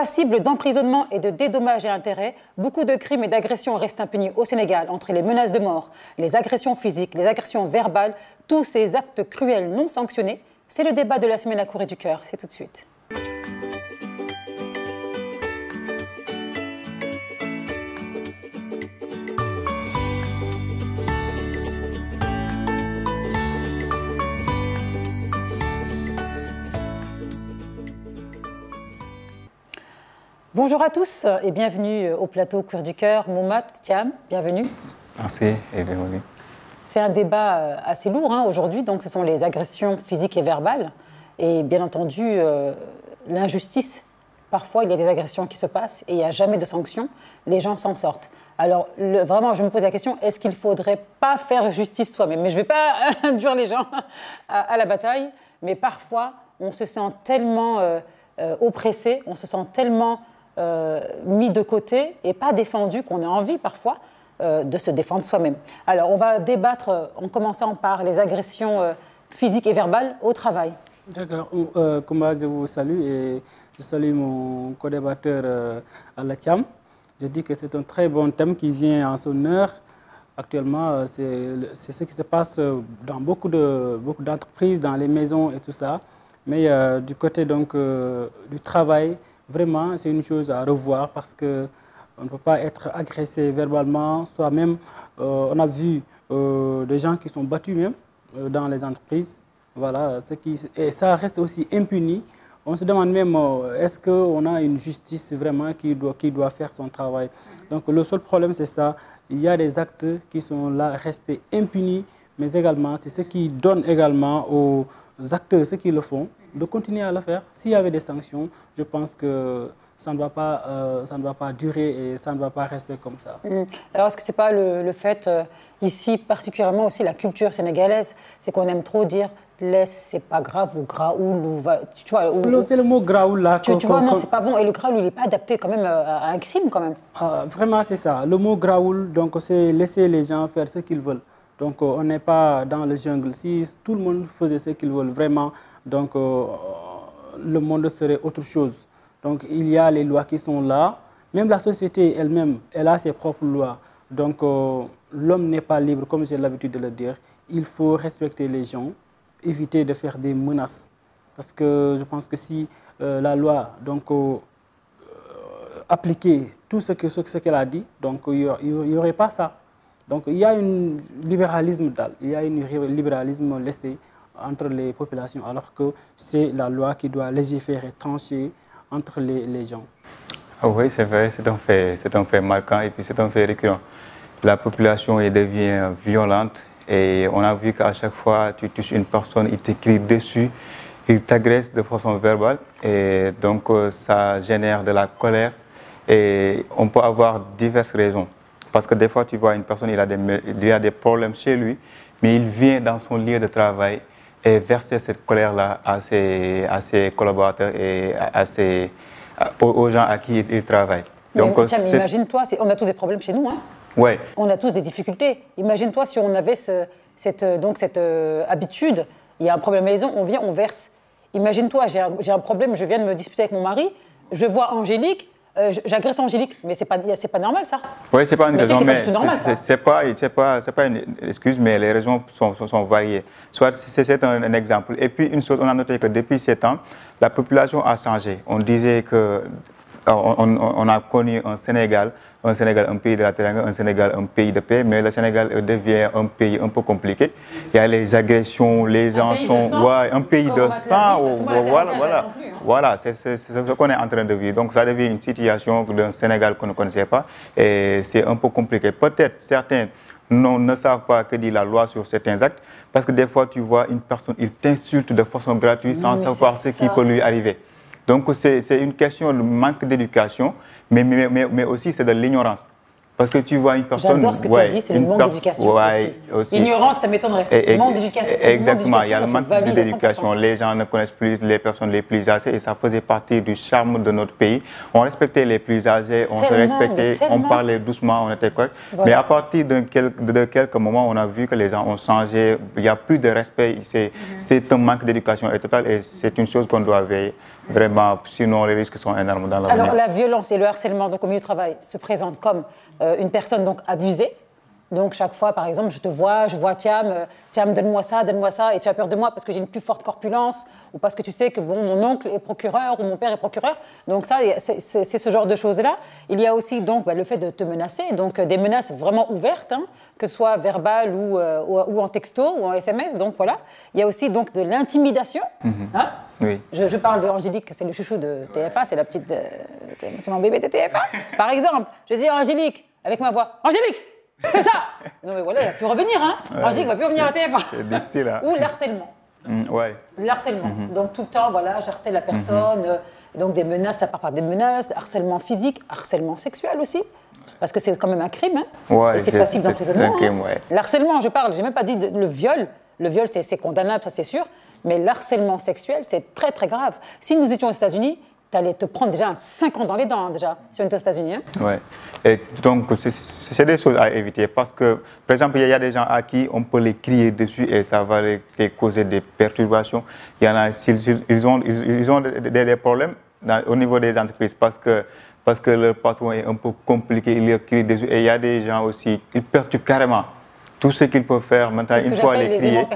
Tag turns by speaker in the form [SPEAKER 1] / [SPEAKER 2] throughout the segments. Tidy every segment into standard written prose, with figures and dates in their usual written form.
[SPEAKER 1] Passibles d'emprisonnement et de dédommages et intérêts, beaucoup de crimes et d'agressions restent impunis au Sénégal, entre les menaces de mort, les agressions physiques, les agressions verbales, tous ces actes cruels non sanctionnés. C'est le débat de la semaine à Cour et du Cœur. C'est tout de suite. Bonjour à tous et bienvenue au plateau Cour du Cœur. Momat, Thiam, bienvenue.
[SPEAKER 2] Merci et bienvenue.
[SPEAKER 1] C'est un débat assez lourd aujourd'hui, donc ce sont les agressions physiques et verbales. Et bien entendu, l'injustice. Parfois, il y a des agressions qui se passent et il n'y a jamais de sanctions. Les gens s'en sortent. Alors, vraiment, je me pose la question, est-ce qu'il ne faudrait pas faire justice soi-même? Mais je ne vais pas induire les gens à la bataille. Mais parfois, on se sent tellement oppressé, on se sent tellement mis de côté et pas défendu qu'on a envie parfois de se défendre soi-même. Alors, on va débattre en commençant par les agressions physiques et verbales au travail.
[SPEAKER 3] D'accord. Comment je vous salue et je salue mon co-débatteur Alatham. Je dis que c'est un très bon thème qui vient en son heure. Actuellement, c'est ce qui se passe dans beaucoup d'entreprises, dans les maisons et tout ça. Mais du côté donc, du travail, vraiment, c'est une chose à revoir parce qu'on ne peut pas être agressé verbalement. Soit même, on a vu des gens qui sont battus même dans les entreprises. Voilà, et ça reste aussi impuni. On se demande même, est-ce qu'on a une justice vraiment qui doit faire son travail? Donc le seul problème, c'est ça. Il y a des actes qui sont là, restés impunis, mais également, c'est ce qui donne également aux acteurs, ceux qui le font, de continuer à le faire. S'il y avait des sanctions, je pense que ça ne va pas durer et ça ne va pas rester comme ça.
[SPEAKER 1] Alors, est-ce que ce n'est pas le fait, ici, particulièrement aussi la culture sénégalaise, c'est qu'on aime trop dire « laisse, c'est pas grave » ou « graoul » ou tu vois,
[SPEAKER 3] c'est le mot graoul là.
[SPEAKER 1] Tu vois, non, c'est pas bon. Et le graoul, il n'est pas adapté quand même à un crime quand même.
[SPEAKER 3] Vraiment, c'est ça. Le mot graoul, donc c'est laisser les gens faire ce qu'ils veulent. Donc, on n'est pas dans le jungle. Si tout le monde faisait ce qu'il veut vraiment, donc le monde serait autre chose. Donc, il y a les lois qui sont là. Même la société elle-même, elle a ses propres lois. Donc, l'homme n'est pas libre, comme j'ai l'habitude de le dire. Il faut respecter les gens, éviter de faire des menaces. Parce que je pense que si la loi donc, appliquait tout ce qu'elle a dit, donc il n'y aurait pas ça. Donc il y a un libéralisme laissé entre les populations, alors que c'est la loi qui doit légiférer, trancher entre les gens.
[SPEAKER 2] Ah oui, c'est vrai, c'est un fait marquant et puis c'est un fait récurrent. La population devient violente et on a vu qu'à chaque fois tu touches une personne, il t'écrit dessus, il t'agresse de façon verbale et donc ça génère de la colère et on peut avoir diverses raisons. Parce que des fois, tu vois une personne, il a des problèmes chez lui, mais il vient dans son lieu de travail et verser cette colère-là à ses collaborateurs et aux gens à qui il travaille.
[SPEAKER 1] Donc, imagine-toi, on a tous des problèmes chez nous. Hein.
[SPEAKER 2] Ouais.
[SPEAKER 1] On a tous des difficultés. Imagine-toi si on avait cette habitude, il y a un problème à la maison, on vient, on verse. Imagine-toi, j'ai un problème, je viens de me disputer avec mon mari, je vois Angélique, j'agresse Angélique, mais c'est pas normal ça.
[SPEAKER 2] Oui, c'est pas une raison, mais c'est pas une excuse, mais les raisons sont variées. Soit c'est un exemple. Et puis une chose, on a noté que depuis 7 ans, la population a changé. On disait que on a connu un Sénégal, un pays de la Teranga, un Sénégal, un pays de paix, mais le Sénégal devient un pays un peu compliqué. Il y a les agressions, les gens sont... un pays de sang, voilà, c'est ce qu'on est en train de vivre. Donc ça devient une situation d'un Sénégal qu'on ne connaissait pas et c'est un peu compliqué. Peut-être certains ne savent pas que dit la loi sur certains actes, parce que des fois tu vois une personne, il t'insulte de façon gratuite sans savoir ce qui peut lui arriver. Donc c'est une question de manque d'éducation, mais aussi c'est de l'ignorance. Parce que tu vois une personne...
[SPEAKER 1] J'adore ce que tu as dit, c'est le manque d'éducation aussi. Ignorance, ça m'étonnerait. Manque d'éducation.
[SPEAKER 2] Exactement, il y a le manque d'éducation. Les gens ne connaissent plus les personnes les plus âgées et ça faisait partie du charme de notre pays. On respectait les plus âgés, on se respectait, on parlait doucement, on était correct. Voilà. Mais à partir de quelques moments, on a vu que les gens ont changé, il n'y a plus de respect, c'est un manque d'éducation total et c'est une chose qu'on doit veiller. Vraiment, sinon les risques sont énormes dans l'avenir.
[SPEAKER 1] Alors la violence et le harcèlement donc, au milieu du travail se présentent comme une personne donc, abusée. Donc chaque fois, par exemple, je vois Thiam, donne-moi ça, et tu as peur de moi parce que j'ai une plus forte corpulence, ou parce que tu sais que bon, mon oncle est procureur, ou mon père est procureur. Donc ça, c'est ce genre de choses-là. Il y a aussi donc le fait de te menacer, donc des menaces vraiment ouvertes, hein, que ce soit verbales ou en texto, ou en SMS, donc voilà. Il y a aussi donc de l'intimidation, hein.
[SPEAKER 2] Oui.
[SPEAKER 1] Je parle d'Angélique, c'est le chouchou de TF1, c'est la petite, c'est mon bébé de TF1. Par exemple, je dis à Angélique, avec ma voix, Angélique, fais ça. Non mais voilà, il va plus revenir, hein. Angélique va plus revenir à TF1.
[SPEAKER 2] C'est difficile, hein.
[SPEAKER 1] Ou l'harcèlement.
[SPEAKER 2] Ouais.
[SPEAKER 1] L'harcèlement. Donc tout le temps, voilà, j'harcèle la personne. Donc des menaces, ça part par des menaces, harcèlement physique, harcèlement sexuel aussi. Parce que c'est quand même un crime, hein.
[SPEAKER 2] Ouais,
[SPEAKER 1] et c'est passible d'emprisonnement.
[SPEAKER 2] Ouais.
[SPEAKER 1] L'harcèlement, je parle, j'ai même pas dit le viol. Le viol, c'est condamnable, ça c'est sûr. Mais l'harcèlement sexuel, c'est très très grave. Si nous étions aux États-Unis, tu allais te prendre déjà 5 ans dans les dents, déjà, si on était aux États-Unis. Hein.
[SPEAKER 2] Oui. Et donc, c'est des choses à éviter parce que, par exemple, il y a des gens à qui on peut les crier dessus et ça va les causer des perturbations. Il y en a, ils ont des problèmes au niveau des entreprises parce que le patron est un peu compliqué, il leur crie dessus. Et il y a des gens aussi, ils perturbent carrément. Tout ce qu'ils peuvent faire, maintenant, une fois les crier,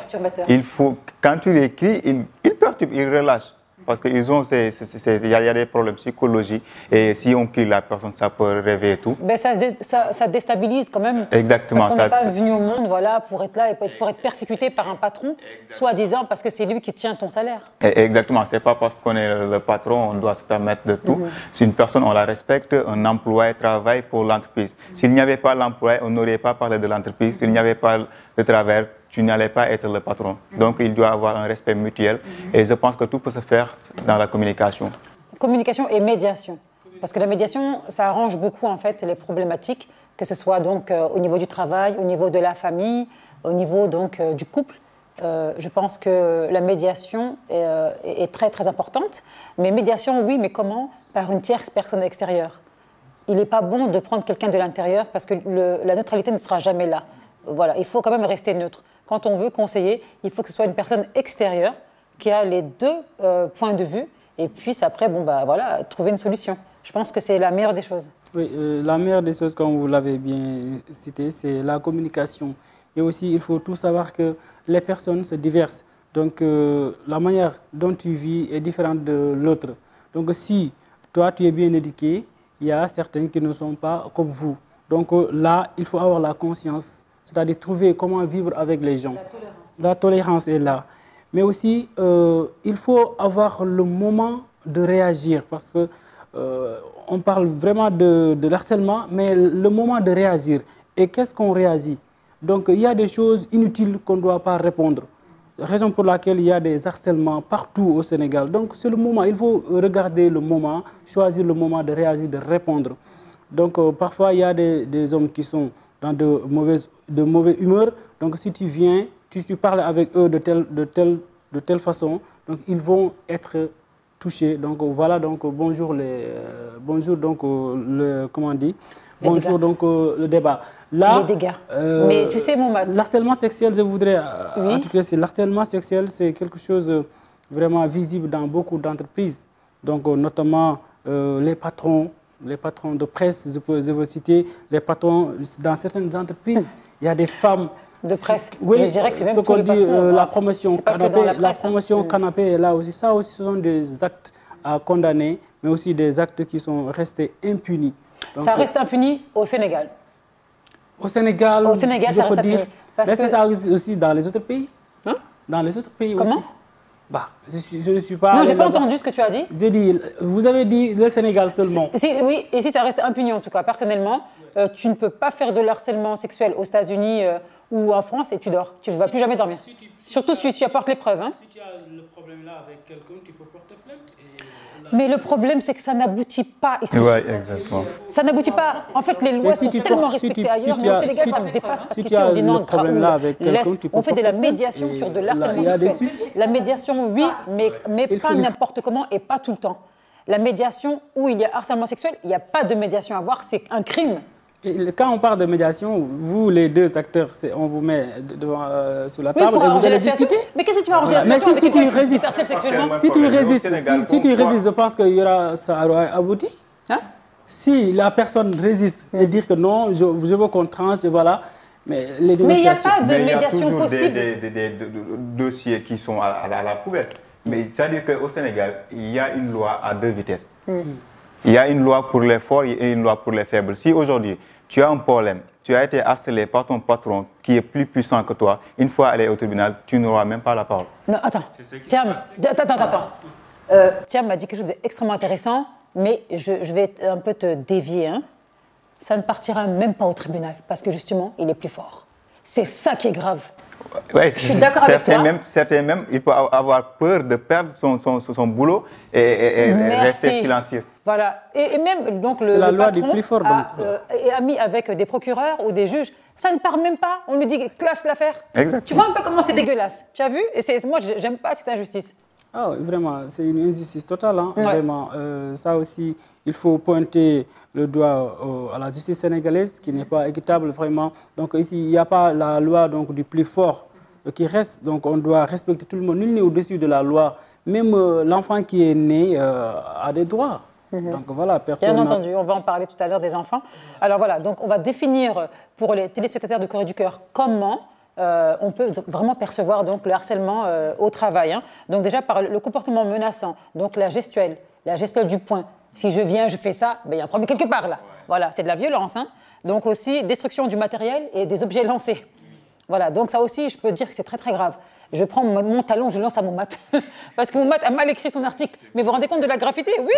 [SPEAKER 2] il faut, quand tu les cries, ils perturbent, ils relâchent. Parce qu'il y a des problèmes psychologiques et si on crie la personne, ça peut rêver et tout.
[SPEAKER 1] Ben ça déstabilise quand même.
[SPEAKER 2] Exactement.
[SPEAKER 1] Parce qu'on n'est pas venu au monde voilà, pour être là et pour être persécuté par un patron, soi-disant parce que c'est lui qui tient ton salaire.
[SPEAKER 2] Exactement. Ce n'est pas parce qu'on est le patron, on doit se permettre de tout. Si une personne, on la respecte, un employé travaille pour l'entreprise. S'il n'y avait pas l'employé, on n'aurait pas parlé de l'entreprise. S'il n'y avait pas le travail, tu n'allais pas être le patron. Donc, il doit y avoir un respect mutuel. Et je pense que tout peut se faire dans la communication.
[SPEAKER 1] Communication et médiation. Parce que la médiation, ça arrange beaucoup, en fait, les problématiques, que ce soit donc au niveau du travail, au niveau de la famille, au niveau donc du couple. Je pense que la médiation est très, très importante. Mais médiation, oui, mais comment? Par une tierce personne extérieure. Il n'est pas bon de prendre quelqu'un de l'intérieur parce que la neutralité ne sera jamais là. Voilà, il faut quand même rester neutre. Quand on veut conseiller, il faut que ce soit une personne extérieure qui a les deux points de vue et puis après, voilà, trouver une solution. Je pense que c'est la meilleure des choses.
[SPEAKER 3] Oui, la meilleure des choses, comme vous l'avez bien cité, c'est la communication. Et aussi, il faut tout savoir que les personnes se diversent. Donc, la manière dont tu vis est différente de l'autre. Donc, si toi, tu es bien éduqué, il y a certains qui ne sont pas comme vous. Donc là, il faut avoir la conscience. C'est-à-dire trouver comment vivre avec les gens. La tolérance est là. Mais aussi, il faut avoir le moment de réagir parce que on parle vraiment de harcèlement, mais le moment de réagir. Et qu'est-ce qu'on réagit? Donc, il y a des choses inutiles qu'on ne doit pas répondre. Raison pour laquelle il y a des harcèlements partout au Sénégal. Donc, c'est le moment. Il faut regarder le moment, choisir le moment de réagir, de répondre. Donc, parfois, il y a des hommes qui sont dans de mauvais humeur. Donc, si tu viens, tu parles avec eux de telle façon, donc ils vont être touchés. Donc, voilà, donc, bonjour donc, comment on dit? Bonjour, donc, le débat. Là,
[SPEAKER 1] les dégâts. Mais tu sais, Mohamed,
[SPEAKER 3] l'harcèlement sexuel, je voudrais ajouter, l'harcèlement sexuel, c'est quelque chose vraiment visible dans beaucoup d'entreprises. Donc, notamment les patrons de presse, je veux citer, les patrons dans certaines entreprises. Il y a des femmes
[SPEAKER 1] de presse.
[SPEAKER 3] Oui,
[SPEAKER 1] je dirais que c'est même pour les
[SPEAKER 3] patrons. La promotion canapé est là aussi. Ça aussi, ce sont des actes à condamner, mais aussi des actes qui sont restés impunis.
[SPEAKER 1] Donc, ça reste impuni au Sénégal.
[SPEAKER 3] Au Sénégal,
[SPEAKER 1] ça reste impuni.
[SPEAKER 3] Est-ce que ça existe aussi dans les autres pays?
[SPEAKER 1] Hein?
[SPEAKER 3] Dans les autres pays
[SPEAKER 1] Comment?
[SPEAKER 3] aussi. Bah, je ne suis pas...
[SPEAKER 1] Non, je n'ai pas entendu ce que tu as dit.
[SPEAKER 3] J'ai dit, vous avez dit le Sénégal seulement.
[SPEAKER 1] Oui, et si ça reste impuni en tout cas, personnellement, tu ne peux pas faire de harcèlement sexuel aux États-Unis ou en France et tu dors. Tu ne vas plus jamais dormir. Surtout si tu apportes les preuves. Hein.
[SPEAKER 3] Si tu as le problème là avec quelqu'un, tu peux porter plainte.
[SPEAKER 1] Mais le problème, c'est que ça n'aboutit pas ici.
[SPEAKER 2] Oui, exactement.
[SPEAKER 1] Ça n'aboutit pas. En fait, les lois sont tellement respectées ailleurs, mais au Sénégal, ça me dépasse parce qu'ici, on dit non, on fait de la médiation sur de l'harcèlement sexuel. La médiation, oui, mais pas n'importe comment et pas tout le temps. La médiation où il y a harcèlement sexuel, il n'y a pas de médiation à voir, c'est un crime.
[SPEAKER 3] Et quand on parle de médiation, vous, les deux acteurs, on vous met devant, sous la table et vous allez discuter.
[SPEAKER 1] Mais qu'est-ce que tu vas arranger la situation
[SPEAKER 3] si tu résistes, si tu résistes, je pense que ça aura abouti. Hein? Si la personne résiste et dire que non, je veux qu'on tranche, voilà. Mais il
[SPEAKER 1] n'y a pas de médiation possible.
[SPEAKER 2] Il y a des dossiers qui sont à la poubelle. Mais c'est-à-dire qu'au Sénégal, il y a une loi à 2 vitesses. Il y a une loi pour les forts et une loi pour les faibles. Si aujourd'hui, tu as un problème, tu as été harcelé par ton patron qui est plus puissant que toi, une fois allé au tribunal, tu n'auras même pas la parole.
[SPEAKER 1] Non, attends. Thiam m'a dit quelque chose d'extrêmement intéressant, mais je vais un peu te dévier. Hein. Ça ne partira même pas au tribunal, parce que justement, il est plus fort. C'est ça qui est grave.
[SPEAKER 2] Ouais,
[SPEAKER 1] je suis d'accord avec toi.
[SPEAKER 2] Certains même, il peut avoir peur de perdre son boulot et rester silencieux.
[SPEAKER 1] Voilà. Et même donc, le
[SPEAKER 3] loi
[SPEAKER 1] patron
[SPEAKER 3] du plus fort,
[SPEAKER 1] est ami avec des procureurs ou des juges. Ça ne part même pas. On lui dit classe l'affaire. Tu vois un peu comment c'est dégueulasse. Tu as vu? Et moi, j'aime pas cette injustice.
[SPEAKER 3] Ah oui, vraiment, c'est une injustice totale. Hein,
[SPEAKER 1] ouais.
[SPEAKER 3] Vraiment. Ça aussi, il faut pointer le doigt à la justice sénégalaise qui n'est pas équitable vraiment. Donc ici, il n'y a pas la loi donc, du plus fort qui reste. Donc on doit respecter tout le monde. Nul n'est au-dessus de la loi. Même l'enfant qui est né a des droits. Donc voilà, personne.
[SPEAKER 1] Bien entendu, on va en parler tout à l'heure des enfants. Alors voilà, donc on va définir pour les téléspectateurs de Corée du Cœur comment on peut vraiment percevoir donc, le harcèlement au travail. Hein. Donc déjà par le comportement menaçant, donc la gestuelle du poing. Si je viens, je fais ça, ben, il y a un problème quelque part là. Voilà, c'est de la violence. Hein. Donc aussi destruction du matériel et des objets lancés. Voilà, donc ça aussi, je peux dire que c'est très très grave. Je prends mon talon, je le lance à mon mat. Parce que mon mat a mal écrit son article. Mais vous vous rendez compte de la gravité? Oui,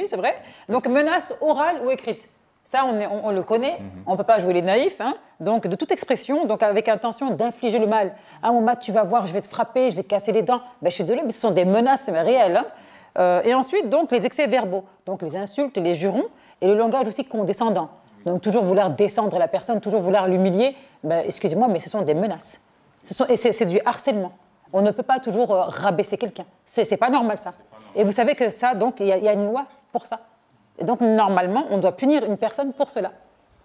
[SPEAKER 1] c'est vrai. Donc menace orale ou écrite. Ça, on le connaît, on ne peut pas jouer les naïfs. Hein. Donc, de toute expression, donc avec intention d'infliger le mal. Ah, mon mat, tu vas voir, je vais te frapper, je vais te casser les dents. Ben, je suis désolée, mais ce sont des menaces réelles. Hein. Et ensuite, donc, les excès verbaux. Donc, les insultes, les jurons et le langage aussi condescendant. Donc, toujours vouloir descendre la personne, toujours vouloir l'humilier. Ben, excusez-moi, mais ce sont des menaces. C'est du harcèlement. On ne peut pas toujours rabaisser quelqu'un. C'est pas normal, ça. Et vous savez que ça, donc, il y a une loi pour ça. Et donc, normalement, on doit punir une personne pour cela.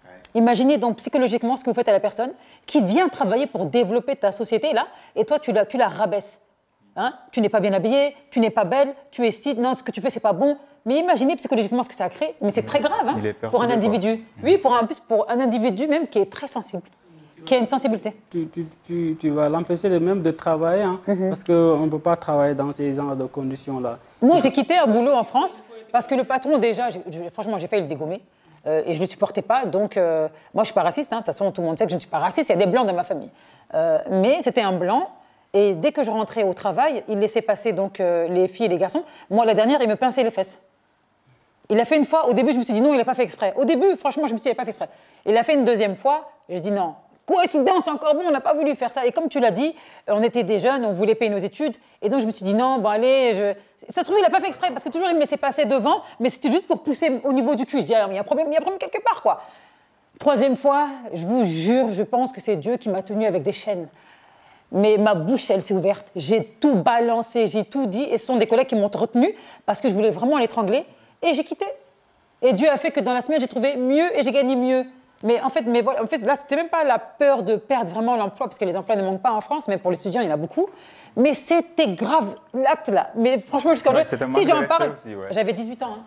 [SPEAKER 1] Ouais. Imaginez donc psychologiquement ce que vous faites à la personne qui vient travailler pour développer ta société, là, et toi, tu la rabaisses. Hein? Tu n'es pas bien habillée, tu n'es pas belle, tu es si... Non, ce que tu fais, c'est pas bon. Mais imaginez psychologiquement ce que ça a créé. Mais c'est très grave hein, pour un individu. Oui, pour un individu même qui est très sensible, qui a une sensibilité.
[SPEAKER 3] Tu vas l'empêcher même de travailler, hein, parce qu'on ne peut pas travailler dans ces genres de conditions-là.
[SPEAKER 1] Moi, j'ai quitté un boulot en France parce que le patron, déjà, franchement, j'ai failli le dégommer. Et je ne le supportais pas. Donc, moi, je ne suis pas raciste. Hein. De toute façon, tout le monde sait que je ne suis pas raciste. Il y a des blancs dans ma famille. Mais c'était un blanc. Et dès que je rentrais au travail, il laissait passer donc, les filles et les garçons. Moi, la dernière, il me pinçait les fesses. Il l'a fait une fois. Au début, je me suis dit non, il n'a pas fait exprès. Au début, franchement, je me suis dit, il n'a pas fait exprès. Il l'a fait une deuxième fois. Je dis non. Coïncidence, c'est encore bon, on n'a pas voulu faire ça. Et comme tu l'as dit, on était des jeunes, on voulait payer nos études. Et donc, je me suis dit, non, bon, allez, ça se trouve, il n'a pas fait exprès, parce que toujours, il me laissait passer devant, mais c'était juste pour pousser au niveau du cul. Je dis, il y a un problème quelque part, quoi. Troisième fois, je vous jure, je pense que c'est Dieu qui m'a tenue avec des chaînes. Mais ma bouche, elle s'est ouverte. J'ai tout balancé, j'ai tout dit. Et ce sont des collègues qui m'ont retenue parce que je voulais vraiment l'étrangler. Et j'ai quitté. Et Dieu a fait que dans la semaine, j'ai trouvé mieux et j'ai gagné mieux. Mais en fait, là, c'était même pas la peur de perdre vraiment l'emploi, parce que les emplois ne manquent pas en France, mais pour les étudiants, il y en a beaucoup. Mais c'était grave, l'acte là. Mais franchement, jusqu'à aujourd'hui, si j'en parle, j'avais 18 ans. Hein.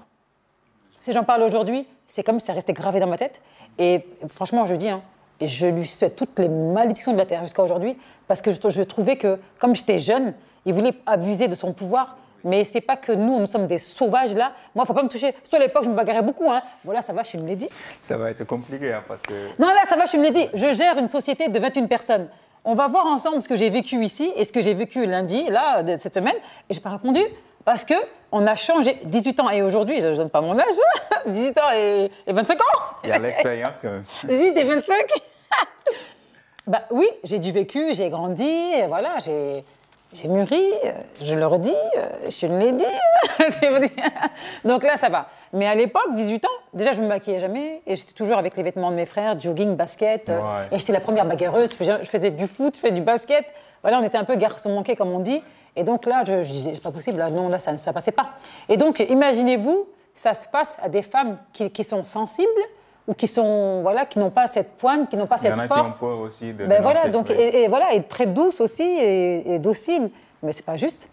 [SPEAKER 1] Si j'en parle aujourd'hui, c'est comme si ça restait gravé dans ma tête. Et franchement, je dis, hein, je lui souhaite toutes les malédictions de la terre jusqu'à aujourd'hui, parce que je trouvais que, comme j'étais jeune, il voulait abuser de son pouvoir. Mais c'est pas que nous sommes des sauvages là. Moi, faut pas me toucher. Surtout à l'époque, je me bagarrais beaucoup. Hein. Voilà, ça va, je suis une lady.
[SPEAKER 2] Ça va être compliqué hein, parce que...
[SPEAKER 1] Non, là, ça va, je suis une lady. Je gère une société de 21 personnes. On va voir ensemble ce que j'ai vécu ici et ce que j'ai vécu lundi, là, de cette semaine. Et j'ai pas répondu parce qu'on a changé. 18 ans et aujourd'hui, je ne donne pas mon âge, 18 ans et 25 ans.
[SPEAKER 2] Il y a l'expérience quand même.
[SPEAKER 1] 18 et 25. Bah oui, j'ai du vécu, j'ai grandi, et voilà, j'ai mûri, je le redis, je l'ai dit. Donc là, ça va. Mais à l'époque, 18 ans, déjà, je me maquillais jamais et j'étais toujours avec les vêtements de mes frères, jogging, basket. Et j'étais la première bagarreuse, je faisais du foot, je faisais du basket. Voilà, on était un peu garçon manqué, comme on dit. Et donc là, je disais, c'est pas possible, là, non, là, ça ne passait pas. Et donc, imaginez-vous, ça se passe à des femmes qui sont sensibles, ou qui sont voilà, qui n'ont pas cette pointe, qui n'ont pas cette force. Il y en a qui ont peur aussi de
[SPEAKER 2] voilà,
[SPEAKER 1] donc et voilà, et très douce aussi et docile, mais c'est pas juste.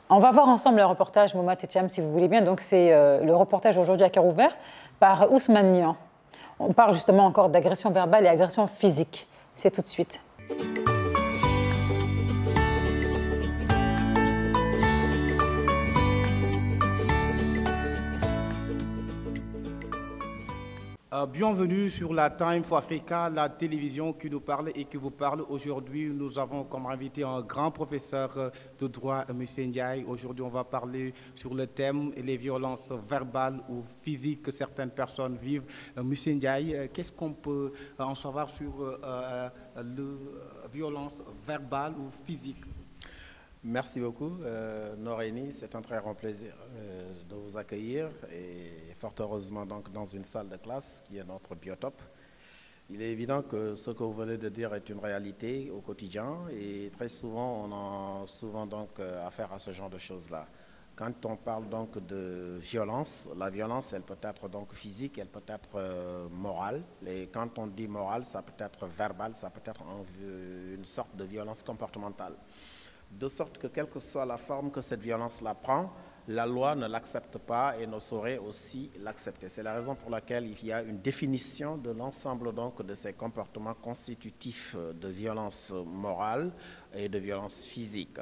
[SPEAKER 1] On va voir ensemble le reportage Momat et Thiam, si vous voulez bien. Donc c'est le reportage aujourd'hui à cœur ouvert par Ousmane Nian. On parle justement encore d'agression verbale et agression physique. C'est tout de suite.
[SPEAKER 4] Bienvenue sur la Time for Africa, la télévision qui nous parle et qui vous parle. Aujourd'hui, nous avons comme invité un grand professeur de droit, M. Ndiaye. Aujourd'hui, on va parler sur le thème les violences verbales ou physiques que certaines personnes vivent. M. Ndiaye, qu'est-ce qu'on peut en savoir sur la violence verbale ou physique?
[SPEAKER 5] Merci beaucoup, Norénie. C'est un très grand plaisir de vous accueillir et fort heureusement donc dans une salle de classe qui est notre biotope. Il est évident que ce que vous venez de dire est une réalité au quotidien et très souvent, on a souvent donc affaire à ce genre de choses-là. Quand on parle donc de violence, la violence, elle peut être donc physique, elle peut être morale. Et quand on dit morale, ça peut être verbal, ça peut être une sorte de violence comportementale. De sorte que quelle que soit la forme que cette violence-là prend, la loi ne l'accepte pas et ne saurait aussi l'accepter. C'est la raison pour laquelle il y a une définition de l'ensemble donc de ces comportements constitutifs de violence morale et de violence physique.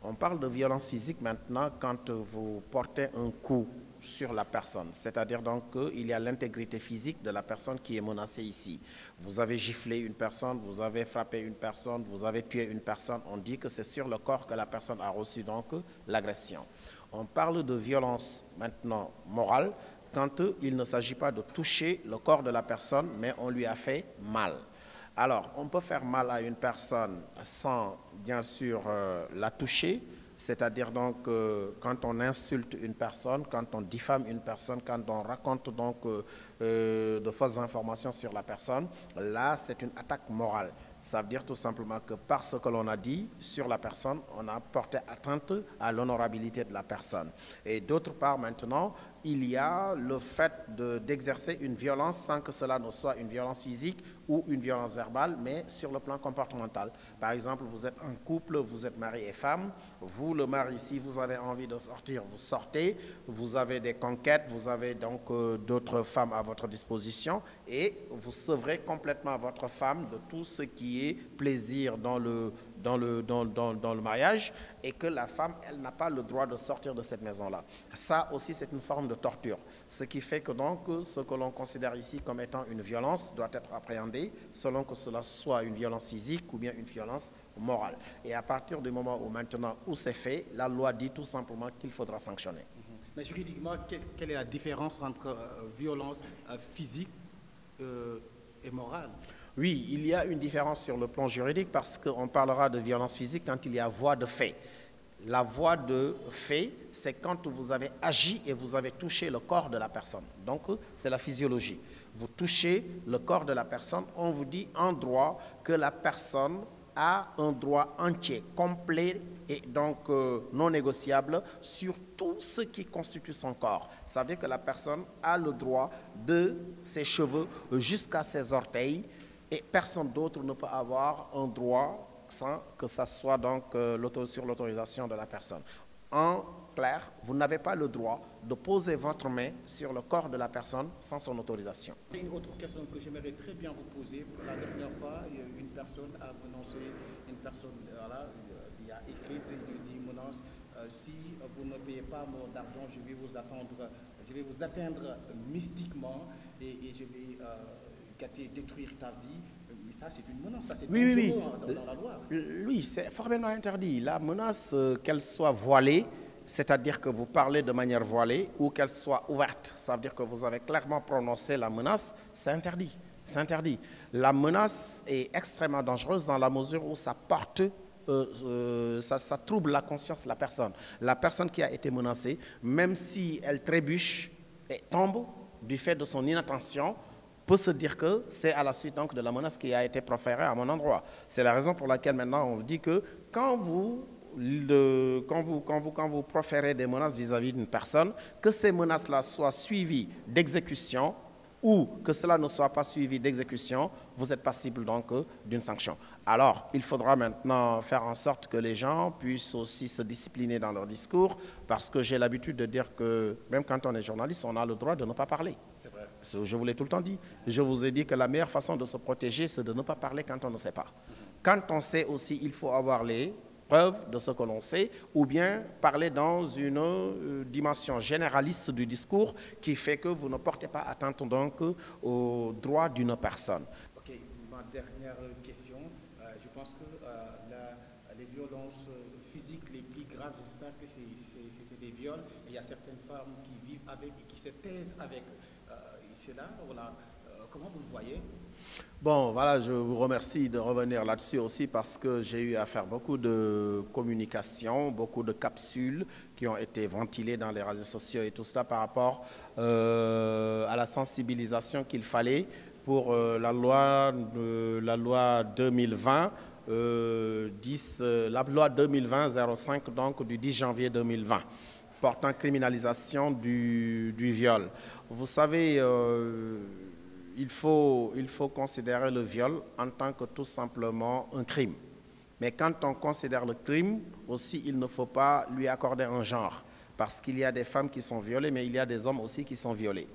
[SPEAKER 5] On parle de violence physique maintenant quand vous portez un coup sur la personne, c'est-à-dire donc qu'il y a l'intégrité physique de la personne qui est menacée ici. Vous avez giflé une personne, vous avez frappé une personne, vous avez tué une personne, on dit que c'est sur le corps que la personne a reçu donc l'agression. On parle de violence maintenant morale quand il ne s'agit pas de toucher le corps de la personne, mais on lui a fait mal. Alors, on peut faire mal à une personne sans, bien sûr, la toucher, c'est-à-dire donc quand on insulte une personne, quand on diffame une personne, quand on raconte donc de fausses informations sur la personne, là c'est une attaque morale. Ça veut dire tout simplement que par ce que l'on a dit sur la personne, on a porté atteinte à l'honorabilité de la personne. Et d'autre part maintenant, il y a le fait d'exercer une violence sans que cela ne soit une violence physique ou une violence verbale, mais sur le plan comportemental. Par exemple, vous êtes un couple, vous êtes mari et femme, vous le mari, si vous avez envie de sortir, vous sortez, vous avez des conquêtes, vous avez donc d'autres femmes à votre disposition et vous sevrez complètement votre femme de tout ce qui est plaisir dans le mariage et que la femme, elle n'a pas le droit de sortir de cette maison-là. Ça aussi, c'est une forme de torture. Ce qui fait que donc, ce que l'on considère ici comme étant une violence doit être appréhendé selon que cela soit une violence physique ou bien une violence morale. Et à partir du moment où maintenant, où c'est fait, la loi dit tout simplement qu'il faudra sanctionner.
[SPEAKER 4] Mais juridiquement, quelle est la différence entre violence physique et morale?
[SPEAKER 5] Oui, il y a une différence sur le plan juridique parce qu'on parlera de violence physique quand il y a voie de fait. La voie de fait, c'est quand vous avez agi et vous avez touché le corps de la personne. Donc, c'est la physiologie. Vous touchez le corps de la personne, on vous dit en droit que la personne a un droit entier, complet et donc non négociable sur tout ce qui constitue son corps. Ça veut dire que la personne a le droit de ses cheveux jusqu'à ses orteils et personne d'autre ne peut avoir un droit sans que ça soit donc sur l'autorisation de la personne. En clair, vous n'avez pas le droit de poser votre main sur le corps de la personne sans son autorisation.
[SPEAKER 4] Une autre question que j'aimerais très bien vous poser. La dernière fois, une personne a menacé une personne, voilà, il a écrit, il dit menace, si vous ne payez pas mon argent, je vais vous atteindre mystiquement et je vais détruire ta vie. Mais ça, c'est une menace, ça c'est dangereux dans la loi.
[SPEAKER 5] Oui, c'est formellement interdit. La menace, qu'elle soit voilée, c'est-à-dire que vous parlez de manière voilée, ou qu'elle soit ouverte, ça veut dire que vous avez clairement prononcé la menace, c'est interdit. C'est interdit. La menace est extrêmement dangereuse dans la mesure où ça porte, ça trouble la conscience de la personne. La personne qui a été menacée, même si elle trébuche et tombe du fait de son inattention, peut se dire que c'est à la suite donc de la menace qui a été proférée à mon endroit. C'est la raison pour laquelle maintenant on dit que quand vous proférez des menaces vis-à-vis d'une personne, que ces menaces-là soient suivies d'exécution ou que cela ne soit pas suivi d'exécution, vous êtes passible donc d'une sanction. Alors, il faudra maintenant faire en sorte que les gens puissent aussi se discipliner dans leur discours, parce que j'ai l'habitude de dire que même quand on est journaliste, on a le droit de ne pas parler. C'est vrai. Je vous l'ai tout le temps dit. Je vous ai dit que la meilleure façon de se protéger, c'est de ne pas parler quand on ne sait pas. Quand on sait aussi, il faut avoir les preuve de ce que l'on sait, ou bien parler dans une dimension généraliste du discours qui fait que vous ne portez pas atteinte donc aux droits d'une personne.
[SPEAKER 4] Ok, ma dernière question, je pense que les violences physiques les plus graves, j'espère que c'est des viols, et il y a certaines femmes qui vivent avec et qui se taisent avec. C'est là, voilà, comment vous le voyez?
[SPEAKER 5] Bon, voilà, je vous remercie de revenir là-dessus aussi parce que j'ai eu à faire beaucoup de communication, beaucoup de capsules qui ont été ventilées dans les réseaux sociaux et tout cela par rapport à la sensibilisation qu'il fallait pour la loi 2020, la loi 2020-05 donc du 10 janvier 2020 portant criminalisation du viol. Vous savez, il faut considérer le viol en tant que tout simplement un crime. Mais quand on considère le crime, aussi, il ne faut pas lui accorder un genre. Parce qu'il y a des femmes qui sont violées, mais il y a des hommes aussi qui sont violés.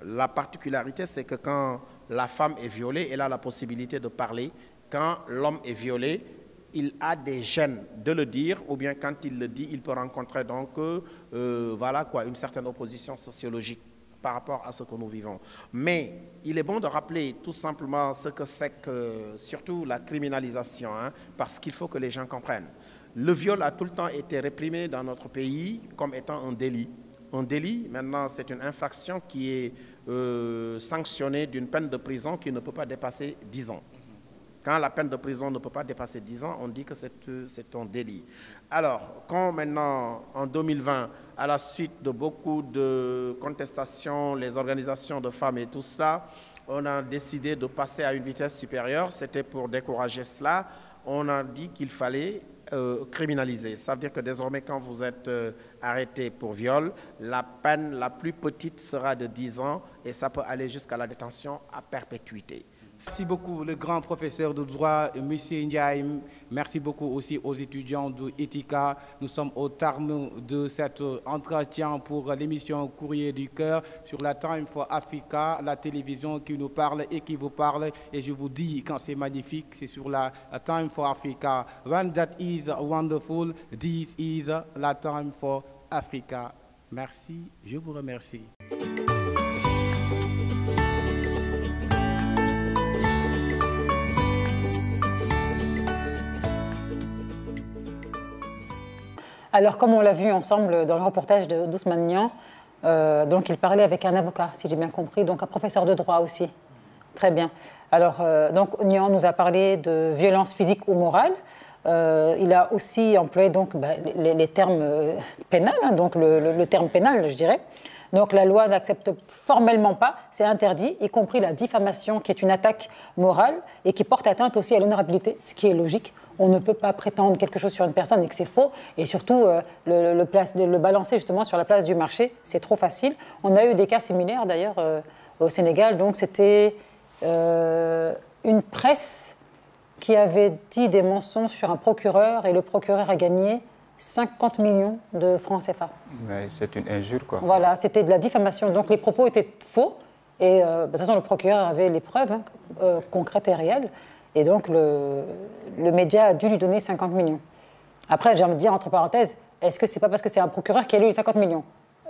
[SPEAKER 5] La particularité, c'est que quand la femme est violée, elle a la possibilité de parler. Quand l'homme est violé, il a des gênes de le dire, ou bien quand il le dit, il peut rencontrer donc voilà quoi, une certaine opposition sociologique par rapport à ce que nous vivons. Mais il est bon de rappeler tout simplement ce que c'est que, surtout la criminalisation, parce qu'il faut que les gens comprennent. Le viol a tout le temps été réprimé dans notre pays comme étant un délit. Un délit, maintenant, c'est une infraction qui est sanctionnée d'une peine de prison qui ne peut pas dépasser 10 ans. Quand la peine de prison ne peut pas dépasser 10 ans, on dit que c'est un délit. Alors, quand maintenant, en 2020, à la suite de beaucoup de contestations, les organisations de femmes et tout cela, on a décidé de passer à une vitesse supérieure. C'était pour décourager cela. On a dit qu'il fallait criminaliser. Ça veut dire que désormais, quand vous êtes arrêté pour viol, la peine la plus petite sera de 10 ans et ça peut aller jusqu'à la détention à perpétuité.
[SPEAKER 4] Merci beaucoup, le grand professeur de droit, M. Ndiaye. Merci beaucoup aussi aux étudiants de Etika. Nous sommes au terme de cet entretien pour l'émission Courrier du Cœur sur la Time for Africa, la télévision qui nous parle et qui vous parle. Et je vous dis, quand c'est magnifique, c'est sur la Time for Africa. When that is wonderful, this is la Time for Africa. Merci, je vous remercie.
[SPEAKER 1] Alors, comme on l'a vu ensemble dans le reportage d'Ousmane Niang, donc il parlait avec un avocat, si j'ai bien compris, donc un professeur de droit aussi. Très bien. Alors, donc Niang nous a parlé de violence physique ou morale. Il a aussi employé donc les termes pénals, donc le terme pénal, je dirais. Donc la loi n'accepte formellement pas, c'est interdit, y compris la diffamation qui est une attaque morale et qui porte atteinte aussi à l'honorabilité, ce qui est logique. On ne peut pas prétendre quelque chose sur une personne et que c'est faux. Et surtout, le balancer justement sur la place du marché, c'est trop facile. On a eu des cas similaires d'ailleurs au Sénégal. Donc c'était une presse qui avait dit des mensonges sur un procureur et le procureur a gagné 50 millions de francs CFA.
[SPEAKER 2] Ouais, c'est une injure, quoi.
[SPEAKER 1] Voilà, c'était de la diffamation. Donc les propos étaient faux. Et de toute façon, le procureur avait les preuves concrètes et réelles. Et donc le média a dû lui donner 50 millions. Après, j'ai envie de dire, entre parenthèses, est-ce que c'est pas parce que c'est un procureur qui a eu les 50 millions?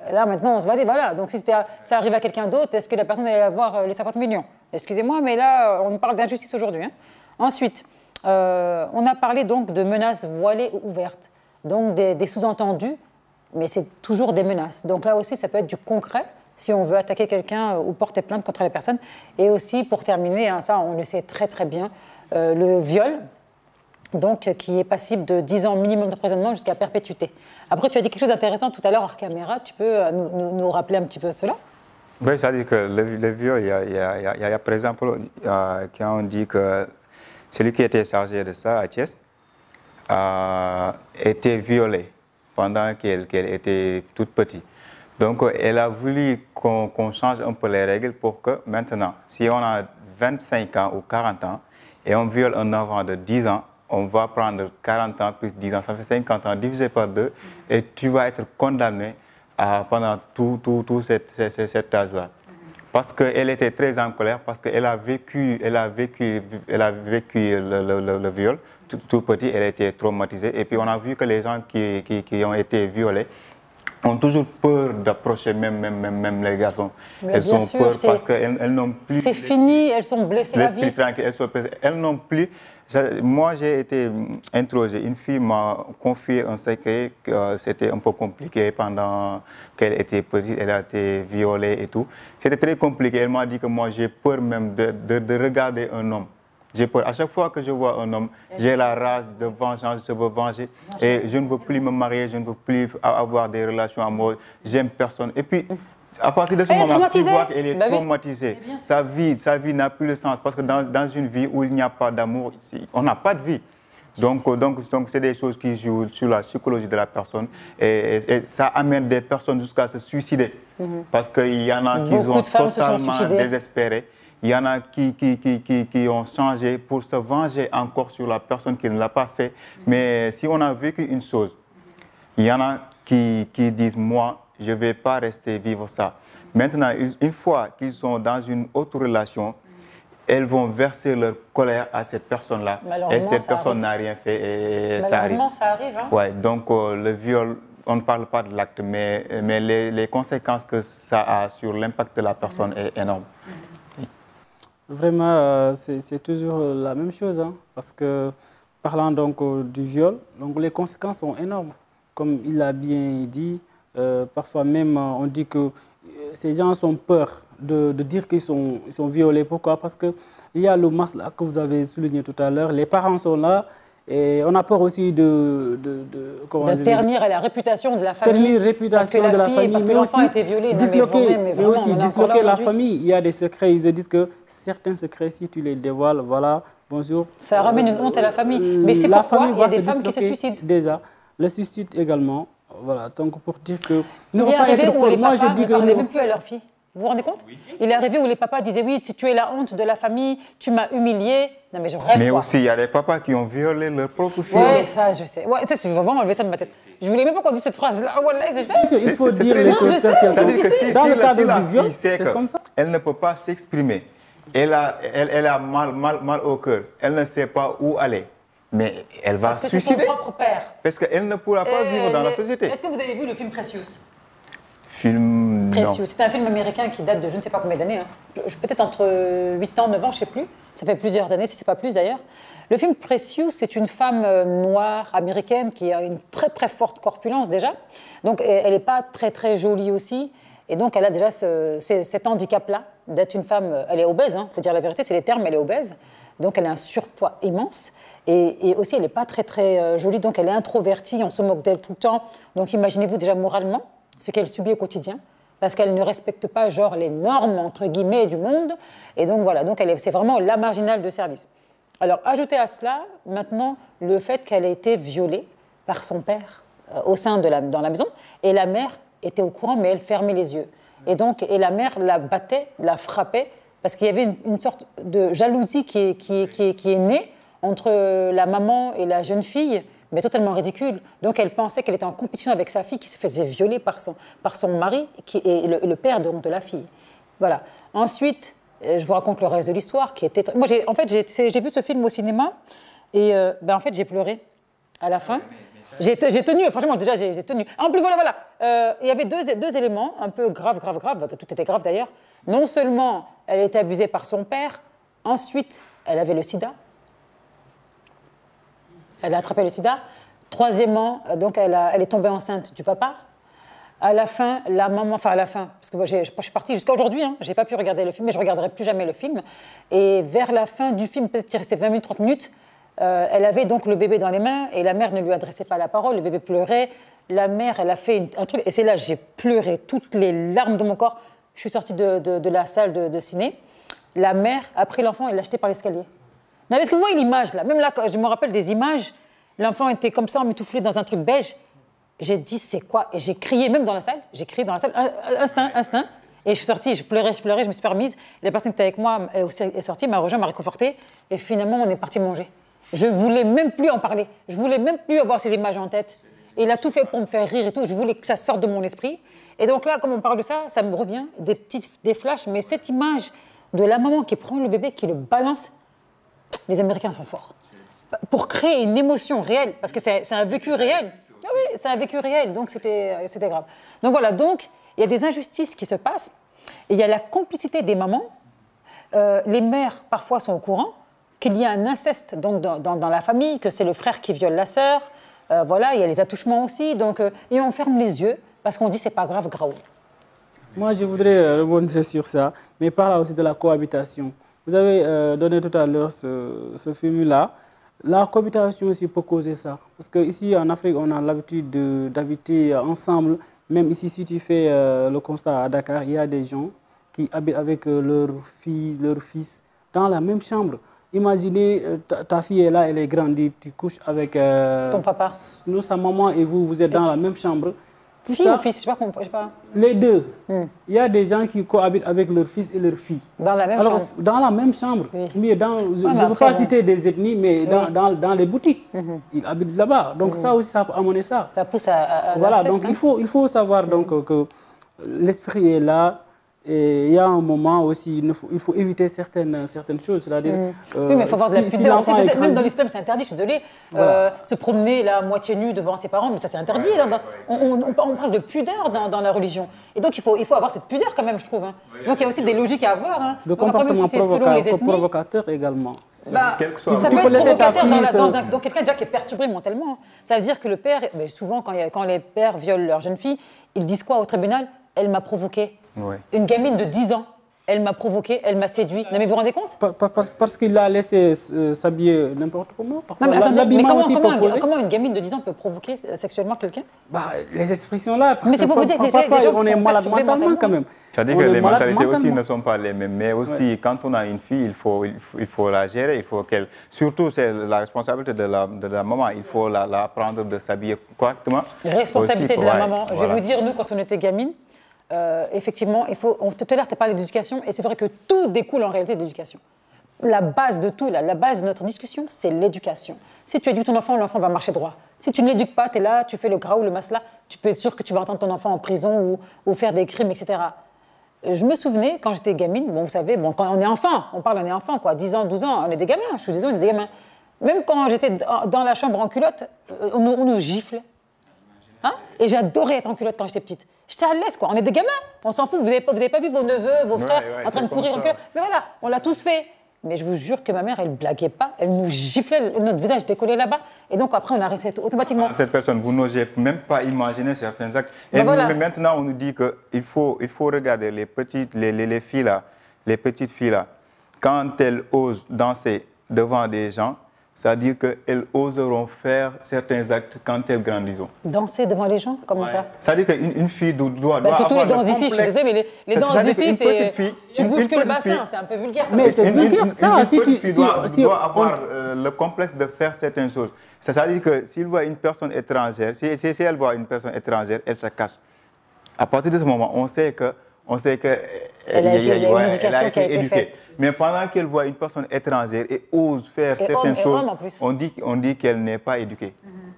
[SPEAKER 1] Là, maintenant, on se valide, voilà. Donc si ça arrive à quelqu'un d'autre, est-ce que la personne allait avoir les 50 millions? Excusez-moi, mais là, on parle d'injustice aujourd'hui. Ensuite, on a parlé donc de menaces voilées ou ouvertes. Donc des sous-entendus, mais c'est toujours des menaces. Donc là aussi, ça peut être du concret, si on veut attaquer quelqu'un ou porter plainte contre la personne. Et aussi, pour terminer, hein, ça on le sait très très bien, le viol, donc, qui est passible de 10 ans minimum d'emprisonnement jusqu'à perpétuité. Après, tu as dit quelque chose d'intéressant tout à l'heure hors caméra, tu peux nous rappeler un petit peu cela?
[SPEAKER 2] Oui, c'est-à-dire que le viol, il y a par exemple, quand on dit que celui qui était chargé de ça à Thiès était violé pendant qu'elle était toute petite. Donc, elle a voulu qu'on change un peu les règles pour que maintenant, si on a 25 ans ou 40 ans et on viole un enfant de 10 ans, on va prendre 40 ans plus 10 ans, ça fait 50 ans divisé par 2 et tu vas être condamné pendant tout cet âge-là. Parce qu'elle était très en colère, parce qu'elle a vécu le viol tout petit, elle a été traumatisée. Et puis on a vu que les gens qui ont été violés ont toujours peur d'approcher même les garçons.
[SPEAKER 1] Mais
[SPEAKER 2] elles ont peur parce qu'elles n'ont plus...
[SPEAKER 1] C'est fini, elles sont blessées la vie.
[SPEAKER 2] Tranquille, elles n'ont plus... Moi, j'ai été interrogé. Une fille m'a confié un secret que c'était un peu compliqué pendant qu'elle était petite. Elle a été violée et tout. C'était très compliqué. Elle m'a dit que moi, j'ai peur même de regarder un homme. J'ai peur. À chaque fois que je vois un homme, j'ai la rage de vengeance, je veux venger. Et je ne veux plus me marier, je ne veux plus avoir des relations amoureuses. J'aime personne. Et puis, à partir de ce moment, tu vois qu'elle est traumatisée. Sa vie n'a plus de sens. Parce que dans une vie où il n'y a pas d'amour, on n'a pas de vie. Donc c'est des choses qui jouent sur la psychologie de la personne. Et ça amène des personnes jusqu'à se suicider. Parce qu'il y en a qui sont totalement désespérés. Il y en a qui ont changé pour se venger encore sur la personne qui ne l'a pas fait. Mais si on a vécu une chose, il y en a qui disent, moi, je ne vais pas rester vivre ça. Maintenant, une fois qu'ils sont dans une autre relation, elles vont verser leur colère à cette personne-là. Et cette personne n'a rien fait. Et
[SPEAKER 1] malheureusement, ça arrive. Hein?
[SPEAKER 2] Ouais, donc, le viol, on ne parle pas de l'acte, mais les conséquences que ça a sur l'impact de la personne est énorme.
[SPEAKER 3] Vraiment, c'est toujours la même chose. Hein, parce que, parlant donc du viol, donc les conséquences sont énormes. Comme il l'a bien dit, parfois même, on dit que ces gens ont peur de dire qu'ils sont violés. Pourquoi? Parce qu'il y a le masla que vous avez souligné tout à l'heure. Les parents sont là et on a peur aussi de
[SPEAKER 1] ternir la réputation de la famille.
[SPEAKER 3] Parce que
[SPEAKER 1] l'enfant a été violé.
[SPEAKER 3] Mais aussi disloquer la famille. Il y a des secrets. Ils se disent que certains secrets, si tu les dévoiles, voilà, bonjour.
[SPEAKER 1] Ça ramène une honte à la famille. Mais c'est pourquoi il y a des femmes qui se suicident.
[SPEAKER 3] Déjà, le suicide également. Voilà, donc pour dire que...
[SPEAKER 1] Il est arrivé où les papas ne parlaient même plus à leur fille. Vous vous rendez compte? Oui. Il est arrivé où les papas disaient, oui, si tu es la honte de la famille, tu m'as humilié. Non, mais je rêve.
[SPEAKER 2] Mais aussi, il y a des papas qui ont violé leur propre fille.
[SPEAKER 1] Oui, ça, je sais. Ouais, c'est vraiment enlevé ça de ma tête. Je voulais même pas qu'on dise cette phrase-là.
[SPEAKER 3] Il faut dire les choses telles qu'elles sont. Dans le cadre du viol, c'est comme ça.
[SPEAKER 2] Elle ne peut pas s'exprimer. Elle a mal au cœur. Elle ne sait pas où aller. Mais elle va se suicider.
[SPEAKER 1] Parce que c'est son propre père.
[SPEAKER 2] Parce qu'elle ne pourra pas vivre dans la société.
[SPEAKER 1] Est-ce que vous avez vu le film Precious?
[SPEAKER 2] Precious.
[SPEAKER 1] C'est un film américain qui date de je ne sais pas combien d'années. Hein. Peut-être entre 8 ans, 9 ans, je ne sais plus. Ça fait plusieurs années, si ce n'est pas plus d'ailleurs. Le film Precious, c'est une femme noire, américaine, qui a une très très forte corpulence déjà. Donc elle n'est pas très très jolie aussi. Et donc elle a déjà cet handicap-là d'être une femme. Elle est obèse, il faut dire la vérité, c'est les termes, elle est obèse. Donc elle a un surpoids immense. Et aussi, elle n'est pas très très jolie, donc elle est introvertie, on se moque d'elle tout le temps. Donc imaginez-vous déjà moralement ce qu'elle subit au quotidien, parce qu'elle ne respecte pas genre les normes entre guillemets du monde. Et donc voilà, donc c'est vraiment la marginale de service. Alors ajoutez à cela maintenant le fait qu'elle a été violée par son père dans la maison, et la mère était au courant, mais elle fermait les yeux. Et la mère la battait, la frappait, parce qu'il y avait une sorte de jalousie qui est née entre la maman et la jeune fille, mais totalement ridicule. Donc elle pensait qu'elle était en compétition avec sa fille qui se faisait violer par son mari, qui est le père de la fille. Voilà. Ensuite, je vous raconte le reste de l'histoire. Moi, j'ai vu ce film au cinéma et en fait, j'ai pleuré à la fin. J'ai tenu, franchement, déjà, j'ai tenu. En plus, voilà. Il y avait deux éléments un peu graves. Tout était grave d'ailleurs. Non seulement elle était abusée par son père, ensuite, elle avait le sida. Elle a attrapé le sida. Troisièmement, donc elle est tombée enceinte du papa. À la fin, la maman, enfin à la fin, parce que moi, je suis partie jusqu'à aujourd'hui, hein, je n'ai pas pu regarder le film, mais je ne regarderai plus jamais le film. Et vers la fin du film, peut-être qu'il restait 20 minutes, 30 minutes, elle avait donc le bébé dans les mains et la mère ne lui adressait pas la parole, le bébé pleurait. La mère, elle a fait un truc, et c'est là j'ai pleuré, toutes les larmes de mon corps. Je suis sortie de la salle de ciné. La mère a pris l'enfant et l'a jeté par l'escalier. Est-ce que vous voyez l'image là? Même là, je me rappelle des images. L'enfant était comme ça, emmitouflé dans un truc beige. J'ai dit, c'est quoi? Et j'ai crié, même dans la salle. J'ai crié dans la salle, instinct. Et je suis sortie, je pleurais, je me suis permise. Et la personne qui était avec moi est sortie, m'a rejoint, m'a réconfortée. Et finalement, on est parti manger. Je ne voulais même plus en parler. Je ne voulais même plus avoir ces images en tête. Et il a tout fait pour me faire rire et tout. Je voulais que ça sorte de mon esprit. Et donc là, comme on parle de ça, ça me revient, des flashs. Mais cette image de la maman qui prend le bébé, qui le balance, les Américains sont forts. Pour créer une émotion réelle, parce que c'est un vécu réel. Ah oui, c'est un vécu réel, donc c'était grave. Donc voilà, donc il y a des injustices qui se passent. Et il y a la complicité des mamans. Les mères, parfois, sont au courant qu'il y a un inceste donc, dans la famille, que c'est le frère qui viole la sœur. Voilà, il y a les attouchements aussi. Donc, et on ferme les yeux parce qu'on dit c'est pas grave, Graou.
[SPEAKER 3] Moi, je voudrais rebondir sur ça, mais parler aussi de la cohabitation. Vous avez donné tout à l'heure ce film-là. La cohabitation aussi peut causer ça. Parce qu'ici, en Afrique, on a l'habitude d'habiter ensemble. Même ici, si tu fais le constat à Dakar, il y a des gens qui habitent avec leur fille, leur fils, dans la même chambre. Imaginez, ta fille est là, elle est grandie, tu couches avec
[SPEAKER 1] ton papa.
[SPEAKER 3] Nous, sa maman et vous êtes dans la même chambre.
[SPEAKER 1] Fille ou fils, je ne sais pas.
[SPEAKER 3] Les deux. Il y a des gens qui cohabitent avec leur fils et leur fille.
[SPEAKER 1] Dans la même chambre.
[SPEAKER 3] Dans la même chambre.
[SPEAKER 1] Oui.
[SPEAKER 3] Mais je ne veux pas citer des ethnies, mais dans les boutiques. Ils habitent là-bas. Donc ça aussi, ça peut amener ça.
[SPEAKER 1] Ça pousse à
[SPEAKER 3] voilà, donc il faut savoir donc, que l'esprit est là. Et il y a un moment aussi, il faut éviter certaines choses. C'est-à-dire,
[SPEAKER 1] oui, mais il faut avoir de la pudeur. Même dans l'islam, c'est interdit, je suis désolée. Voilà. Se promener là, moitié nu devant ses parents, mais ça c'est interdit. On parle de pudeur dans la religion. Et donc il faut avoir cette pudeur quand même, je trouve. Hein. Donc il y a aussi des logiques à avoir. Hein.
[SPEAKER 3] Le comportement provocateur également.
[SPEAKER 1] Ça peut être provocateur dans quelqu'un déjà qui est perturbé mentalement. Ça veut dire que le père, mais souvent quand les pères violent leur jeune fille, ils disent quoi au tribunal? Elle m'a provoqué. Ouais. Une gamine de 10 ans, elle m'a provoqué, elle m'a séduit. Non mais vous vous rendez compte?
[SPEAKER 3] Parce qu'il l'a laissé s'habiller n'importe comment.
[SPEAKER 1] Non mais attendez, mais comment une gamine de 10 ans peut provoquer sexuellement quelqu'un?
[SPEAKER 3] Les expressions là,
[SPEAKER 1] mais c'est pour vous dire que déjà
[SPEAKER 3] on est malade mentalement quand même.
[SPEAKER 2] C'est-à-dire que les mentalités aussi ne sont pas les mêmes. Mais aussi, quand on a une fille, il faut la gérer. Il faut qu'elle, surtout, c'est la responsabilité de la maman. Il faut la prendre de s'habiller correctement.
[SPEAKER 1] Responsabilité de la maman. Je vais vous dire, nous, quand on était gamine, effectivement, tout à l'heure, tu as parlé d'éducation, et c'est vrai que tout découle en réalité d'éducation. La base de tout, la base de notre discussion, c'est l'éducation. Si tu éduques ton enfant, l'enfant va marcher droit. Si tu ne l'éduques pas, tu es là, tu fais le graou, le masla, tu peux être sûr que tu vas entendre ton enfant en prison ou faire des crimes, etc. Je me souvenais, quand j'étais gamine, bon, vous savez, quand on est enfant, on est enfant, quoi, 10 ans, 12 ans, on est des gamins, je suis désolée, on est des gamins. Même quand j'étais dans la chambre en culotte, on nous giflait. Hein? Et j'adorais être en culotte quand j'étais petite. J'étais à l'aise, quoi. On est des gamins. On s'en fout. Vous n'avez pas vu vos neveux, vos frères en train de courir en culotte. Mais voilà, on l'a tous fait. Mais je vous jure que ma mère, elle ne blaguait pas. Elle nous giflait. Notre visage était collé là-bas. Et donc, après, on arrêtait automatiquement.
[SPEAKER 2] Cette personne, vous n'osez même pas imaginer certains actes. Et maintenant, on nous dit qu'il faut regarder les petites filles là. Quand elles osent danser devant des gens, c'est-à-dire qu'elles oseront faire certains actes quand elles grandissent.
[SPEAKER 1] Danser devant les gens? Comment ça?
[SPEAKER 2] C'est-à-dire qu'une fille doit
[SPEAKER 1] surtout
[SPEAKER 2] avoir
[SPEAKER 1] les danses d'ici, je suis désolée, mais les danses d'ici, c'est... Tu bouges que le bassin, c'est un peu vulgaire.
[SPEAKER 3] Mais c'est vulgaire, ça.
[SPEAKER 2] Une petite fille doit avoir le complexe de faire certaines choses. C'est-à-dire que s'il voit une personne étrangère, si elle voit une personne étrangère, elle se cache. À partir de ce moment, on sait que
[SPEAKER 1] elle a une éducation qui a été faite.
[SPEAKER 2] Mais pendant qu'elle voit une personne étrangère et ose faire certaines choses, on dit qu'elle n'est pas éduquée.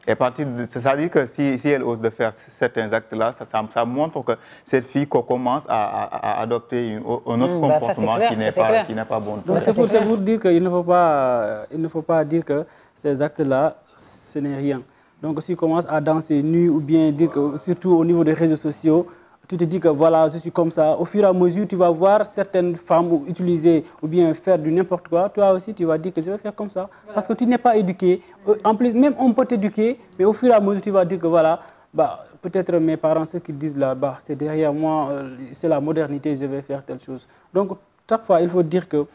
[SPEAKER 2] Et à partir de ça, ça dit que si elle ose de faire certains actes-là, ça montre que cette fille commence à adopter un autre comportement qui n'est pas bon.
[SPEAKER 3] C'est pour dire qu'il ne faut pas dire que ces actes-là, ce n'est rien. Donc si tu commences à danser nu ou bien dire que, surtout au niveau des réseaux sociaux, tu te dis que voilà, je suis comme ça. Au fur et à mesure, tu vas voir certaines femmes utiliser ou bien faire du n'importe quoi. Toi aussi, tu vas dire que je vais faire comme ça. Voilà. Parce que tu n'es pas éduqué. En plus, même on peut t'éduquer, mais au fur et à mesure, tu vas dire que voilà, peut-être mes parents, ceux qui disent là-bas, c'est derrière moi, c'est la modernité, je vais faire telle chose. Donc, chaque fois, il faut dire que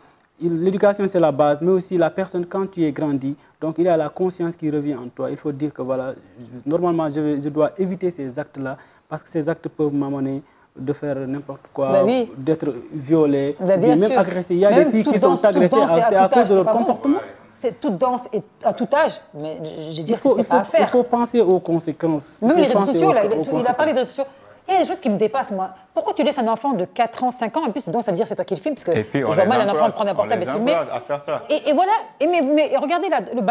[SPEAKER 3] l'éducation, c'est la base, mais aussi la personne, quand tu es grandi, donc il y a la conscience qui revient en toi. Il faut dire que, voilà, normalement, je dois éviter ces actes-là, parce que ces actes peuvent m'amener de faire n'importe quoi, d'être violé, même agressé. Il y a des filles qui sont agressées, c'est à cause de leur comportement.
[SPEAKER 1] C'est toute danse et à tout âge, mais je veux dire, c'est pas à faire.
[SPEAKER 3] Il faut penser aux conséquences.
[SPEAKER 1] Même les réseaux sociaux, là, il a parlé des réseaux sociaux. Il y a des choses qui me dépassent, moi. Pourquoi tu laisses un enfant de 4 ans, 5 ans, et puis donc ça veut dire que c'est toi qui le filmes, parce que je vois mal un enfant prendre un portable et se filmer. Et voilà, mais regardez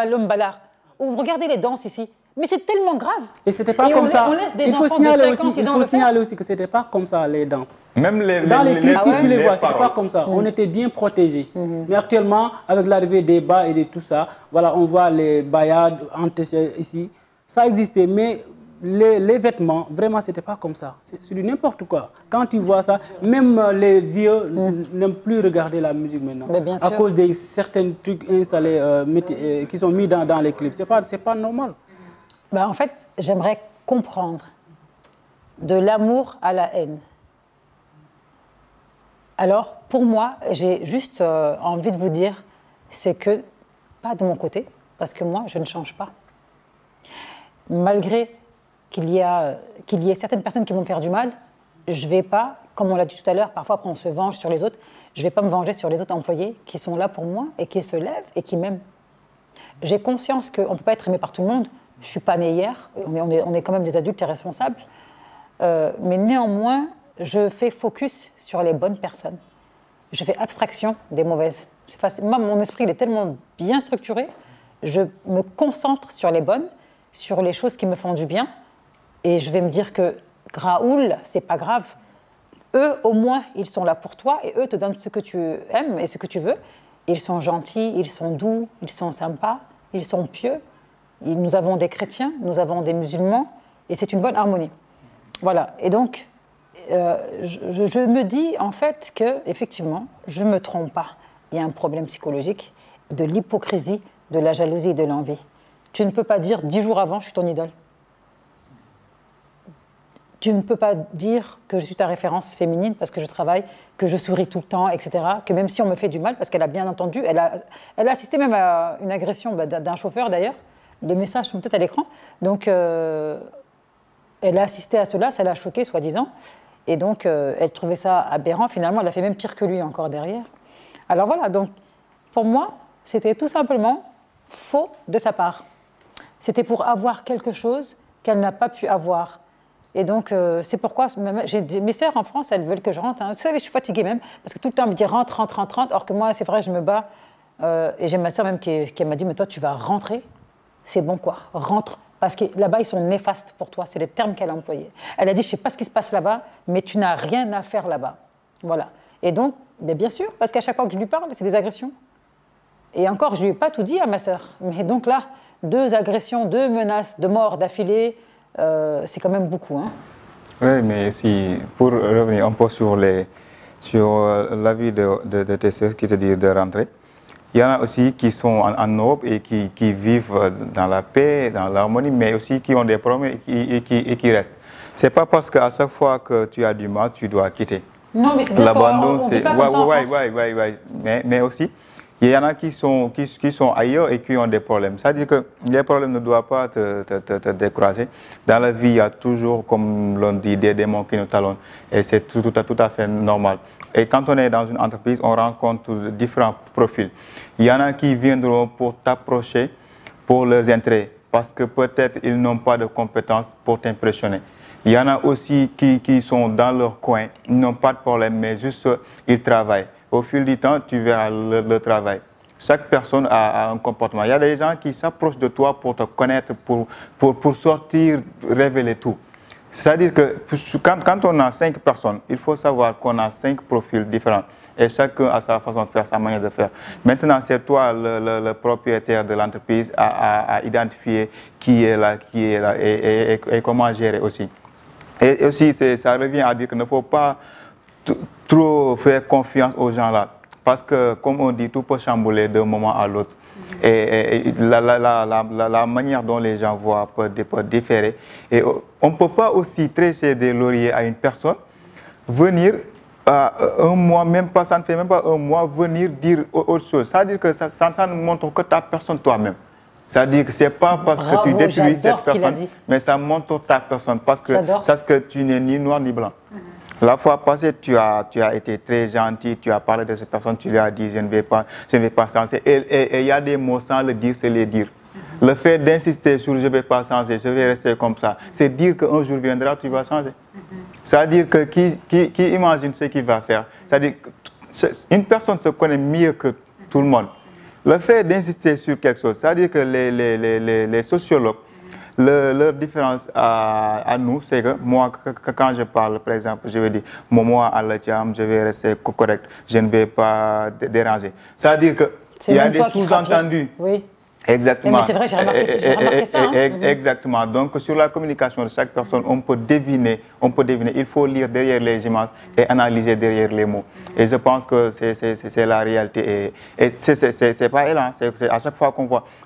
[SPEAKER 1] l'homme ballard, ou regardez les danses ici. Mais c'est tellement grave.
[SPEAKER 3] Et c'était pas comme ça. Il faut signaler aussi que c'était pas comme ça les danses.
[SPEAKER 2] Même
[SPEAKER 3] dans les clips, si tu les vois, c'est pas comme ça. On était bien protégés. Mais actuellement, avec l'arrivée des bas et de tout ça, voilà, on voit les bayades ici. Ça existait, mais les vêtements, vraiment, c'était pas comme ça. C'est du n'importe quoi. Quand tu vois ça, même les vieux n'aiment plus regarder la musique maintenant. À cause de certains trucs installés qui sont mis dans les clips. C'est pas normal.
[SPEAKER 1] Ben, en fait, j'aimerais comprendre de l'amour à la haine. Alors, pour moi, j'ai juste envie de vous dire, c'est que, pas de mon côté, parce que moi, je ne change pas. Malgré qu'il y ait certaines personnes qui vont me faire du mal, je ne vais pas, comme on l'a dit tout à l'heure, parfois après on se venge sur les autres, je ne vais pas me venger sur les autres employés qui sont là pour moi et qui se lèvent et qui m'aiment. J'ai conscience qu'on ne peut pas être aimé par tout le monde. Je ne suis pas née hier, on est quand même des adultes et responsables. Mais néanmoins, je fais focus sur les bonnes personnes. Je fais abstraction des mauvaises. C'est facile. Moi, mon esprit il est tellement bien structuré, je me concentre sur les bonnes, sur les choses qui me font du bien. Et je vais me dire que Raoul, c'est pas grave. Eux, au moins, ils sont là pour toi et eux te donnent ce que tu aimes et ce que tu veux. Ils sont gentils, ils sont doux, ils sont sympas, ils sont pieux. Nous avons des chrétiens, nous avons des musulmans, et c'est une bonne harmonie. Voilà. Et donc, je me dis en fait que, effectivement, je ne me trompe pas. Il y a un problème psychologique de l'hypocrisie, de la jalousie et de l'envie. Tu ne peux pas dire 10 jours avant, je suis ton idole. Tu ne peux pas dire que je suis ta référence féminine parce que je travaille, que je souris tout le temps, etc. Que même si on me fait du mal, parce qu'elle a bien entendu, elle a assisté même à une agression d'un chauffeur d'ailleurs. Les messages sont peut-être à l'écran. Donc, elle a assisté à cela, ça l'a choquée, soi-disant. Et donc, elle trouvait ça aberrant. Finalement, elle a fait même pire que lui encore derrière. Alors voilà, donc, pour moi, c'était tout simplement faux de sa part. C'était pour avoir quelque chose qu'elle n'a pas pu avoir. Et donc, c'est pourquoi mes sœurs en France, elles veulent que je rentre. Hein. Vous savez, je suis fatiguée même, parce que tout le temps, on me dit rentre, rentre, rentre, rentre. Or que moi, c'est vrai, je me bats. Et j'ai ma sœur même qui m'a dit, mais toi, tu vas rentrer. C'est bon quoi, rentre. Parce que là-bas, ils sont néfastes pour toi. C'est le terme qu'elle a employé. Elle a dit, je ne sais pas ce qui se passe là-bas, mais tu n'as rien à faire là-bas. Voilà. Et donc, bien sûr, parce qu'à chaque fois que je lui parle, c'est des agressions. Et encore, je ne lui ai pas tout dit à ma sœur. Mais donc là, 2 agressions, 2 menaces de mort d'affilée, c'est quand même beaucoup. Hein.
[SPEAKER 2] Oui, mais si, pour revenir un peu sur l'avis de tes sœurs qui te disent de rentrer, il y en a aussi qui sont en Europe et qui vivent dans la paix, dans l'harmonie, mais aussi qui ont des problèmes et qui restent. Ce n'est pas parce qu'à chaque fois que tu as du mal, tu dois quitter.
[SPEAKER 1] Non, mais c'est l'abandon.
[SPEAKER 2] Oui. Mais aussi, il y en a qui sont ailleurs et qui ont des problèmes. C'est-à-dire que les problèmes ne doivent pas te décourager. Dans la vie, il y a toujours, comme l'on dit, des démons qui nous talonnent. Et c'est tout à fait normal. Et quand on est dans une entreprise, on rencontre différents profils. Il y en a qui viendront pour t'approcher pour leurs intérêts, parce que peut-être ils n'ont pas de compétences pour t'impressionner. Il y en a aussi qui sont dans leur coin, ils n'ont pas de problème, mais juste ils travaillent. Au fil du temps, tu verras le travail. Chaque personne a un comportement. Il y a des gens qui s'approchent de toi pour te connaître, pour sortir, révéler tout. C'est-à-dire que quand on a 5 personnes, il faut savoir qu'on a 5 profils différents. Et chacun a sa façon de faire, sa manière de faire. Maintenant, c'est toi, le propriétaire de l'entreprise, à identifier qui est là et comment gérer aussi. Et aussi, ça revient à dire qu'il ne faut pas trop faire confiance aux gens là. Parce que, comme on dit, tout peut chambouler d'un moment à l'autre. Et la manière dont les gens voient peut différer. Et on ne peut pas aussi tresser des lauriers à une personne, venir un mois, même pas, ça ne fait même pas un mois, venir dire autre chose. C'est-à-dire que ça ne montre que ta personne toi-même. C'est-à-dire que ce n'est pas parce que tu détruis cette personne, mais ça montre ta personne. Parce que c'est que tu n'es ni noir ni blanc. La fois passée, tu as été très gentil, tu as parlé de cette personne, tu lui as dit je ne vais pas changer. Et il y a des mots sans le dire, c'est les dire. Le fait d'insister sur je ne vais pas changer, je vais rester comme ça, c'est dire qu'un jour viendra, tu vas changer. C'est-à-dire que qui imagine ce qu'il va faire? C'est-à-dire qu'une personne se connaît mieux que tout le monde. Le fait d'insister sur quelque chose, c'est-à-dire que les sociologues, leur différence à nous, c'est que moi, quand je parle, par exemple, je vais dire, moi, à la Thiam, je vais rester correct, je ne vais pas déranger. C'est-à-dire qu'il y a des sous-entendus.
[SPEAKER 1] Oui.
[SPEAKER 2] Exactement.
[SPEAKER 1] Mais c'est vrai, j'ai remarqué ça.
[SPEAKER 2] Exactement. Donc, sur la communication de chaque personne, on peut deviner. Il faut lire derrière les images et analyser derrière les mots. Et je pense que c'est la réalité. Et c'est pas elle. Hein. À chaque fois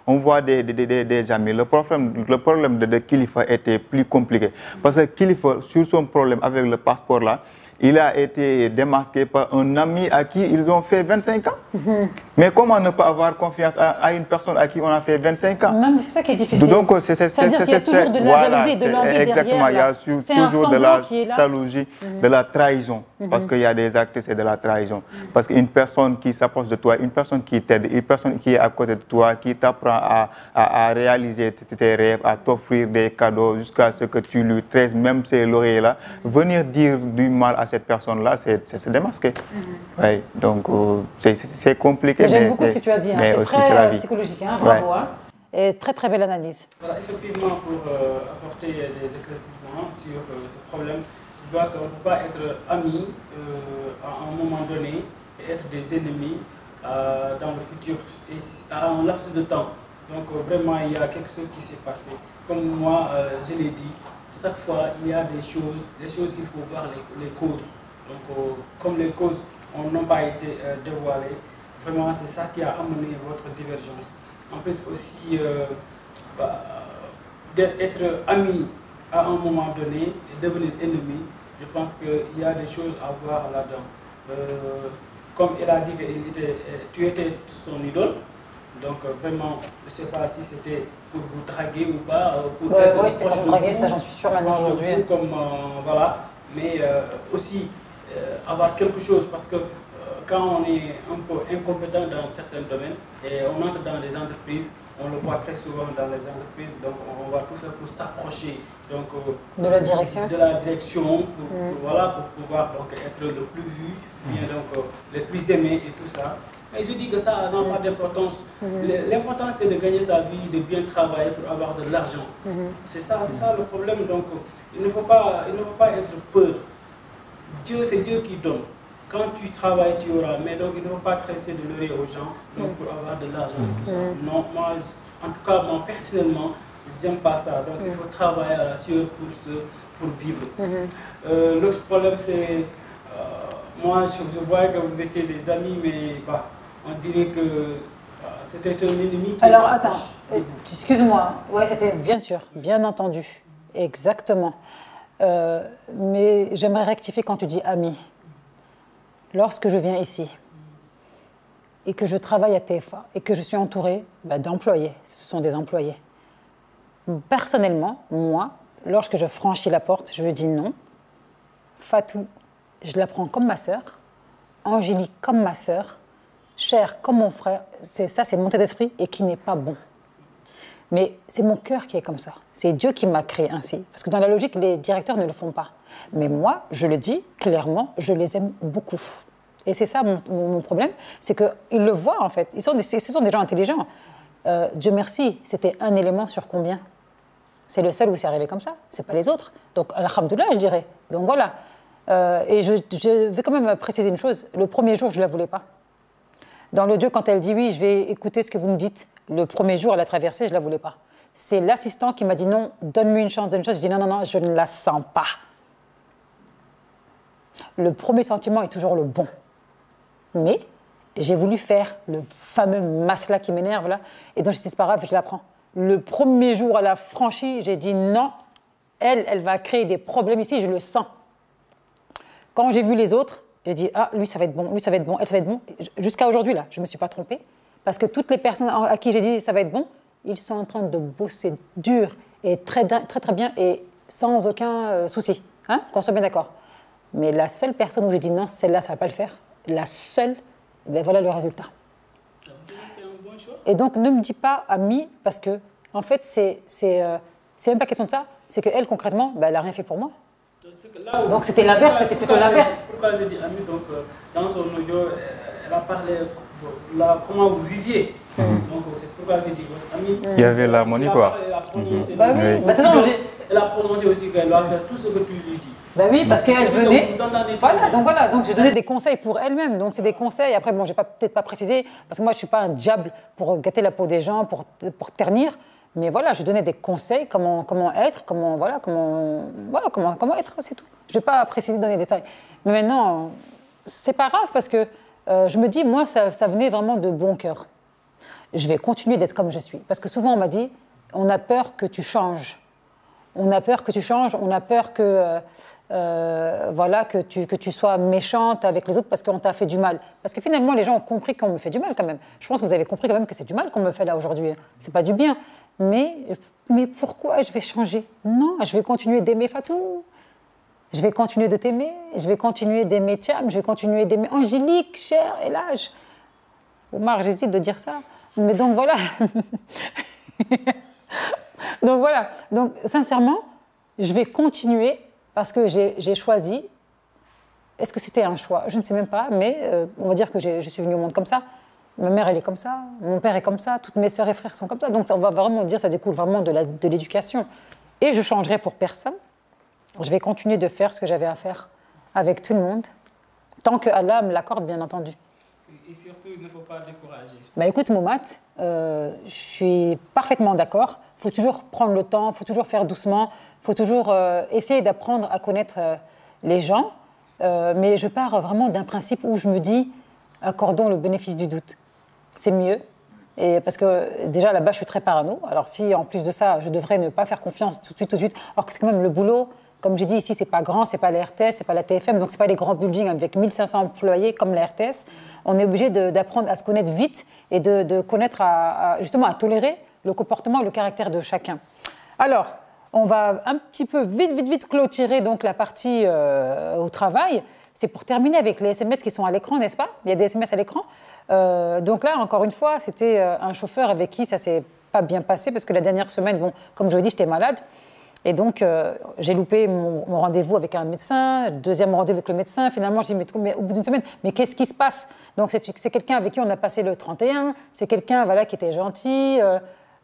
[SPEAKER 2] on voit des amis. Le problème de Kilifeu était plus compliqué. Parce que Kilifeu, sur son problème avec le passeport là, il a été démasqué par un ami à qui ils ont fait 25 ans. Mais comment ne pas avoir confiance à une personne à qui on a fait 25 ans?
[SPEAKER 1] Non, mais c'est ça qui est difficile.
[SPEAKER 2] Donc,
[SPEAKER 1] c'est-à-dire qu'il y a toujours de la jalousie, de l'envie derrière.
[SPEAKER 2] Exactement, il y a toujours de la jalousie, de la trahison. Parce qu'il y a des actes, c'est de la trahison. Parce qu'une personne qui s'approche de toi, une personne qui t'aide, une personne qui est à côté de toi, qui t'apprend à réaliser tes rêves, à t'offrir des cadeaux jusqu'à ce que tu lui tresses même ces lauriers-là, venir dire du mal à cette personne-là, c'est se démasquer. Oui, donc c'est compliqué.
[SPEAKER 1] J'aime beaucoup ce que tu as dit, hein. C'est très psychologique, hein. Bravo. Hein. Et très très belle analyse.
[SPEAKER 3] Voilà, effectivement, pour apporter des éclaircissements sur ce problème, je vois qu'on ne peut pas être amis à un moment donné et être des ennemis dans le futur, et à un laps de temps. Donc vraiment, il y a quelque chose qui s'est passé. Comme moi, je l'ai dit, chaque fois, il y a des choses qu'il faut voir les causes. Donc, comme les causes n'ont pas été dévoilées, vraiment, c'est ça qui a amené votre divergence. En plus aussi, d'être ami à un moment donné et devenir ennemi, je pense qu'il y a des choses à voir là-dedans. Comme elle a dit que tu étais son idole, donc vraiment, je ne sais pas si c'était pour vous draguer ou pas.
[SPEAKER 1] Oui, c'était pour vous draguer, ça j'en suis sûre maintenant aujourd'hui.
[SPEAKER 3] Voilà, mais aussi avoir quelque chose, parce que quand on est un peu incompétent dans certains domaines et on entre dans les entreprises, on le voit très souvent dans les entreprises, donc on va tout faire pour s'approcher
[SPEAKER 1] de la direction,
[SPEAKER 3] pour pouvoir donc, être le plus vu, bien donc le plus aimé et tout ça. Mais je dis que ça n'a pas d'importance. L'important c'est de gagner sa vie, de bien travailler pour avoir de l'argent. C'est ça le problème. Donc il ne faut pas être peur. Dieu, c'est Dieu qui donne. Quand tu travailles, tu auras. Mais donc, il ne faut pas tresser de l'oreille aux gens donc, pour avoir de l'argent et tout ça. Non, moi, en tout cas, moi, personnellement, je n'aime pas ça. Donc, il faut travailler à la sueur pour vivre. L'autre problème, c'est... moi, je voyais que vous étiez des amis, mais bah, on dirait que c'était un ennemi qui...
[SPEAKER 1] Alors, attends, excuse-moi. Oui, c'était bien sûr, bien entendu. Exactement. Mais j'aimerais rectifier quand tu dis ami. Lorsque je viens ici et que je travaille à TF1 et que je suis entourée d'employés, ce sont des employés. Personnellement, moi, lorsque je franchis la porte, je dis non. Fatou, je la prends comme ma sœur. Angélique comme ma sœur. Cher comme mon frère. C'est mon état d'esprit et qui n'est pas bon. Mais c'est mon cœur qui est comme ça. C'est Dieu qui m'a créé ainsi. Parce que dans la logique, les directeurs ne le font pas. Mais moi, je le dis clairement, je les aime beaucoup. Et c'est ça mon problème, c'est qu'ils le voient en fait. Ce sont des gens intelligents. Dieu merci, c'était un élément sur combien? C'est le seul où c'est arrivé comme ça, c'est pas les autres. Donc, alhamdoulilah, je dirais. Donc voilà. Et je vais quand même préciser une chose. Le premier jour, je ne la voulais pas. Dans l'audio, quand elle dit oui, je vais écouter ce que vous me dites, le premier jour, elle a traversé, je ne la voulais pas. C'est l'assistant qui m'a dit non, donne-lui une chance, Je dis non, je ne la sens pas. Le premier sentiment est toujours le bon. Mais j'ai voulu faire le fameux masla qui m'énerve là, et donc j'ai dit c'est pas grave, je l'apprends. Le premier jour, elle a franchi, j'ai dit non, elle va créer des problèmes ici, je le sens. Quand j'ai vu les autres, j'ai dit ah, lui ça va être bon, lui ça va être bon, elle ça va être bon. Jusqu'à aujourd'hui là, je me suis pas trompée, parce que toutes les personnes à qui j'ai dit ça va être bon, ils sont en train de bosser dur et très bien et sans aucun souci, hein, qu'on soit bien d'accord. Mais la seule personne où j'ai dit non, celle-là ça va pas le faire, la seule, ben voilà le résultat. Et donc, ne me dis pas amie, parce que, en fait, c'est même pas question de ça, c'est qu'elle, concrètement, ben, elle n'a rien fait pour moi. Donc, c'était l'inverse, c'était plutôt l'inverse.
[SPEAKER 3] Pourquoi j'ai dit amie, donc, dans son audio, elle a parlé comment vous viviez. Donc, c'est pourquoi j'ai dit amie.
[SPEAKER 2] Il y avait l'harmonie, quoi.
[SPEAKER 3] Elle a prononcé,
[SPEAKER 1] elle
[SPEAKER 3] a prononcé aussi qu'elle doit faire tout ce que tu lui dis.
[SPEAKER 1] Ben oui, parce qu'elle venait. Voilà, donc je donnais des conseils pour elle-même. Donc c'est des conseils. Après, bon, je vais peut-être pas préciser, parce que moi je suis pas un diable pour gâter la peau des gens, pour ternir. Mais voilà, je donnais des conseils, comment être, comment être, c'est tout. Je vais pas préciser, donner des détails. Mais maintenant, c'est pas grave parce que je me dis, moi, ça venait vraiment de bon cœur. Je vais continuer d'être comme je suis, parce que souvent on m'a dit, on a peur que tu changes. On a peur que tu changes, on a peur que, que tu sois méchante avec les autres parce qu'on t'a fait du mal. Parce que finalement, les gens ont compris qu'on me fait du mal quand même. Je pense que vous avez compris quand même que c'est du mal qu'on me fait là aujourd'hui. C'est pas du bien. Mais pourquoi je vais changer? Non, je vais continuer d'aimer Fatou. Je vais continuer de t'aimer. Je vais continuer d'aimer Thiam. Je vais continuer d'aimer Angélique, Cher et Lage. Omar, j'hésite de dire ça. Mais donc voilà. Donc voilà, donc sincèrement, je vais continuer parce que j'ai choisi. Est-ce que c'était un choix? Je ne sais même pas, mais on va dire que je suis venue au monde comme ça. Ma mère, elle est comme ça, mon père est comme ça, toutes mes sœurs et frères sont comme ça. Donc on va vraiment dire, ça découle vraiment de l'éducation. Et je ne changerai pour personne. Je vais continuer de faire ce que j'avais à faire avec tout le monde, tant que Allah me l'accorde, bien entendu.
[SPEAKER 3] Et surtout, il ne faut pas décourager.
[SPEAKER 1] Bah écoute, Momat, je suis parfaitement d'accord. Il faut toujours prendre le temps, il faut toujours faire doucement, il faut toujours essayer d'apprendre à connaître les gens. Mais je pars vraiment d'un principe où je me dis, accordons le bénéfice du doute. C'est mieux. Et parce que déjà, là-bas, je suis très parano. Alors si, en plus de ça, je devrais ne pas faire confiance tout de suite, alors que c'est quand même le boulot. Comme j'ai dit, ici, c'est pas grand, c'est pas la RTS, c'est pas la TFM, donc c'est pas les grands buildings avec 1500 employés comme la RTS. On est obligé d'apprendre à se connaître vite et de connaître justement à tolérer le comportement et le caractère de chacun. Alors, on va un petit peu vite clôturer donc la partie au travail. C'est pour terminer avec les SMS qui sont à l'écran, n'est-ce pas? Il y a des SMS à l'écran. Donc là, encore une fois, c'était un chauffeur avec qui ça s'est pas bien passé parce que la dernière semaine, bon, comme je vous l'ai dit, j'étais malade. Et donc, j'ai loupé mon rendez-vous avec un médecin, deuxième rendez-vous avec le médecin. Finalement, je dis, mais au bout d'une semaine, mais qu'est-ce qui se passe? Donc, c'est quelqu'un avec qui on a passé le 31, c'est quelqu'un voilà, qui était gentil,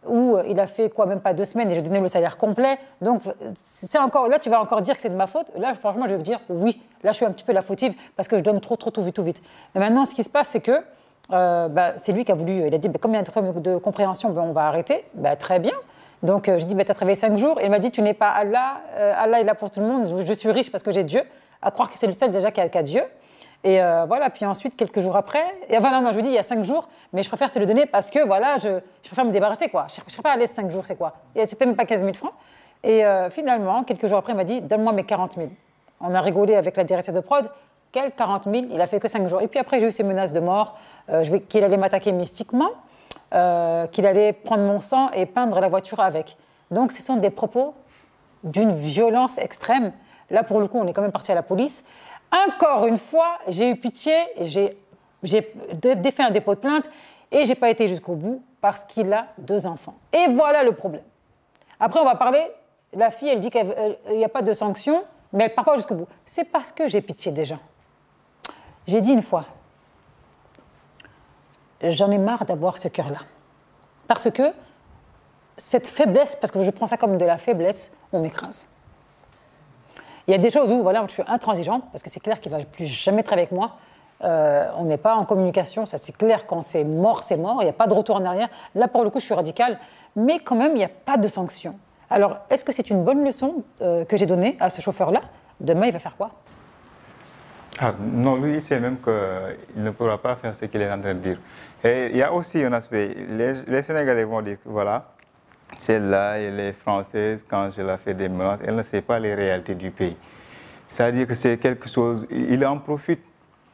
[SPEAKER 1] où il a fait quoi, même pas 2 semaines, et je donnais le salaire complet. Donc, là, tu vas encore dire que c'est de ma faute. Là, franchement, je vais me dire, oui, là, je suis un petit peu la fautive, parce que je donne trop vite. Et maintenant, ce qui se passe, c'est que c'est lui qui a voulu, il a dit, comme il y a un problème de compréhension, on va arrêter. Très bien. Donc, je dis, tu as travaillé 5 jours. Il m'a dit, tu n'es pas Allah. Allah est là pour tout le monde. Je suis riche parce que j'ai Dieu. À croire que c'est le seul déjà qui a Dieu. Et voilà. Puis ensuite, quelques jours après, et voilà, non, je lui dis, il y a 5 jours, mais je préfère te le donner parce que voilà, je préfère me débarrasser, quoi. Je ne préfère pas aller 5 jours, c'est quoi? Et c'était même pas 15 000 francs. Et finalement, quelques jours après, il m'a dit, donne-moi mes 40 000. On a rigolé avec la directrice de prod. Quels 40 000? Il a fait que 5 jours. Et puis après, j'ai eu ces menaces de mort, qu'il allait m'attaquer mystiquement. Qu'il allait prendre mon sang et peindre la voiture avec. Donc, ce sont des propos d'une violence extrême. Là, pour le coup, on est quand même parti à la police. Encore une fois, j'ai eu pitié, j'ai fait un dépôt de plainte et je n'ai pas été jusqu'au bout parce qu'il a 2 enfants. Et voilà le problème. Après, on va parler, la fille, elle dit qu'il n'y a pas de sanction, mais elle ne part pas jusqu'au bout. C'est parce que j'ai pitié des gens. J'ai dit une fois, j'en ai marre d'avoir ce cœur-là. Parce que cette faiblesse, parce que je prends ça comme de la faiblesse, on m'écrase. Il y a des choses où voilà, je suis intransigeante, parce que c'est clair qu'il ne va plus jamais travailler avec moi. On n'est pas en communication, ça c'est clair, quand c'est mort, il n'y a pas de retour en arrière. Là, pour le coup, je suis radicale, mais quand même, il n'y a pas de sanction. Alors, est-ce que c'est une bonne leçon que j'ai donnée à ce chauffeur-là? Demain, il va faire quoi?
[SPEAKER 2] Non, lui, il sait même qu'il ne pourra pas faire ce qu'il est en train de dire. Et il y a aussi un aspect, les Sénégalais vont dire, voilà, celle-là, elle est française, quand je la fais des menaces, elle ne sait pas les réalités du pays. C'est-à-dire que c'est quelque chose, il en profite,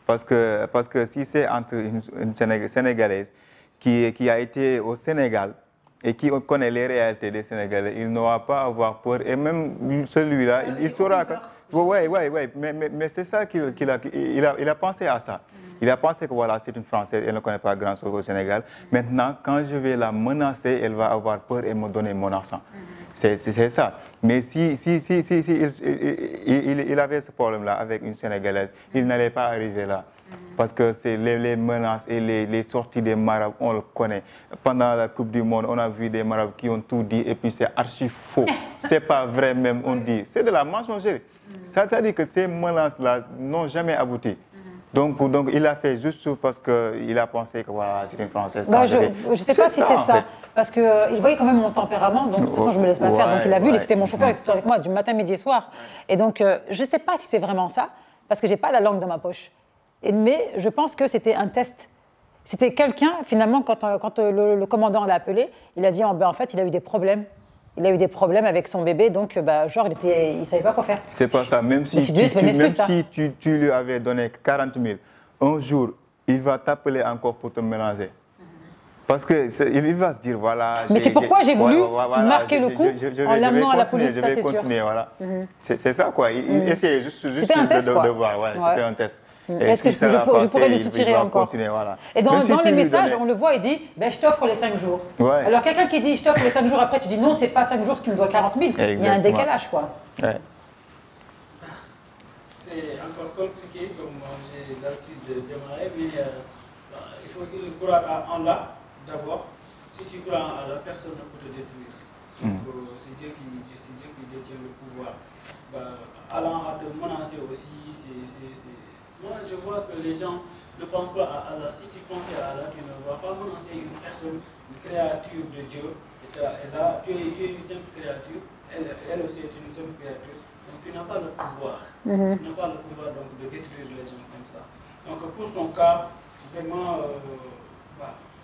[SPEAKER 2] parce que si c'est entre une Sénégalaise qui a été au Sénégal et qui connaît les réalités des Sénégalais, il ne va pas avoir peur. Et même celui-là, il saura que... Oui, mais c'est ça qu'il a pensé à ça. Il a pensé que voilà, c'est une Française, elle ne connaît pas grand-chose au Sénégal. Maintenant, quand je vais la menacer, elle va avoir peur et me donner mon argent. C'est ça. Mais si il avait ce problème-là avec une Sénégalaise, il n'allait pas arriver là. Parce que c'est les menaces et les sorties des marabouts, on le connaît. Pendant la Coupe du Monde, on a vu des marabouts qui ont tout dit et puis c'est archi faux. C'est pas vrai même, on dit. C'est de la mensonger. C'est-à-dire que ces menaces-là n'ont jamais abouti. Donc, il a fait juste parce qu'il a pensé que voilà, c'est une Française.
[SPEAKER 1] Je ne sais pas si c'est ça. Parce qu'il voyait quand même mon tempérament, donc de toute façon, je ne me laisse pas faire. Donc, il a vu, c'était mon chauffeur, il était avec moi du matin, midi et soir. Et donc, je ne sais pas si c'est vraiment ça, parce que je n'ai pas la langue dans ma poche. Mais je pense que c'était un test. C'était quelqu'un, finalement, quand le commandant l'a appelé, il a dit en fait, il a eu des problèmes. Il a eu des problèmes avec son bébé, donc genre, il ne savait pas quoi faire.
[SPEAKER 2] C'est pas ça. Même si tu lui avais donné 40 000, un jour, il va t'appeler encore pour te mélanger. Parce qu'il va se dire, voilà...
[SPEAKER 1] Mais c'est pourquoi j'ai voulu marquer le coup en l'amenant à la police, ça c'est sûr.
[SPEAKER 2] Voilà. C'est ça, quoi. Il essayait juste de voir. Ouais, c'était un test.
[SPEAKER 1] Est-ce que je pourrais le soutirer encore?
[SPEAKER 2] Voilà.
[SPEAKER 1] Et dans les messages, on le voit, il dit je t'offre les 5 jours.
[SPEAKER 2] Ouais.
[SPEAKER 1] Alors quelqu'un qui dit je t'offre les 5 jours, après tu dis non, c'est pas 5 jours si tu me dois 40 000. Il y a un décalage, quoi.
[SPEAKER 2] Ouais.
[SPEAKER 3] C'est encore compliqué, comme j'ai l'habitude de démarrer, mais il faut croire en Allah d'abord. Si tu crois à la personne pour te détruire, c'est Dieu qui détient le pouvoir. Allant à te menacer aussi, moi je vois que les gens ne pensent pas à Allah. Si tu pensais à Allah, tu ne vas pas menacer une personne, une créature de Dieu. Et là, tu es une simple créature, elle aussi est une simple créature. Donc tu n'as pas le pouvoir. Tu n'as pas le pouvoir donc, de détruire les gens comme ça. Donc pour son cas, vraiment,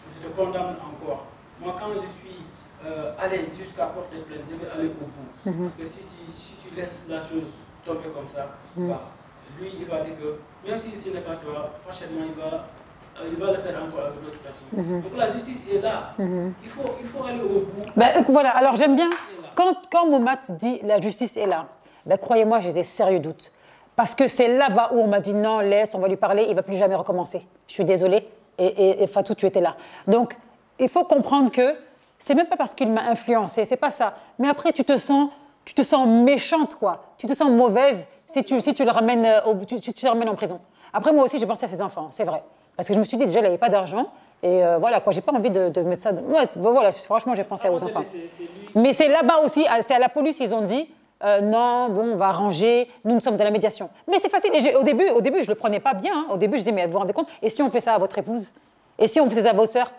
[SPEAKER 3] je te condamne encore. Moi quand je suis allé jusqu'à porter plainte, je vais aller au bout. Parce que si tu laisses la chose tomber comme ça, lui il va dire que même si ce n'est pas toi, prochainement il va le faire encore avec d'autres personnes. Donc la justice est là. Il faut aller au bout.
[SPEAKER 1] Voilà, alors j'aime bien, quand Momat dit la justice est là, croyez-moi, j'ai des sérieux doutes. Parce que c'est là-bas où on m'a dit non, laisse, on va lui parler, il ne va plus jamais recommencer. Je suis désolée, et Fatou, tu étais là. Donc il faut comprendre que c'est même pas parce qu'il m'a influencé, c'est pas ça. Mais après, tu te sens méchante, quoi. Tu te sens mauvaise si tu le ramènes, tu le ramènes en prison. Après, moi aussi, j'ai pensé à ses enfants, c'est vrai. Parce que je me suis dit, déjà, il n'avait pas d'argent. Et voilà, quoi, j'ai pas envie de mettre ça... Ouais, voilà, franchement, j'ai pensé aux enfants. Mais c'est là-bas aussi, c'est à la police, ils ont dit, non, bon, on va arranger, nous sommes dans la médiation. Mais c'est facile. Et au début, je le prenais pas bien. Hein. Au début, je disais, mais vous vous rendez compte? Et si on fait ça à votre épouse? Et si on faisait ça à vos sœurs?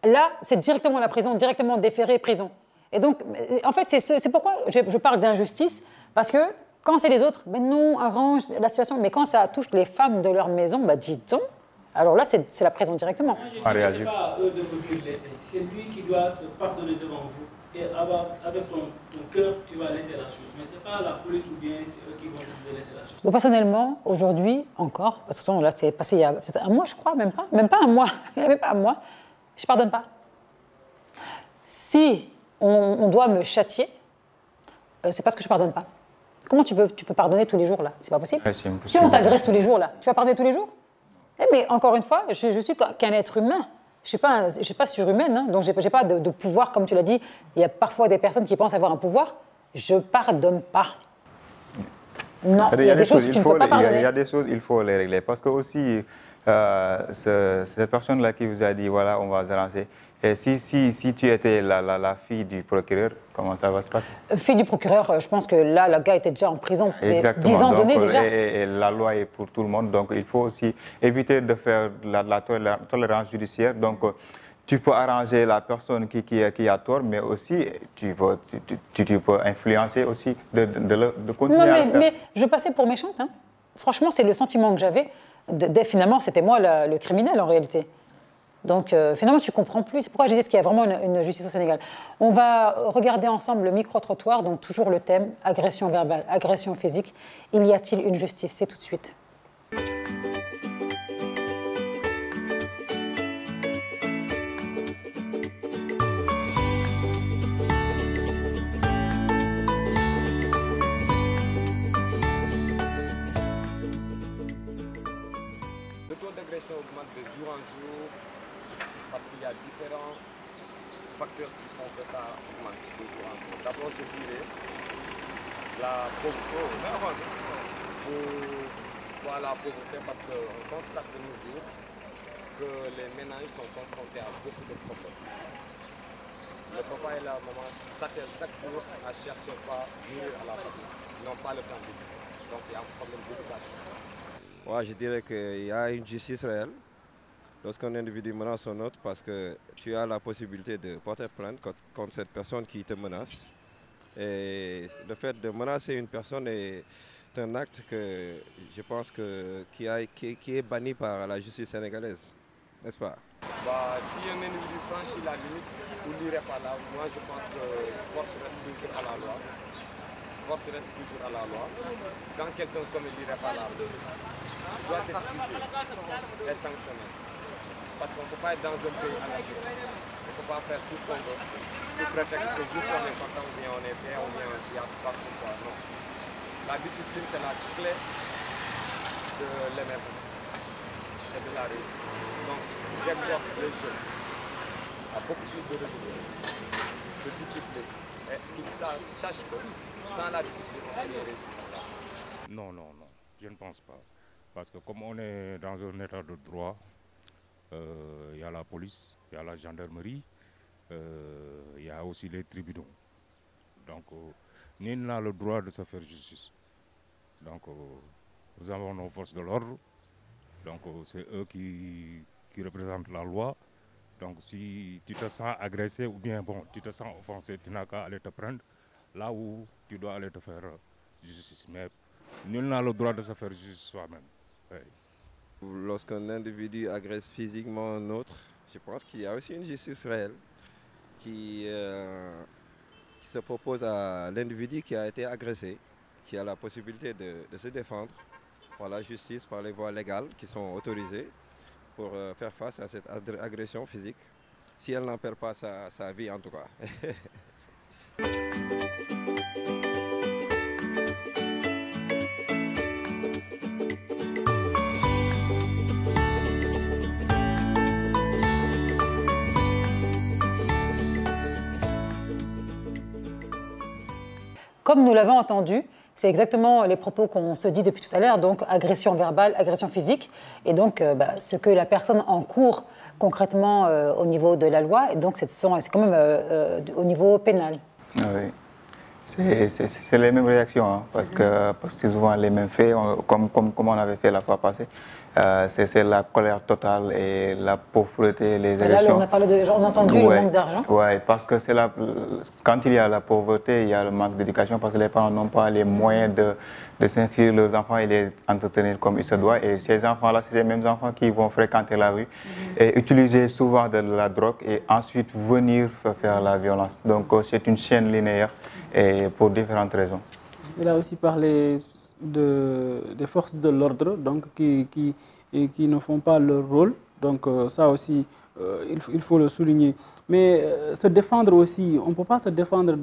[SPEAKER 1] Là, c'est directement la prison, directement déféré, prison. Et donc, en fait, c'est pourquoi je parle d'injustice, parce que quand c'est les autres, non, arrange la situation, mais quand ça touche les femmes de leur maison, dis donc, alors là, c'est la prison directement.
[SPEAKER 3] Ce n'est pas à eux de vous dire laisser, c'est lui qui doit se pardonner devant vous, et avec ton cœur, tu vas laisser la chose. Mais ce n'est pas la police ou bien c'est eux qui vont te laisser la chose.
[SPEAKER 1] Bon, personnellement, aujourd'hui, encore, parce que là, c'est passé il y a peut-être un mois, je crois, même pas un mois, même pas un mois, je ne pardonne pas. Si on doit me châtier, c'est parce que je ne pardonne pas. Comment tu peux pardonner tous les jours, là? C'est pas possible. Si on t'agresse tous les jours, là, tu vas pardonner tous les jours? Mais encore une fois, je suis qu'un être humain. Je ne suis pas surhumaine, hein, donc je n'ai pas de pouvoir, comme tu l'as dit. Il y a parfois des personnes qui pensent avoir un pouvoir. Je ne pardonne pas. Non, il y a des choses que tu ne peux pas pardonner.
[SPEAKER 2] Il y a des choses, il faut les régler. Parce que aussi, cette personne-là qui vous a dit, voilà, on va se lancer. Et si tu étais la fille du procureur, comment ça va se passer? Fille
[SPEAKER 1] du procureur, je pense que là, le gars était déjà en prison. 10 ans donnés déjà.
[SPEAKER 2] Et la loi est pour tout le monde, donc il faut aussi éviter de faire la tolérance judiciaire. Donc, tu peux arranger la personne qui a tort, mais aussi tu peux influencer aussi de continuer à le faire.
[SPEAKER 1] Mais je passais pour méchante, hein. franchement, c'est le sentiment que j'avais. Finalement, c'était moi le criminel en réalité. Donc, finalement, tu ne comprends plus. C'est pourquoi je disais qu'il y a vraiment une justice au Sénégal. On va regarder ensemble le micro-trottoir, donc toujours le thème agression verbale, agression physique. Il y a-t-il une justice? C'est tout de suite.
[SPEAKER 6] Augmente de jour en jour parce qu'il y a différents facteurs qui font que ça augmente de jour en jour. D'abord, je dirais la pauvreté. Pourquoi la pauvreté? Parce qu'on constate de nos jours que les ménages sont confrontés à beaucoup de problèmes. Le papa et la maman s'attellent chaque jour à chercher pas nourrir à la famille. Ils n'ont pas le temps de vivre. Donc il y a un problème d'éducation.
[SPEAKER 7] Ouais, je dirais qu'il y a une justice réelle lorsqu'un individu menace un autre parce que tu as la possibilité de porter plainte contre cette personne qui te menace. Et le fait de menacer une personne est un acte que je pense qui est banni par la justice sénégalaise, n'est-ce pas?
[SPEAKER 6] Si un individu franchit la limite ou n'irait pas là, moi je pense que force reste toujours à la loi. Force reste toujours à la loi. Quand quelqu'un commet l'irréparable, doit être jugé et sanctionné. Parce qu'on ne peut pas être dans un pays anarchique. On ne peut pas faire tout ce qu'on veut. Sous prétexte que juste on est content ou bien on est fier ou bien il y a quoi que ce soit. Non. La discipline, c'est la clé de l'émergence et de la réussite. Donc, j'exhorte les jeunes à beaucoup plus de rigueur, de discipline. Et qu'ils sachent que sans la discipline, on peut réussir.
[SPEAKER 8] Non, je ne pense pas. Parce que comme on est dans un état de droit, il y a la police, il y a la gendarmerie, il y a aussi les tribunaux. Donc, nul n'a le droit de se faire justice. Donc, nous avons nos forces de l'ordre. Donc, c'est eux qui représentent la loi. Donc, si tu te sens agressé ou bien tu te sens offensé, tu n'as qu'à aller te prendre là où tu dois aller te faire justice. Mais nul n'a le droit de se faire justice soi-même. Oui.
[SPEAKER 7] Lorsqu'un individu agresse physiquement un autre, je pense qu'il y a aussi une justice réelle qui se propose à l'individu qui a été agressé, qui a la possibilité de se défendre par la justice, par les voies légales qui sont autorisées pour faire face à cette agression physique, si elle n'en perd pas sa vie en tout cas.
[SPEAKER 1] Comme nous l'avons entendu, c'est exactement les propos qu'on se dit depuis tout à l'heure, donc agression verbale, agression physique, et donc ce que la personne encourt concrètement au niveau de la loi, et donc c'est quand même au niveau pénal.
[SPEAKER 2] Oui, c'est les mêmes réactions, hein, parce que c'est souvent les mêmes faits, comme on avait fait la fois passée. C'est la colère totale et la pauvreté, les agressions.
[SPEAKER 1] Là, on a entendu le manque d'argent.
[SPEAKER 2] Oui, parce que quand il y a la pauvreté, il y a le manque d'éducation, parce que les parents n'ont pas les moyens de s'inscrire leurs enfants et les entretenir comme il se doit. Et ces enfants-là, c'est les mêmes enfants qui vont fréquenter la rue et utiliser souvent de la drogue et ensuite venir faire la violence. Donc c'est une chaîne linéaire et pour différentes raisons.
[SPEAKER 3] Il a aussi parlé des forces de l'ordre donc qui ne font pas leur rôle. Donc ça aussi, il faut le souligner. Mais se défendre aussi, on ne peut pas se défendre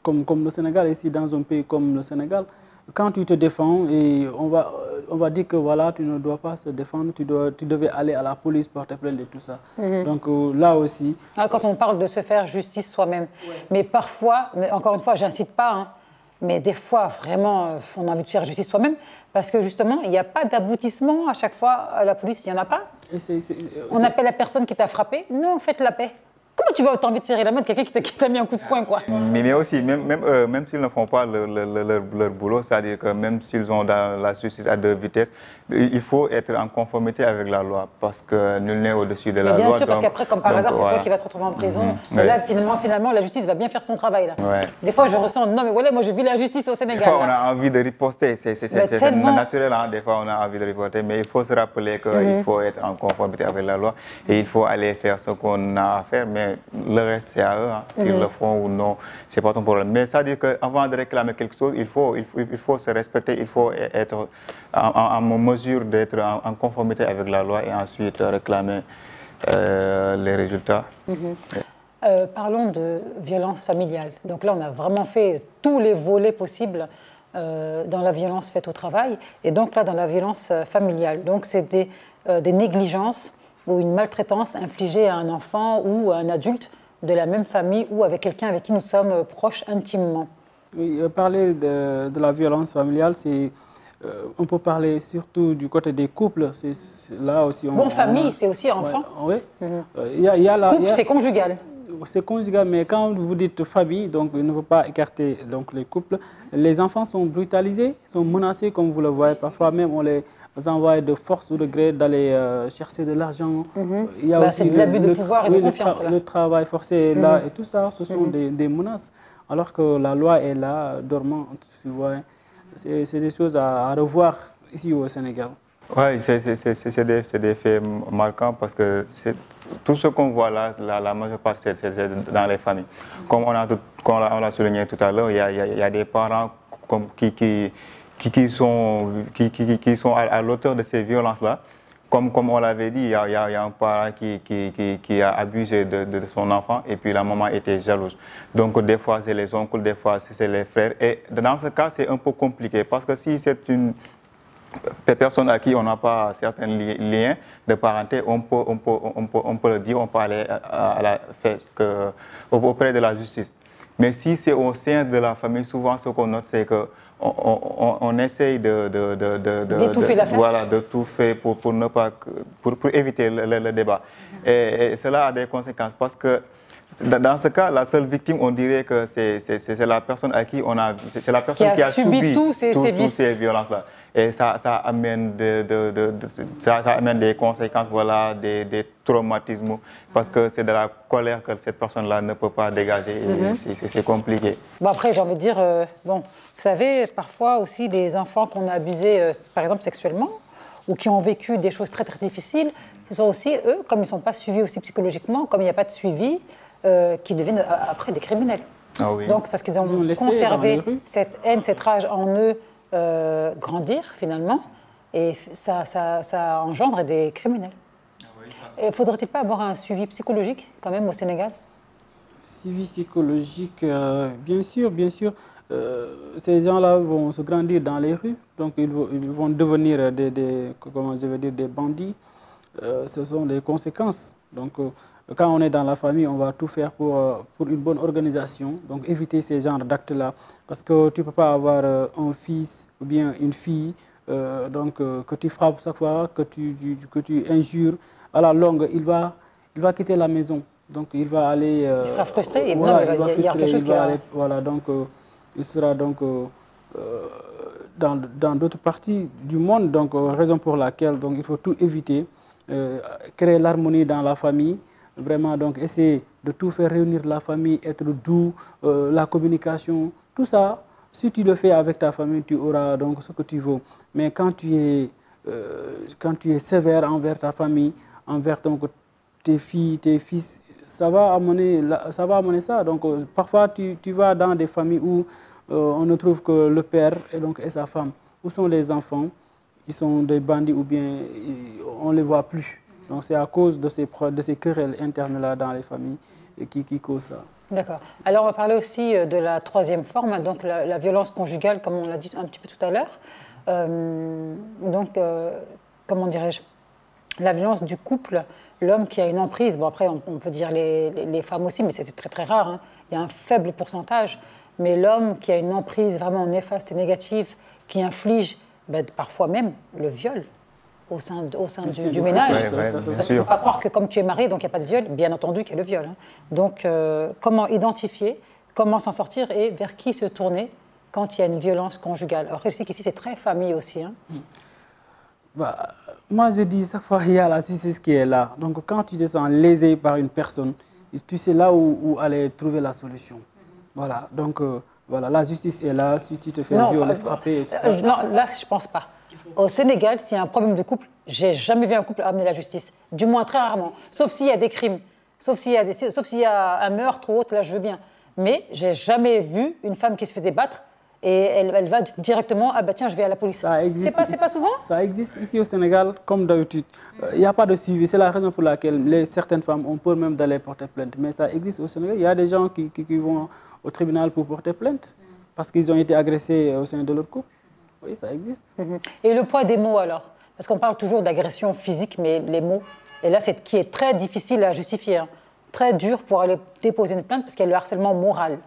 [SPEAKER 3] comme le Sénégal, ici dans un pays comme le Sénégal. Quand tu te défends, et on va dire que voilà, tu ne dois pas se défendre, tu devais aller à la police porter plainte et tout ça. Donc là aussi...
[SPEAKER 1] Quand on parle de se faire justice soi-même, mais parfois, encore une fois, j'incite pas, hein, mais des fois, vraiment, on a envie de faire justice soi-même parce que justement, il n'y a pas d'aboutissement à chaque fois à la police, il n'y en a pas. On appelle la personne qui t'a frappé, non, faites la paix. Comment tu vas autant vite serrer la main de quelqu'un qui t'a mis un coup de poing, quoi?
[SPEAKER 2] Mais aussi, même s'ils ne font pas leur boulot, c'est-à-dire que même s'ils ont dans la justice à 2 vitesses, il faut être en conformité avec la loi, parce que nul n'est au-dessus de la loi.
[SPEAKER 1] Bien sûr, parce qu'après, comme par hasard, c'est toi qui vas te retrouver en prison. Mais là, finalement, la justice va bien faire son travail. Là. Des fois, je ressens, non, mais voilà, moi, je vis la justice au Sénégal.
[SPEAKER 2] Des fois, on a envie de riposter, c'est naturel, hein? Des fois, on a envie de riposter, mais il faut se rappeler qu'il faut être en conformité avec la loi et il faut aller faire ce qu'on a à faire, mais le reste, c'est à eux, hein. S'ils le font ou non, c'est pas ton problème. Mais ça veut dire qu'avant de réclamer quelque chose, il faut se respecter, il faut être en mesure d'être en conformité avec la loi et ensuite réclamer les résultats.
[SPEAKER 1] Parlons de violence familiale. Donc là, on a vraiment fait tous les volets possibles dans la violence faite au travail et donc là, dans la violence familiale. Donc c'est des négligences ou une maltraitance infligée à un enfant ou à un adulte de la même famille ou avec quelqu'un avec qui nous sommes proches intimement.
[SPEAKER 3] Oui, parler de la violence familiale, on peut parler surtout du côté des couples. Là aussi,
[SPEAKER 1] famille, c'est aussi enfant.
[SPEAKER 3] Oui.
[SPEAKER 1] Couple, c'est conjugal.
[SPEAKER 3] C'est conjugal, mais quand vous dites famille, donc il ne faut pas écarter donc, les couples. Les enfants sont brutalisés, sont menacés, comme vous le voyez. Parfois même, on les envoie de force ou de gré d'aller chercher de l'argent.
[SPEAKER 1] Il y a aussi de l'abus de pouvoir et de confiance.
[SPEAKER 3] Le travail forcé est là et tout ça, ce sont des menaces. Alors que la loi est là, dormante, tu vois. C'est des choses à revoir ici au Sénégal.
[SPEAKER 2] Oui, c'est des faits marquants parce que tout ce qu'on voit là, la majeure partie, c'est dans les familles. Comme on l'a souligné tout à l'heure, il y a des parents qui sont à l'auteur de ces violences-là. Comme on l'avait dit, il y a un parent qui a abusé de son enfant et puis la maman était jalouse. Donc des fois c'est les oncles, des fois c'est les frères. Et dans ce cas, c'est un peu compliqué parce que si c'est une personne à qui on n'a pas certains liens de parenté, on peut le dire, on peut aller auprès de la justice. Mais si c'est au sein de la famille, souvent ce qu'on note, c'est qu'on essaye
[SPEAKER 1] d'étouffer l'affaire.
[SPEAKER 2] Voilà, de tout faire pour éviter le débat. Et cela a des conséquences parce que dans ce cas, la seule victime, on dirait que c'est la personne à qui c'est la personne qui a subi toutes ces violences-là. Et ça amène des conséquences, voilà, des traumatismes, parce que c'est de la colère que cette personne-là ne peut pas dégager. C'est compliqué.
[SPEAKER 1] Bon, après, j'ai envie de dire, vous savez, parfois aussi, les enfants qu'on a abusés, par exemple, sexuellement, ou qui ont vécu des choses très, très difficiles, ce sont aussi, eux, comme ils ne sont pas suivis aussi psychologiquement, comme il n'y a pas de suivi, qui deviennent après des criminels.
[SPEAKER 2] Ah oui.
[SPEAKER 1] Donc, parce qu'ils ont conservé cette haine, cette rage en eux, grandir finalement, et ça engendre des criminels. Et faudrait-il pas avoir un suivi psychologique quand même au Sénégal?
[SPEAKER 3] Suivi psychologique, bien sûr, bien sûr. Ces gens-là vont se grandir dans les rues, donc ils vont devenir comment je veux dire, des bandits. Ce sont les conséquences. Donc, quand on est dans la famille, on va tout faire pour une bonne organisation, donc éviter ces genres d'actes-là. Parce que tu ne peux pas avoir un fils ou bien une fille que tu frappes chaque fois, que tu injures. À la longue, il va quitter la maison. Donc, il va aller...
[SPEAKER 1] il sera frustré.
[SPEAKER 3] Voilà,
[SPEAKER 1] il y a quelque chose qui va...
[SPEAKER 3] Voilà, donc il sera donc... dans d'autres parties du monde, donc raison pour laquelle donc, il faut tout éviter, créer l'harmonie dans la famille, vraiment donc essayer de tout faire réunir la famille, être doux, la communication, tout ça, si tu le fais avec ta famille, tu auras donc ce que tu veux. Mais quand tu es sévère envers ta famille, envers donc, tes filles, tes fils, ça va amener ça. Donc parfois tu vas dans des familles où on ne trouve que le père et sa femme. Où sont les enfants? Ils sont des bandits ou bien on ne les voit plus. Donc c'est à cause de ces querelles internes-là dans les familles qui causent ça.
[SPEAKER 1] D'accord. Alors on va parler aussi de la troisième forme, donc la violence conjugale, comme on l'a dit un petit peu tout à l'heure. Comment dirais-je? La violence du couple, l'homme qui a une emprise. Bon après on peut dire les femmes aussi, mais c'est très très rare. Hein. Il y a un faible pourcentage. Mais l'homme qui a une emprise vraiment néfaste et négative, qui inflige parfois même le viol au sein du ménage. Parce qu'il ne faut pas croire que comme tu es marié, donc il n'y a pas de viol, bien entendu qu'il y a le viol. Hein. Donc, comment identifier, comment s'en sortir et vers qui se tourner quand il y a une violence conjugale. Alors, je sais qu'ici, c'est très famille aussi. Hein.
[SPEAKER 3] Bah, moi, je dis chaque fois qu'il y a la justice qui est là. Donc, quand tu te sens lésé par une personne, tu sais là où aller trouver la solution. Voilà, donc voilà, la justice est là. Si tu te fais violer, frapper et tout ça.
[SPEAKER 1] Non, là, je ne pense pas. Au Sénégal, s'il y a un problème de couple, je n'ai jamais vu un couple amener la justice. Du moins, très rarement. Sauf s'il y a des crimes, sauf s'il y a un meurtre ou autre, là, je veux bien. Mais je n'ai jamais vu une femme qui se faisait battre et elle va directement, ah bah tiens, je vais à la police.
[SPEAKER 3] Ça existe.
[SPEAKER 1] C'est pas souvent?
[SPEAKER 3] Ça existe ici au Sénégal, comme d'habitude. Il n'y a pas de suivi. C'est la raison pour laquelle certaines femmes ont peur même d'aller porter plainte. Mais ça existe au Sénégal. Il y a des gens qui vont au tribunal pour porter plainte parce qu'ils ont été agressés au sein de leur couple. Oui, ça existe.
[SPEAKER 1] Et le poids des mots alors? Parce qu'on parle toujours d'agression physique, mais les mots, et là, c'est qui est très difficile à justifier, hein. Très dur pour aller déposer une plainte parce qu'il y a le harcèlement moral.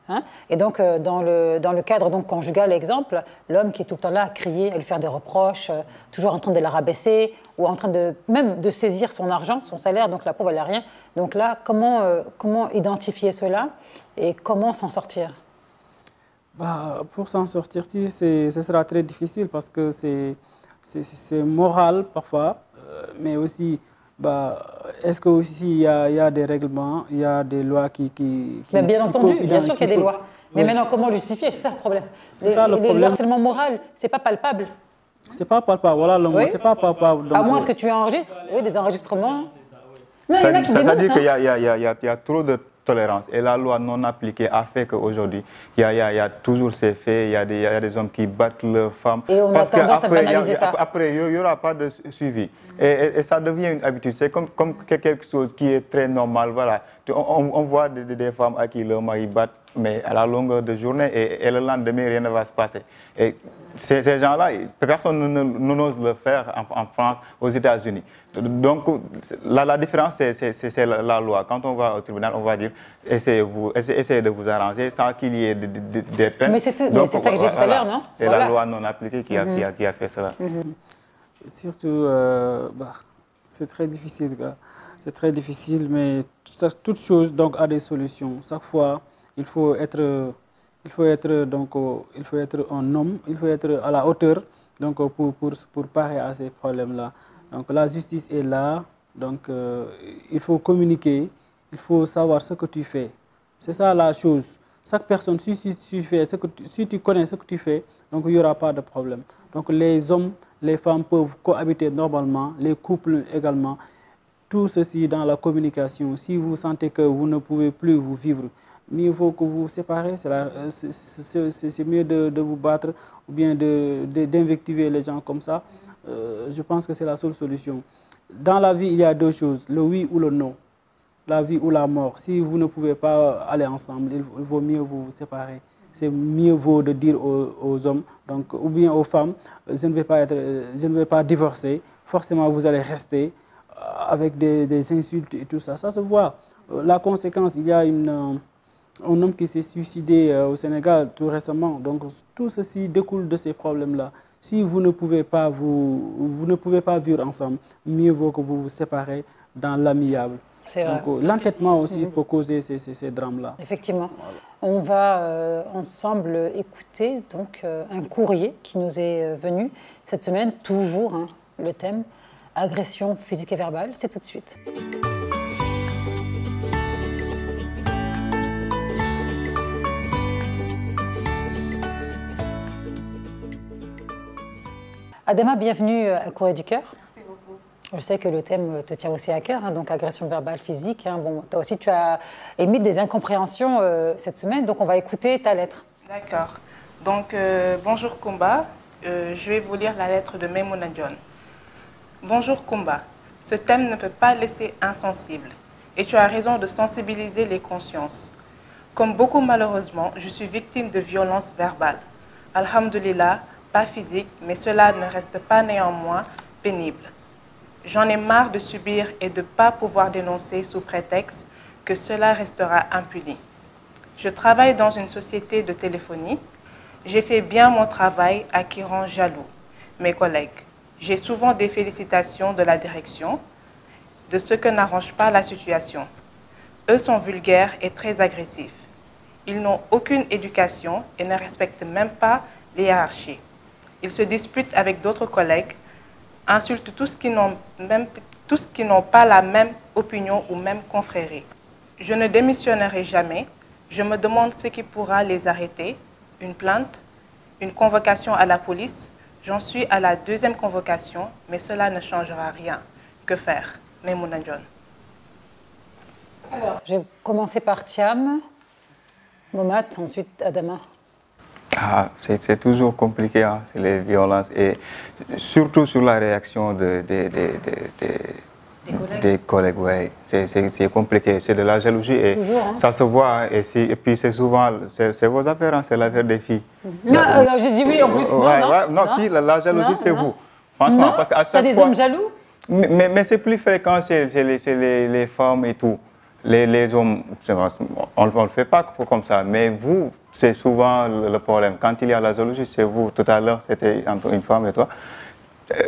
[SPEAKER 1] Hein? Et donc, dans le cadre donc, conjugal, exemple, l'homme qui est tout le temps là à crier, à lui faire des reproches, toujours en train de la rabaisser, ou en train même de saisir son argent, son salaire, donc la pauvre, elle n'a rien. Donc là, comment identifier cela et comment s'en sortir?
[SPEAKER 3] Bah, pour s'en sortir, ce sera très difficile parce que c'est moral parfois, mais aussi... Bah, est-ce qu'il y a des règlements, il y a des lois qui
[SPEAKER 1] bien entendu, bien sûr qu'il y a des lois. Mais maintenant, comment le justifier? C'est ça le problème. Le harcèlement moral, ce n'est pas palpable.
[SPEAKER 3] Ce n'est pas palpable, voilà le mot, c'est pas palpable.
[SPEAKER 1] À moins que tu enregistres, oui, des enregistrements.
[SPEAKER 2] Non, ça dit qu'il y a trop de tolérance. Et la loi non appliquée a fait qu'aujourd'hui, il y a toujours ces faits, il y a des hommes qui battent leurs femmes.
[SPEAKER 1] Et on a tendance à banaliser ça.
[SPEAKER 2] Après, il n'y aura pas de suivi. Et ça devient une habitude. C'est comme quelque chose qui est très normal. Voilà. On voit des femmes à qui leur mari bat, mais à la longueur de journée, et le lendemain, rien ne va se passer. Et ces gens-là, personne n'ose le faire en France, aux États-Unis. Donc, la différence, c'est la loi. Quand on va au tribunal, on va dire essayez de vous arranger sans qu'il y ait des peines.
[SPEAKER 1] Mais c'est ça que j'ai dit tout à l'heure, non?
[SPEAKER 2] C'est la loi non appliquée qui a fait cela.
[SPEAKER 3] Surtout, c'est très difficile. C'est très difficile, mais toute chose donc, a des solutions. Chaque fois, il faut être un homme, il faut être à la hauteur donc, pour parer à ces problèmes-là. Donc la justice est là, donc il faut communiquer, il faut savoir ce que tu fais. C'est ça la chose. Chaque personne, si tu connais ce que tu fais, donc il n'y aura pas de problème. Donc les hommes, les femmes peuvent cohabiter normalement, les couples également. Tout ceci dans la communication. Si vous sentez que vous ne pouvez plus vous vivre, mieux vaut que vous vous séparez. C'est mieux de vous battre ou bien d'invectiver les gens comme ça. Je pense que c'est la seule solution. Dans la vie, il y a deux choses, le oui ou le non, la vie ou la mort. Si vous ne pouvez pas aller ensemble, il vaut mieux vous séparer. C'est mieux vaut de dire aux hommes, donc, ou bien aux femmes, je ne vais pas divorcer, forcément vous allez rester avec des insultes et tout ça. Ça se voit. La conséquence, il y a un homme qui s'est suicidé au Sénégal tout récemment. Donc tout ceci découle de ces problèmes-là. Si vous ne pouvez pas vivre ensemble, mieux vaut que vous vous séparez dans l'amiable. L'entêtement aussi peut causer ces drames-là.
[SPEAKER 1] Effectivement. Voilà. On va ensemble écouter donc, un courrier qui nous est venu cette semaine, toujours hein, le thème agression physique et verbale. C'est tout de suite. Adama, bienvenue à Courrier du Cœur.
[SPEAKER 9] Merci beaucoup.
[SPEAKER 1] Je sais que le thème te tient aussi à cœur, hein, donc agression verbale, physique. Hein. Bon, toi aussi, tu as émis des incompréhensions cette semaine, donc on va écouter ta lettre.
[SPEAKER 9] D'accord. Donc, bonjour Kumba. Je vais vous lire la lettre de Maimouna John. Bonjour Kumba. Ce thème ne peut pas laisser insensible. Et tu as raison de sensibiliser les consciences. Comme beaucoup, malheureusement, je suis victime de violences verbales. Alhamdulillah, pas physique, mais cela ne reste pas néanmoins pénible. J'en ai marre de subir et de ne pas pouvoir dénoncer sous prétexte que cela restera impuni. Je travaille dans une société de téléphonie. J'ai fait bien mon travail à qui rend jaloux mes collègues. J'ai souvent des félicitations de la direction de ce que n'arrange pas la situation. Eux sont vulgaires et très agressifs. Ils n'ont aucune éducation et ne respectent même pas les hiérarchies. Ils se disputent avec d'autres collègues, insultent tous qui n'ont pas la même opinion ou même confrérie. Je ne démissionnerai jamais. Je me demande ce qui pourra les arrêter. Une plainte, une convocation à la police. J'en suis à la 2e convocation, mais cela ne changera rien. Que faire? Maimouna Ndione.
[SPEAKER 1] Alors, j'ai commencé par Thiam, Momat, ensuite Adama.
[SPEAKER 2] Ah, c'est toujours compliqué, hein, c'est les violences, et surtout sur la réaction des collègues. Ouais. C'est compliqué, c'est de la jalousie, et
[SPEAKER 1] toujours, hein. Ça
[SPEAKER 2] se voit, hein, et puis c'est souvent, c'est vos affaires, hein, c'est l'affaire des filles.
[SPEAKER 1] Non, j'ai dit oui, en plus,
[SPEAKER 2] non, si, la jalousie, c'est vous. Franchement, parce qu'à chaque fois...
[SPEAKER 1] T'as des hommes jaloux?
[SPEAKER 2] Mais c'est plus fréquent chez les femmes et tout. Les hommes, on ne le fait pas comme ça, mais vous, c'est souvent le problème. Quand il y a la jalousie, c'est vous. Tout à l'heure, c'était entre une femme et toi.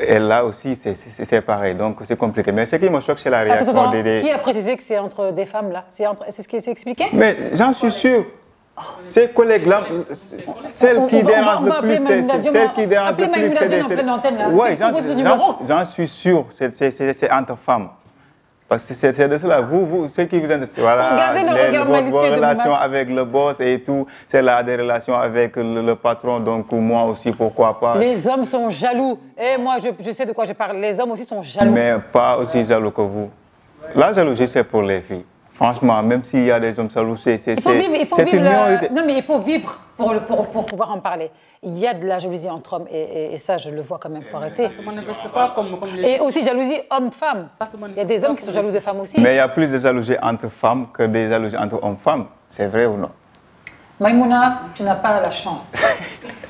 [SPEAKER 2] Et là aussi, c'est pareil, donc c'est compliqué. Mais ce qui me choque, c'est la réaction des...
[SPEAKER 1] Qui a précisé que c'est entre des femmes, là? C'est ce qui s'est expliqué?
[SPEAKER 2] Mais j'en suis sûr. Ces collègues-là, celles qui dérangent le plus, c'est celles qui dérangent le plus. Oui, j'en suis sûr, c'est entre femmes. Parce que c'est de cela, vous, ceux qui vous intéressent, voilà,
[SPEAKER 1] regardez le regard malicieux
[SPEAKER 2] vos relations avec le boss et tout, c'est là des relations avec le patron, donc moi aussi, pourquoi pas.
[SPEAKER 1] Les hommes sont jaloux, et moi je sais de quoi je parle, les hommes aussi sont jaloux.
[SPEAKER 2] Mais pas aussi jaloux que vous. La jalousie, c'est pour les filles. Franchement, même s'il y a des hommes jaloux, c'est une minorité.
[SPEAKER 1] Non, mais il faut vivre pour pouvoir en parler. Il y a de la jalousie entre hommes, et ça, je le vois quand même, il faut arrêter.
[SPEAKER 3] Ça se manifeste pas comme
[SPEAKER 1] et aussi jalousie homme-femme. Il y a des hommes qui sont jaloux de femmes aussi.
[SPEAKER 2] Mais il y a plus de jalousie entre femmes que des jalousies entre hommes-femmes. C'est vrai ou non?
[SPEAKER 1] Maïmouna, tu n'as pas la chance.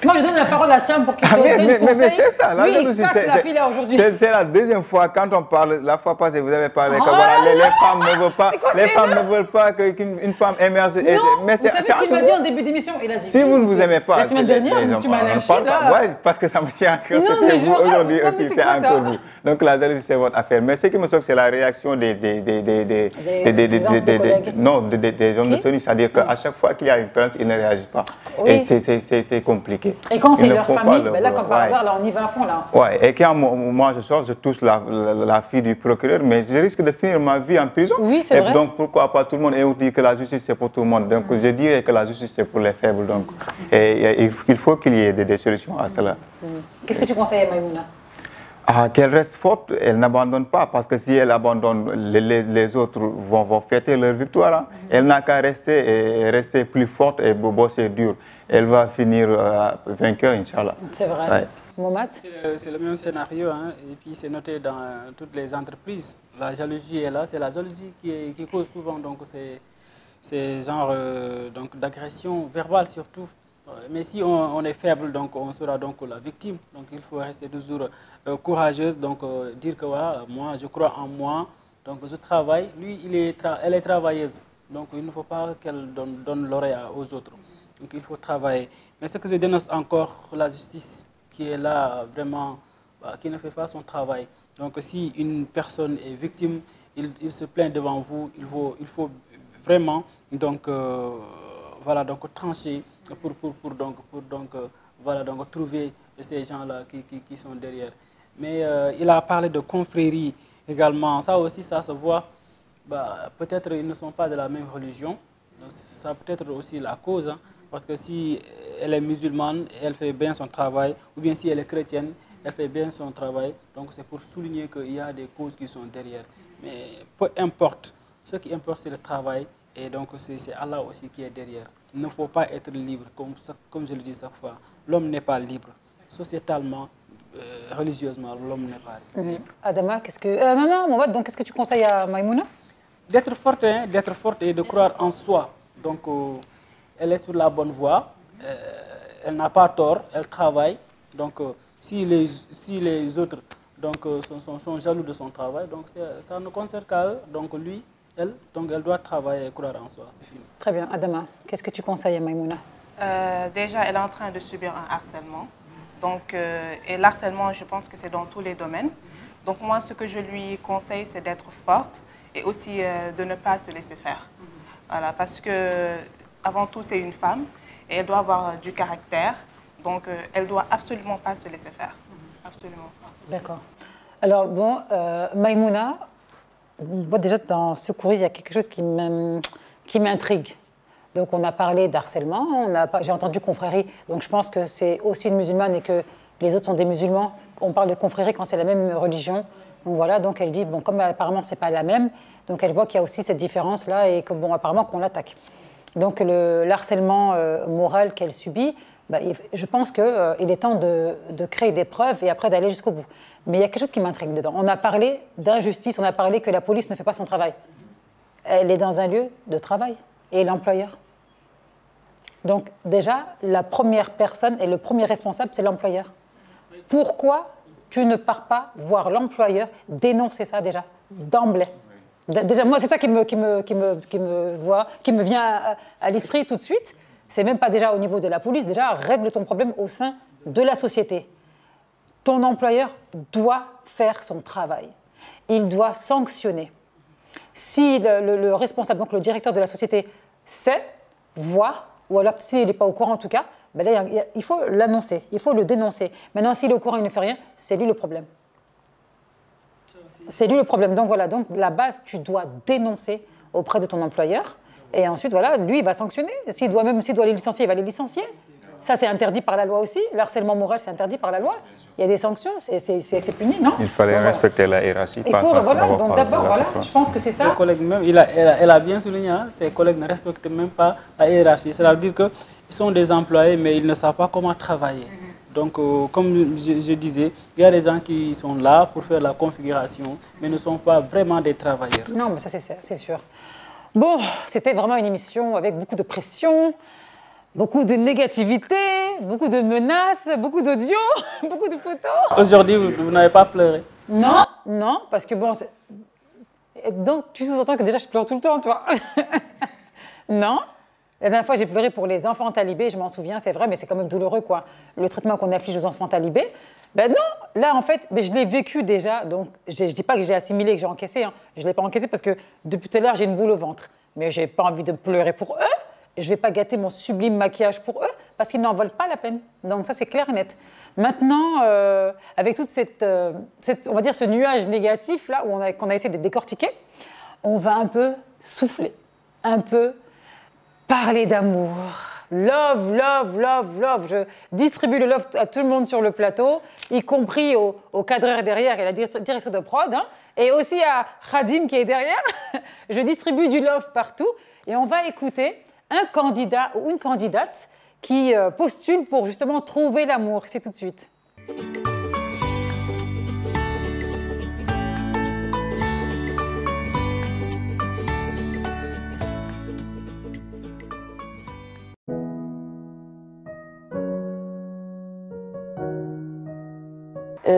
[SPEAKER 1] Moi, je donne la parole à Thiam pour qu'il te donne conseil.
[SPEAKER 2] Mais c'est ça, la jalousie.
[SPEAKER 1] Il casse la fille là aujourd'hui.
[SPEAKER 2] C'est la 2e fois, quand on parle, la fois passée, vous avez parlé que voilà, les femmes ne veulent pas, ne veulent pas qu'une femme émerge.
[SPEAKER 1] Non, mais vous savez ce qu'il m'a dit en début d'émission? Il a dit,
[SPEAKER 2] si vous ne vous aimez pas...
[SPEAKER 1] La semaine dernière, tu m'as lâché là.
[SPEAKER 2] Oui, parce que ça me tient à cœur. C'était vous, aujourd'hui aussi, c'est encore vous. Donc la jalousie, c'est votre affaire. Mais ce qui me choque, c'est la réaction des hommes de tenue. C'est-à-dire qu'à chaque fois qu'il y a une plainte, ils ne réagissent pas.
[SPEAKER 1] Oui.
[SPEAKER 2] Et c'est compliqué.
[SPEAKER 1] Et quand c'est leur famille, ben là, comme par hasard, là, on y va à fond. Là.
[SPEAKER 2] Ouais. Et quand moi je sors, je touche la fille du procureur, mais je risque de finir ma vie en prison.
[SPEAKER 1] Oui, c'est vrai.
[SPEAKER 2] Donc pourquoi pas tout le monde, et on dit que la justice c'est pour tout le monde. Donc je dirais que la justice c'est pour les faibles. Donc. Et il faut qu'il y ait des solutions à cela.
[SPEAKER 1] Qu'est-ce que tu conseilles à Maïmouna?
[SPEAKER 2] Qu'elle reste forte, elle n'abandonne pas, parce que si elle abandonne, les autres vont fêter leur victoire. Hein. Elle n'a qu'à rester plus forte et bosser dur. Elle va finir vainqueur, Inch'Allah.
[SPEAKER 1] C'est vrai. Ouais. Momat?
[SPEAKER 3] C'est le même scénario, hein, et puis c'est noté dans toutes les entreprises. La jalousie est là, c'est la jalousie qui cause souvent donc, ces genres d'agression verbale surtout. Mais si on est faible, donc on sera donc la victime. Donc il faut rester toujours courageuse, donc dire que voilà, moi je crois en moi, donc je travaille. Lui, elle est travailleuse, donc il ne faut pas qu'elle donne l'oreille aux autres. Donc il faut travailler. Mais ce que je dénonce encore, la justice qui est là vraiment, qui ne fait pas son travail. Donc si une personne est victime, il se plaint devant vous, il faut vraiment donc voilà, donc trancher pour trouver ces gens-là qui sont derrière. Mais il a parlé de confrérie également. Ça aussi, ça se voit. Peut-être ils ne sont pas de la même religion. Ça peut être aussi la cause. Hein, parce que si elle est musulmane, elle fait bien son travail. Ou bien si elle est chrétienne, elle fait bien son travail. Donc c'est pour souligner qu'il y a des causes qui sont derrière. Mais peu importe. Ce qui importe, c'est le travail. Et donc, c'est Allah aussi qui est derrière. Il ne faut pas être libre, comme je le dis chaque fois. L'homme n'est pas libre. Sociétalement, religieusement, l'homme n'est pas libre.
[SPEAKER 1] Adama, qu'est-ce que... non, Mohamed, donc qu'est-ce que tu conseilles à Maïmouna?
[SPEAKER 3] D'être forte, hein, d'être forte et de croire en soi. Donc, elle est sur la bonne voie. Elle n'a pas tort, elle travaille. Donc, si les autres donc, sont jaloux de son travail, donc ça ne concerne qu'à eux. Donc, lui... Donc elle doit travailler et croire en soi, c'est fini.
[SPEAKER 1] Très bien. Adama, qu'est-ce que tu conseilles à Maïmouna?
[SPEAKER 9] Déjà, elle est en train de subir un harcèlement. Donc, et l'harcèlement, je pense que c'est dans tous les domaines. Donc moi, ce que je lui conseille, c'est d'être forte et aussi de ne pas se laisser faire. Voilà, parce que avant tout, c'est une femme et elle doit avoir du caractère. Donc, elle ne doit absolument pas se laisser faire. Absolument pas. D'accord.
[SPEAKER 1] Alors, bon, Maïmouna, déjà dans ce courrier, il y a quelque chose qui m'intrigue. Donc, on a parlé d'harcèlement, j'ai entendu confrérie. Donc, je pense que c'est aussi une musulmane et que les autres sont des musulmans. On parle de confrérie quand c'est la même religion. Donc, voilà, donc elle dit, bon, comme apparemment, ce n'est pas la même, donc elle voit qu'il y a aussi cette différence-là et que, bon, apparemment, qu'on l'attaque. Donc, le harcèlement moral qu'elle subit, bah, je pense qu'il est temps de créer des preuves et après d'aller jusqu'au bout. Mais il y a quelque chose qui m'intrigue dedans. On a parlé d'injustice, on a parlé que la police ne fait pas son travail. Elle est dans un lieu de travail et l'employeur. Donc déjà, la première personne et le premier responsable, c'est l'employeur. Pourquoi tu ne pars pas voir l'employeur dénoncer ça déjà, d'emblée? Déjà, moi, c'est ça qui me vient à l'esprit tout de suite. C'est même pas déjà au niveau de la police, déjà règle ton problème au sein de la société. Ton employeur doit faire son travail. Il doit sanctionner. Si le responsable, donc le directeur de la société, sait, voit, ou alors s'il n'est pas au courant en tout cas, ben là, il faut l'annoncer, il faut le dénoncer. Maintenant, s'il est au courant et il ne fait rien, c'est lui le problème. C'est lui le problème. Donc voilà, donc la base, tu dois dénoncer auprès de ton employeur. Et ensuite, voilà, lui, il va sanctionner. Même s'il doit les licencier, il va les licencier. Ça, c'est interdit par la loi aussi. Le harcèlement moral, c'est interdit par la loi. Il y a des sanctions, c'est puni, non?
[SPEAKER 2] Il fallait respecter la hiérarchie.
[SPEAKER 1] Voilà, donc d'abord, voilà, je pense que c'est ça.
[SPEAKER 3] Ses collègues même, elle a bien souligné, hein, ses collègues ne respectent même pas la hiérarchie. Cela veut dire qu'ils sont des employés, mais ils ne savent pas comment travailler. Donc, comme je disais, il y a des gens qui sont là pour faire la configuration, mais ne sont pas vraiment des travailleurs.
[SPEAKER 1] Non, mais ça, c'est sûr. Bon, c'était vraiment une émission avec beaucoup de pression, beaucoup de négativité, beaucoup de menaces, beaucoup d'audio, beaucoup de photos.
[SPEAKER 3] Aujourd'hui, vous n'avez pas pleuré?
[SPEAKER 1] Non, non, parce que bon... Donc, tu sous-entends que déjà, je pleure tout le temps, toi. Non. La dernière fois, j'ai pleuré pour les enfants talibés, je m'en souviens, c'est vrai, mais c'est quand même douloureux, quoi. Le traitement qu'on inflige aux enfants talibés. Ben non, là, en fait, je l'ai vécu déjà. Donc, je ne dis pas que j'ai assimilé, que j'ai encaissé. Hein. Je ne l'ai pas encaissé parce que depuis tout à l'heure, j'ai une boule au ventre. Mais je n'ai pas envie de pleurer pour eux. Je ne vais pas gâter mon sublime maquillage pour eux parce qu'ils n'en valent pas la peine. Donc, ça, c'est clair et net. Maintenant, avec toute on va dire, ce nuage négatif, là, qu'on a essayé de décortiquer, on va un peu souffler, un peu parler d'amour. Love, love, love, love. Je distribue le love à tout le monde sur le plateau, y compris au cadreur derrière et la directrice de prod, hein, et aussi à Khadim qui est derrière. Je distribue du love partout et on va écouter un candidat ou une candidate qui postule pour justement trouver l'amour. C'est tout de suite.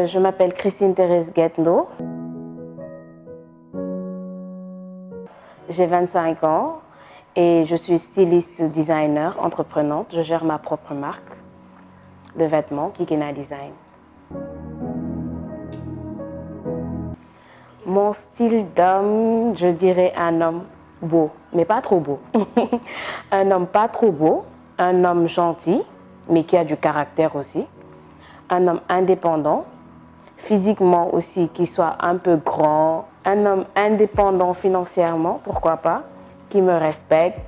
[SPEAKER 10] Je m'appelle Christine Thérèse Guetno. J'ai 25 ans et je suis styliste, designer, entreprenante. Je gère ma propre marque de vêtements, Kikina Design. Mon style d'homme, je dirais un homme beau, mais pas trop beau. Un homme pas trop beau, un homme gentil, mais qui a du caractère aussi. Un homme indépendant, physiquement aussi, qui soit un peu grand, un homme indépendant financièrement, pourquoi pas, qui me respecte,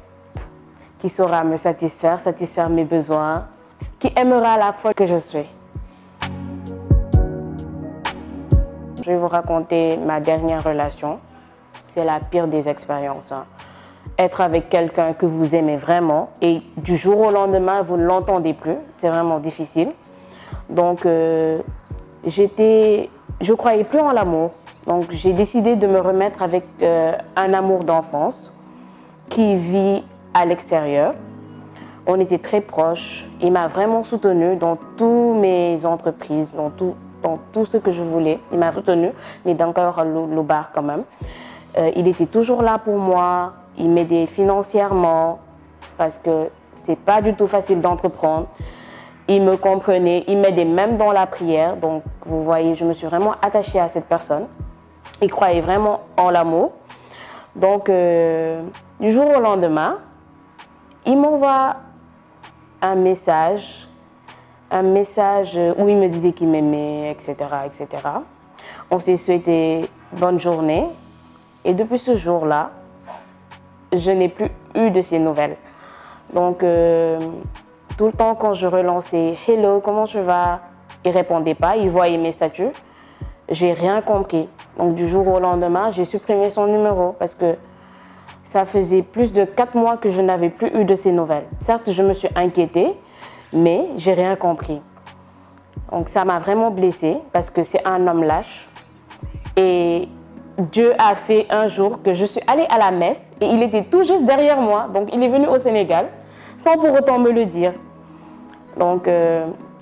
[SPEAKER 10] qui saura me satisfaire mes besoins, qui aimera la fois que je suis. Je vais vous raconter ma dernière relation. C'est la pire des expériences. Hein. Être avec quelqu'un que vous aimez vraiment et du jour au lendemain, vous ne l'entendez plus. C'est vraiment difficile. Donc, je croyais plus en l'amour. Donc, j'ai décidé de me remettre avec un amour d'enfance qui vit à l'extérieur. On était très proches. Il m'a vraiment soutenue dans toutes mes entreprises, dans tout ce que je voulais. Il m'a soutenue, mais d'encore le bar quand même. Il était toujours là pour moi. Il m'aidait financièrement parce que c'est pas du tout facile d'entreprendre. il me comprenait, il m'aidait même dans la prière. Donc, vous voyez, je me suis vraiment attachée à cette personne. Il croyait vraiment en l'amour. Donc, du jour au lendemain, il m'envoie un message où il me disait qu'il m'aimait, etc., etc. On s'est souhaité bonne journée. Et depuis ce jour-là, je n'ai plus eu de ses nouvelles. Donc, tout le temps, quand je relançais « Hello, comment tu vas ?» Il ne répondait pas, il voyait mes statuts. J'ai rien compris. Donc, du jour au lendemain, j'ai supprimé son numéro parce que ça faisait plus de 4 mois que je n'avais plus eu de ses nouvelles. Certes, je me suis inquiétée, mais j'ai rien compris. Donc, ça m'a vraiment blessée parce que c'est un homme lâche. Et Dieu a fait un jour que je suis allée à la messe et il était tout juste derrière moi. Donc, il est venu au Sénégal sans pour autant me le dire. Donc,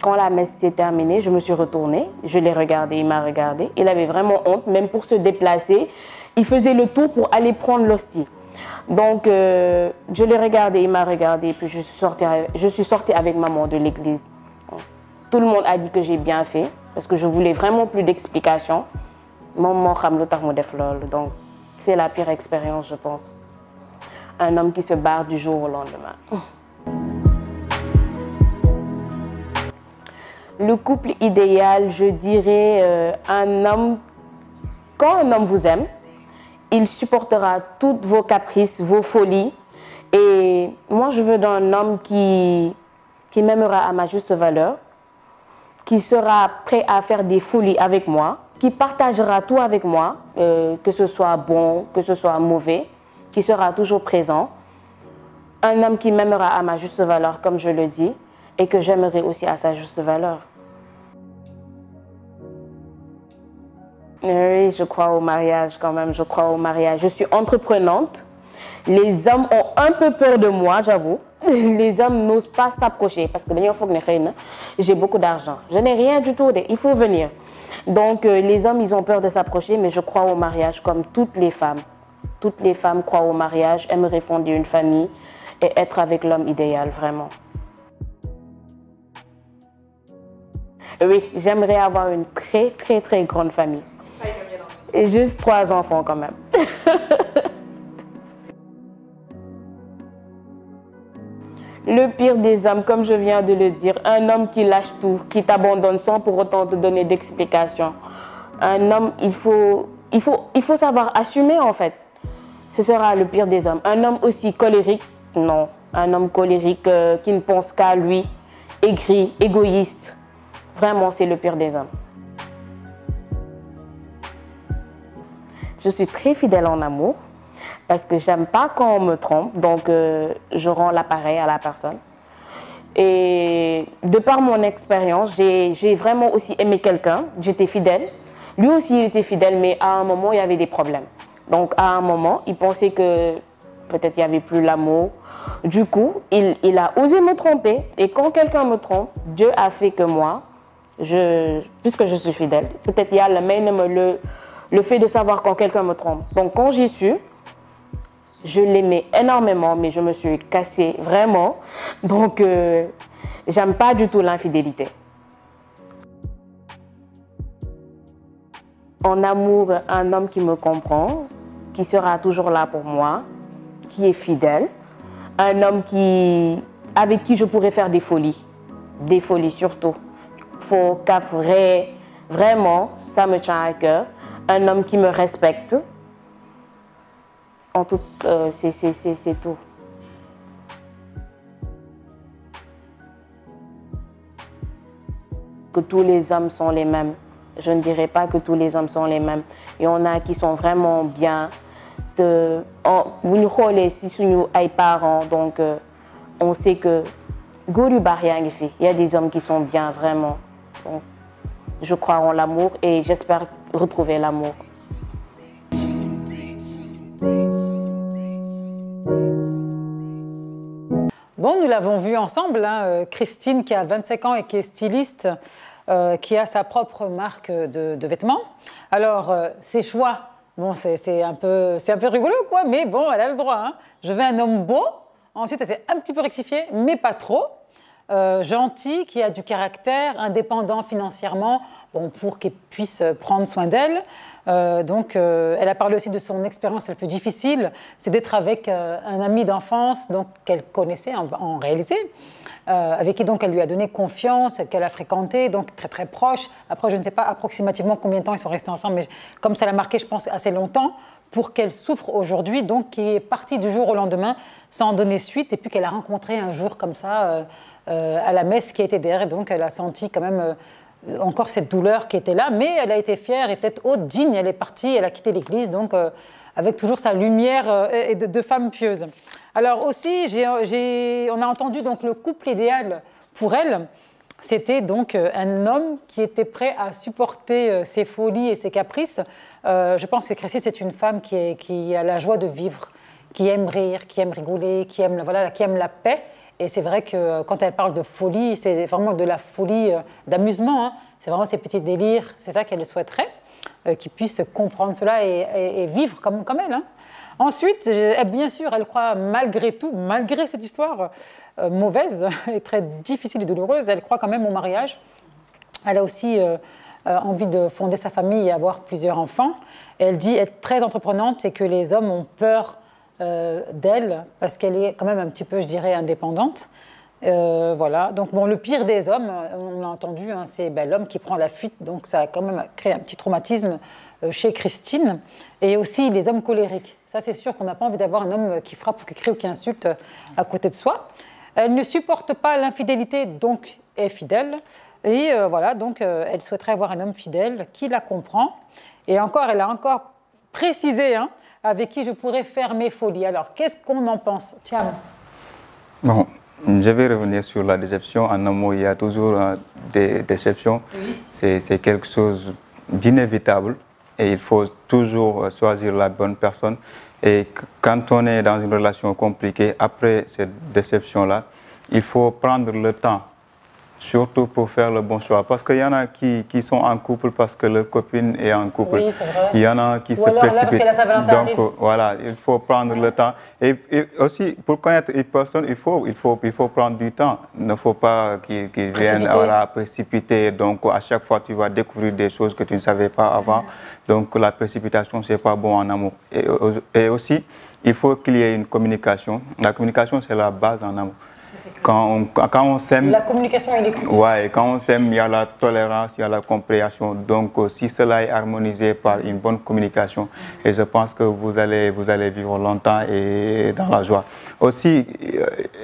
[SPEAKER 10] quand la messe s'est terminée, je me suis retournée. Je l'ai regardé, il m'a regardé. Il avait vraiment honte, même pour se déplacer. Il faisait le tour pour aller prendre l'hostie. Donc, je l'ai regardé, il m'a regardé. Puis, je suis sortie avec maman de l'église. Tout le monde a dit que j'ai bien fait parce que je voulais vraiment plus d'explications. Donc, c'est la pire expérience, je pense. Un homme qui se barre du jour au lendemain. Le couple idéal, je dirais un homme, quand un homme vous aime, il supportera toutes vos caprices, vos folies. Et moi, je veux d'un homme qui m'aimera à ma juste valeur, qui sera prêt à faire des folies avec moi, qui partagera tout avec moi, que ce soit bon, que ce soit mauvais, qui sera toujours présent. Un homme qui m'aimera à ma juste valeur, comme je le dis, et que j'aimerai aussi à sa juste valeur. Oui, je crois au mariage quand même, je crois au mariage. Je suis entreprenante. Les hommes ont un peu peur de moi, j'avoue. Les hommes n'osent pas s'approcher parce que j'ai beaucoup d'argent. Je n'ai rien du tout, il faut venir. Donc les hommes, ils ont peur de s'approcher, mais je crois au mariage comme toutes les femmes. Toutes les femmes croient au mariage, aimeraient fonder une famille et être avec l'homme idéal, vraiment. Oui, j'aimerais avoir une très, très, très grande famille. Et juste 3 enfants quand même. Le pire des hommes, comme je viens de le dire, un homme qui lâche tout, qui t'abandonne sans pour autant te donner d'explications. Un homme, il faut savoir assumer en fait. Ce sera le pire des hommes. Un homme aussi colérique, non. Un homme colérique qui ne pense qu'à lui, aigri, égoïste. Vraiment, c'est le pire des hommes. Je suis très fidèle en amour parce que j'aime pas quand on me trompe, donc je rends l'appareil à la personne. Et de par mon expérience, j'ai vraiment aussi aimé quelqu'un, j'étais fidèle. Lui aussi, il était fidèle, mais à un moment, il y avait des problèmes. Donc à un moment, il pensait que peut-être il n'y avait plus l'amour. Du coup, il a osé me tromper. Et quand quelqu'un me trompe, Dieu a fait que moi, puisque je suis fidèle, peut-être il y a le fait de savoir quand quelqu'un me trompe. Donc quand j'ai su, je l'aimais énormément, mais je me suis cassée vraiment. Donc j'aime pas du tout l'infidélité. En amour, un homme qui me comprend, qui sera toujours là pour moi, qui est fidèle. Un homme avec qui je pourrais faire des folies surtout. Faux, vrai, vraiment, ça me tient à cœur. Un homme qui me respecte. En tout, c'est tout. Que tous les hommes sont les mêmes. Je ne dirais pas que tous les hommes sont les mêmes. Il y en a qui sont vraiment bien. Vous nous si nous parents, donc on sait que il y a des hommes qui sont bien vraiment. Donc, je crois en l'amour et j'espère retrouver l'amour.
[SPEAKER 1] Bon, nous l'avons vu ensemble, hein, Christine qui a 25 ans et qui est styliste, qui a sa propre marque de vêtements. Alors, ses choix, bon, c'est un peu rigolo, quoi, mais bon, elle a le droit. Hein. Je veux un homme beau. Ensuite, elle s'est un petit peu rectifiée, mais pas trop. gentil, qui a du caractère, indépendant financièrement, bon, pour qu'elle puisse prendre soin d'elle. Elle a parlé aussi de son expérience la plus difficile, c'est d'être avec un ami d'enfance qu'elle connaissait en réalité, avec qui donc elle lui a donné confiance, qu'elle a fréquenté, donc très très proche. Après, je ne sais pas approximativement combien de temps ils sont restés ensemble, mais comme ça l'a marqué, je pense, assez longtemps, pour qu'elle souffre aujourd'hui, donc qui est partie du jour au lendemain sans donner suite, et puis qu'elle a rencontré un jour comme ça à la messe qui était derrière, donc elle a senti quand même encore cette douleur qui était là, mais elle a été fière et tête haute, digne, elle est partie, elle a quitté l'église, donc avec toujours sa lumière de femme pieuse. Alors aussi, on a entendu donc le couple idéal pour elle, c'était donc un homme qui était prêt à supporter ses folies et ses caprices. Je pense que Christine, c'est une femme qui a la joie de vivre, qui aime rire, qui aime rigoler, qui aime la paix. Et c'est vrai que quand elle parle de folie, c'est vraiment de la folie d'amusement. Hein. C'est vraiment ces petits délires, c'est ça qu'elle souhaiterait, qu'ils puissent comprendre cela et vivre comme elle. Hein. Ensuite, bien sûr, elle croit malgré tout, malgré cette histoire mauvaise et très difficile et douloureuse, elle croit quand même au mariage. Elle a aussi envie de fonder sa famille et avoir plusieurs enfants. Et elle dit être très entreprenante et que les hommes ont peur d'elle, parce qu'elle est quand même un petit peu, je dirais, indépendante. Voilà. Donc, bon, le pire des hommes, on l'a entendu, hein, c'est l'homme qui prend la fuite. Donc, ça a quand même créé un petit traumatisme chez Christine. Et aussi les hommes colériques. Ça, c'est sûr qu'on n'a pas envie d'avoir un homme qui frappe ou qui crie ou qui insulte à côté de soi. Elle ne supporte pas l'infidélité, donc est fidèle. Et voilà, donc elle souhaiterait avoir un homme fidèle qui la comprend. Et encore, elle a encore précisé, hein, avec qui je pourrais faire mes folies. Alors, qu'est-ce qu'on en pense, Thiam?
[SPEAKER 2] Bon, je vais revenir sur la déception. En amour, il y a toujours des déceptions. Oui. C'est quelque chose d'inévitable et il faut toujours choisir la bonne personne. Et quand on est dans une relation compliquée, après cette déception-là, il faut prendre le temps, surtout pour faire le bon choix. Parce qu'il y en a qui sont en couple parce que leur copine est en couple. Oui, c'est vrai. Il y en a qui se précipitent. Donc voilà, il faut prendre le temps. Et aussi, pour connaître une personne, il faut prendre du temps. Il ne faut pas qu'ils viennent précipiter. Donc à chaque fois, tu vas découvrir des choses que tu ne savais pas avant. Donc la précipitation, ce n'est pas bon en amour. Et aussi, il faut qu'il y ait une communication. La communication, c'est la base en amour. Quand on s'aime,
[SPEAKER 1] la communication et l'écoute.
[SPEAKER 2] Ouais, quand on s'aime, il y a la tolérance, il y a la compréhension. Donc, si cela est harmonisé par une bonne communication, et je pense que vous allez vivre longtemps et dans la joie. Aussi,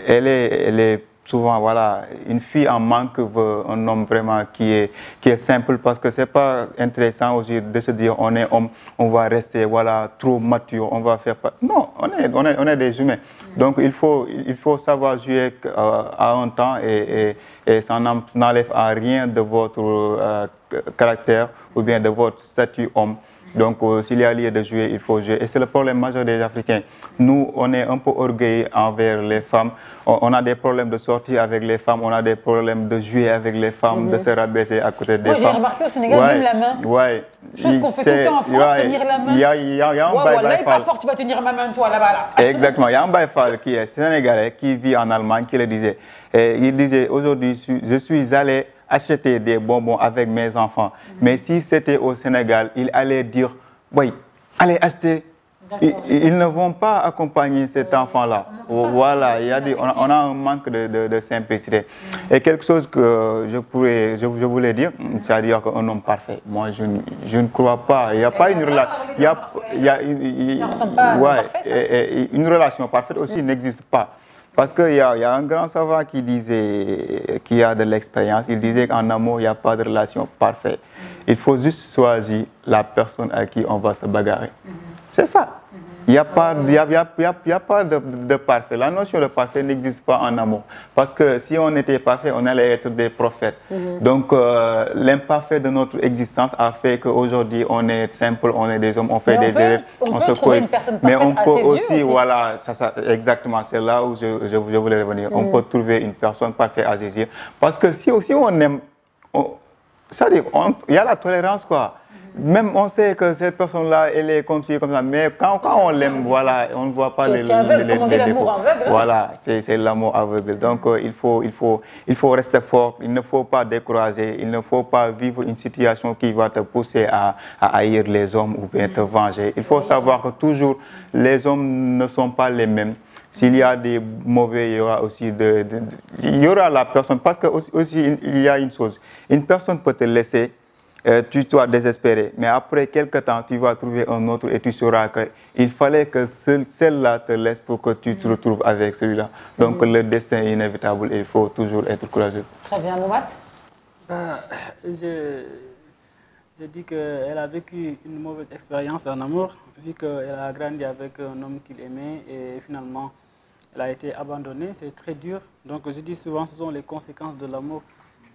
[SPEAKER 2] elle est souvent, voilà, une fille en manque veut un homme vraiment qui est simple, parce que c'est pas intéressant aussi de se dire on est homme, on va rester, voilà, trop mature, on va faire pas. Non, on est des humains. Donc il faut savoir jouer à un temps et ça n'enlève à rien de votre caractère ou bien de votre statut homme. Donc, s'il y a lieu de jouer, il faut jouer. Et c'est le problème majeur des Africains. Nous, on est un peu orgueilleux envers les femmes. On a des problèmes de sortir avec les femmes. On a des problèmes de jouer avec les femmes, de se rabaisser à côté des femmes.
[SPEAKER 1] J'ai remarqué au Sénégal, même la main.
[SPEAKER 2] Ouais.
[SPEAKER 1] Chose qu'on fait tout le temps en France, tenir la main.
[SPEAKER 2] Il y a un baïfal.
[SPEAKER 1] Là, il n'est pas fort, tu vas tenir ma main, toi, là-bas. Là.
[SPEAKER 2] Exactement. Il y a un baïfal qui est sénégalais, qui vit en Allemagne, qui le disait. Et il disait, aujourd'hui, je suis allé acheter des bonbons avec mes enfants. Mais si c'était au Sénégal, il allait dire, oui, allez acheter. Ils ne vont pas accompagner cet enfant-là. Voilà, il y a on a un manque de simplicité. Et quelque chose que je voulais dire, c'est-à-dire qu'un homme parfait, moi je ne crois pas. Il n'y a pas une relation. Une relation parfaite aussi n'existe pas. Parce qu'il y a un grand savant qui disait, qui a de l'expérience, il disait qu'en amour, il n'y a pas de relation parfaite. Il faut juste choisir la personne à qui on va se bagarrer. C'est ça. Il n'y a pas de parfait. La notion de parfait n'existe pas en amour. Parce que si on était parfait, on allait être des prophètes. Donc, l'imparfait de notre existence a fait qu'aujourd'hui, on est simple, on est des hommes, on fait des erreurs.
[SPEAKER 1] On peut trouver une personne parfaite. Mais on peut aussi,
[SPEAKER 2] voilà, exactement, c'est là où je voulais revenir. On peut trouver une personne parfaite à ses yeux. Parce que si aussi on aime, c'est-à-dire, il y a la tolérance, quoi. même on sait que cette personne-là, elle est comme ci, comme ça, mais quand on l'aime, voilà, on ne voit pas les
[SPEAKER 1] l'amour aveugle.
[SPEAKER 2] Voilà, c'est l'amour aveugle. Donc il faut rester fort, il ne faut pas décourager, il ne faut pas vivre une situation qui va te pousser à haïr les hommes ou bien te venger. Il faut savoir que toujours, les hommes ne sont pas les mêmes. S'il y a des mauvais, il y aura aussi il y aura la personne. Parce que aussi, il y a une chose. Une personne peut te laisser, tu sois désespéré. Mais après quelques temps, tu vas trouver un autre et tu sauras qu'il fallait que celle-là te laisse pour que tu te retrouves avec celui-là. Donc le destin est inévitable et il faut toujours être courageux.
[SPEAKER 1] Très bien, Moumat.
[SPEAKER 3] Je dis qu'elle a vécu une mauvaise expérience en amour, vu qu'elle a grandi avec un homme qu'il aimait et finalement, elle a été abandonnée. C'est très dur. Donc, je dis souvent, ce sont les conséquences de l'amour.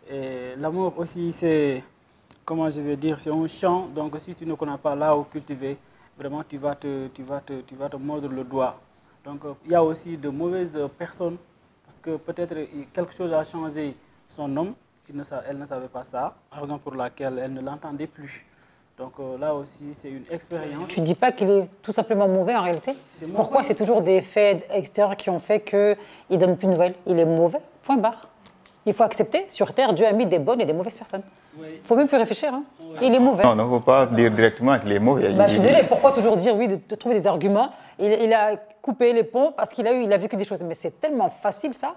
[SPEAKER 3] Et l'amour aussi, c'est, comment je vais dire, c'est un champ. Donc, si tu ne connais pas là où cultiver, vraiment, tu vas te mordre le doigt. Donc, il y a aussi de mauvaises personnes, parce que peut-être quelque chose a changé son homme. Elle ne savait pas ça, raison pour laquelle elle ne l'entendait plus. Donc là aussi, c'est une expérience.
[SPEAKER 1] Tu ne dis pas qu'il est tout simplement mauvais en réalité? Pourquoi c'est toujours des faits extérieurs qui ont fait qu'il ne donne plus de nouvelles? Il est mauvais, point barre. Il faut accepter, sur Terre, Dieu a mis des bonnes et des mauvaises personnes. Il ne faut même plus réfléchir. Hein. Oui. Il est mauvais.
[SPEAKER 2] Non, il ne faut pas dire directement qu'il est mauvais.
[SPEAKER 1] Je suis désolée, pourquoi toujours dire oui, de trouver des arguments? Il a coupé les ponts parce qu'il a vécu des choses. Mais c'est tellement facile ça.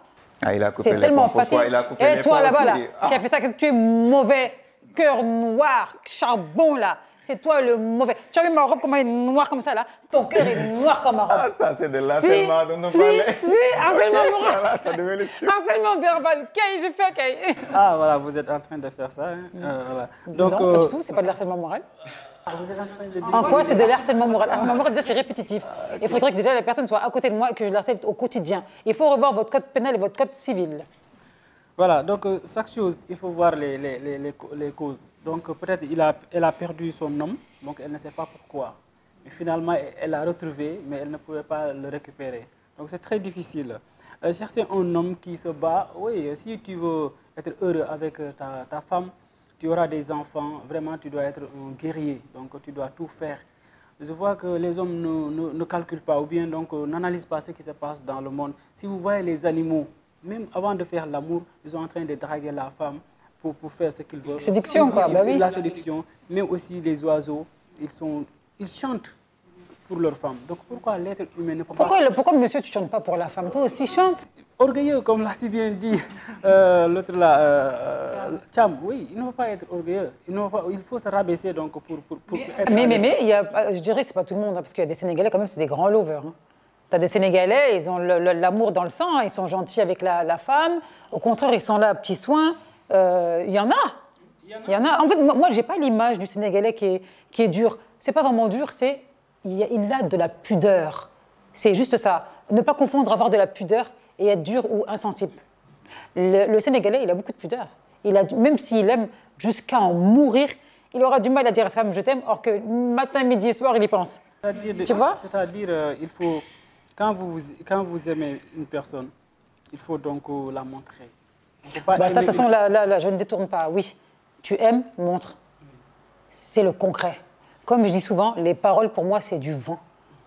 [SPEAKER 1] C'est tellement facile. Et toi là-bas, là, qui a fait ça, que tu es mauvais, cœur noir, charbon là. C'est toi le mauvais. Tu as vu ma robe, comment elle est noire comme ça là? Ton cœur est noir comme ma robe.
[SPEAKER 2] Ah, ça, c'est de l'harcèlement dont nous parlait.
[SPEAKER 1] Harcèlement moral.
[SPEAKER 2] Voilà, ça devait le style.
[SPEAKER 1] Harcèlement verbal. Je fais.
[SPEAKER 3] Ah, voilà, vous êtes en train de faire ça. Hein. Voilà.
[SPEAKER 1] Donc, non, pas du tout, c'est pas de l'harcèlement moral.
[SPEAKER 3] Vous êtes en train de dire...
[SPEAKER 1] En quoi c'est de l'harcèlement moral? Harcèlement moral, déjà, c'est répétitif. Il faudrait que déjà la personne soit à côté de moi et que je la harcèle au quotidien. Il faut revoir votre code pénal et votre code civil.
[SPEAKER 3] Voilà, donc chaque chose, il faut voir les causes. Donc peut-être elle a perdu son homme, donc elle ne sait pas pourquoi. Mais finalement, elle l'a retrouvé, mais elle ne pouvait pas le récupérer. Donc c'est très difficile. Chercher un homme qui se bat, oui, si tu veux être heureux avec ta femme, tu auras des enfants, vraiment tu dois être un guerrier, donc tu dois tout faire. Je vois que les hommes ne calculent pas ou bien n'analysent pas ce qui se passe dans le monde. Si vous voyez les animaux, même avant de faire l'amour, ils sont en train de draguer la femme pour faire ce qu'ils veulent.
[SPEAKER 1] Séduction, quoi. Bah oui.
[SPEAKER 3] La séduction, même aussi les oiseaux, ils chantent pour leur femme. Donc pourquoi l'être humain ne peut pas...
[SPEAKER 1] Pourquoi, monsieur, tu ne chantes pas pour la femme? Toi aussi, chante.
[SPEAKER 3] Orgueilleux, comme l'a si bien dit l'autre là, Cham, oui, il ne faut pas être orgueilleux. Il faut se rabaisser donc pour être...
[SPEAKER 1] Mais je dirais que ce n'est pas tout le monde, hein, parce qu'il y a des Sénégalais quand même, c'est des grands lovers. Hein. Tu as des Sénégalais, ils ont l'amour dans le sang, ils sont gentils avec la femme. Au contraire, ils sont là, petits soins. Il y en a. En fait, moi, je n'ai pas l'image du Sénégalais qui est dur. Ce n'est pas vraiment dur, il a de la pudeur. C'est juste ça. Ne pas confondre avoir de la pudeur et être dur ou insensible. Le Sénégalais, il a beaucoup de pudeur. Même s'il aime jusqu'à en mourir, il aura du mal à dire à sa femme « je t'aime », or que matin, midi et soir, il y pense. Tu vois ?
[SPEAKER 3] C'est-à-dire, il faut... Quand vous aimez une personne, il faut donc la montrer.
[SPEAKER 1] Ça, de toute façon, là, je ne détourne pas. Oui, tu aimes, montre. C'est le concret. Comme je dis souvent, les paroles, pour moi, c'est du vent.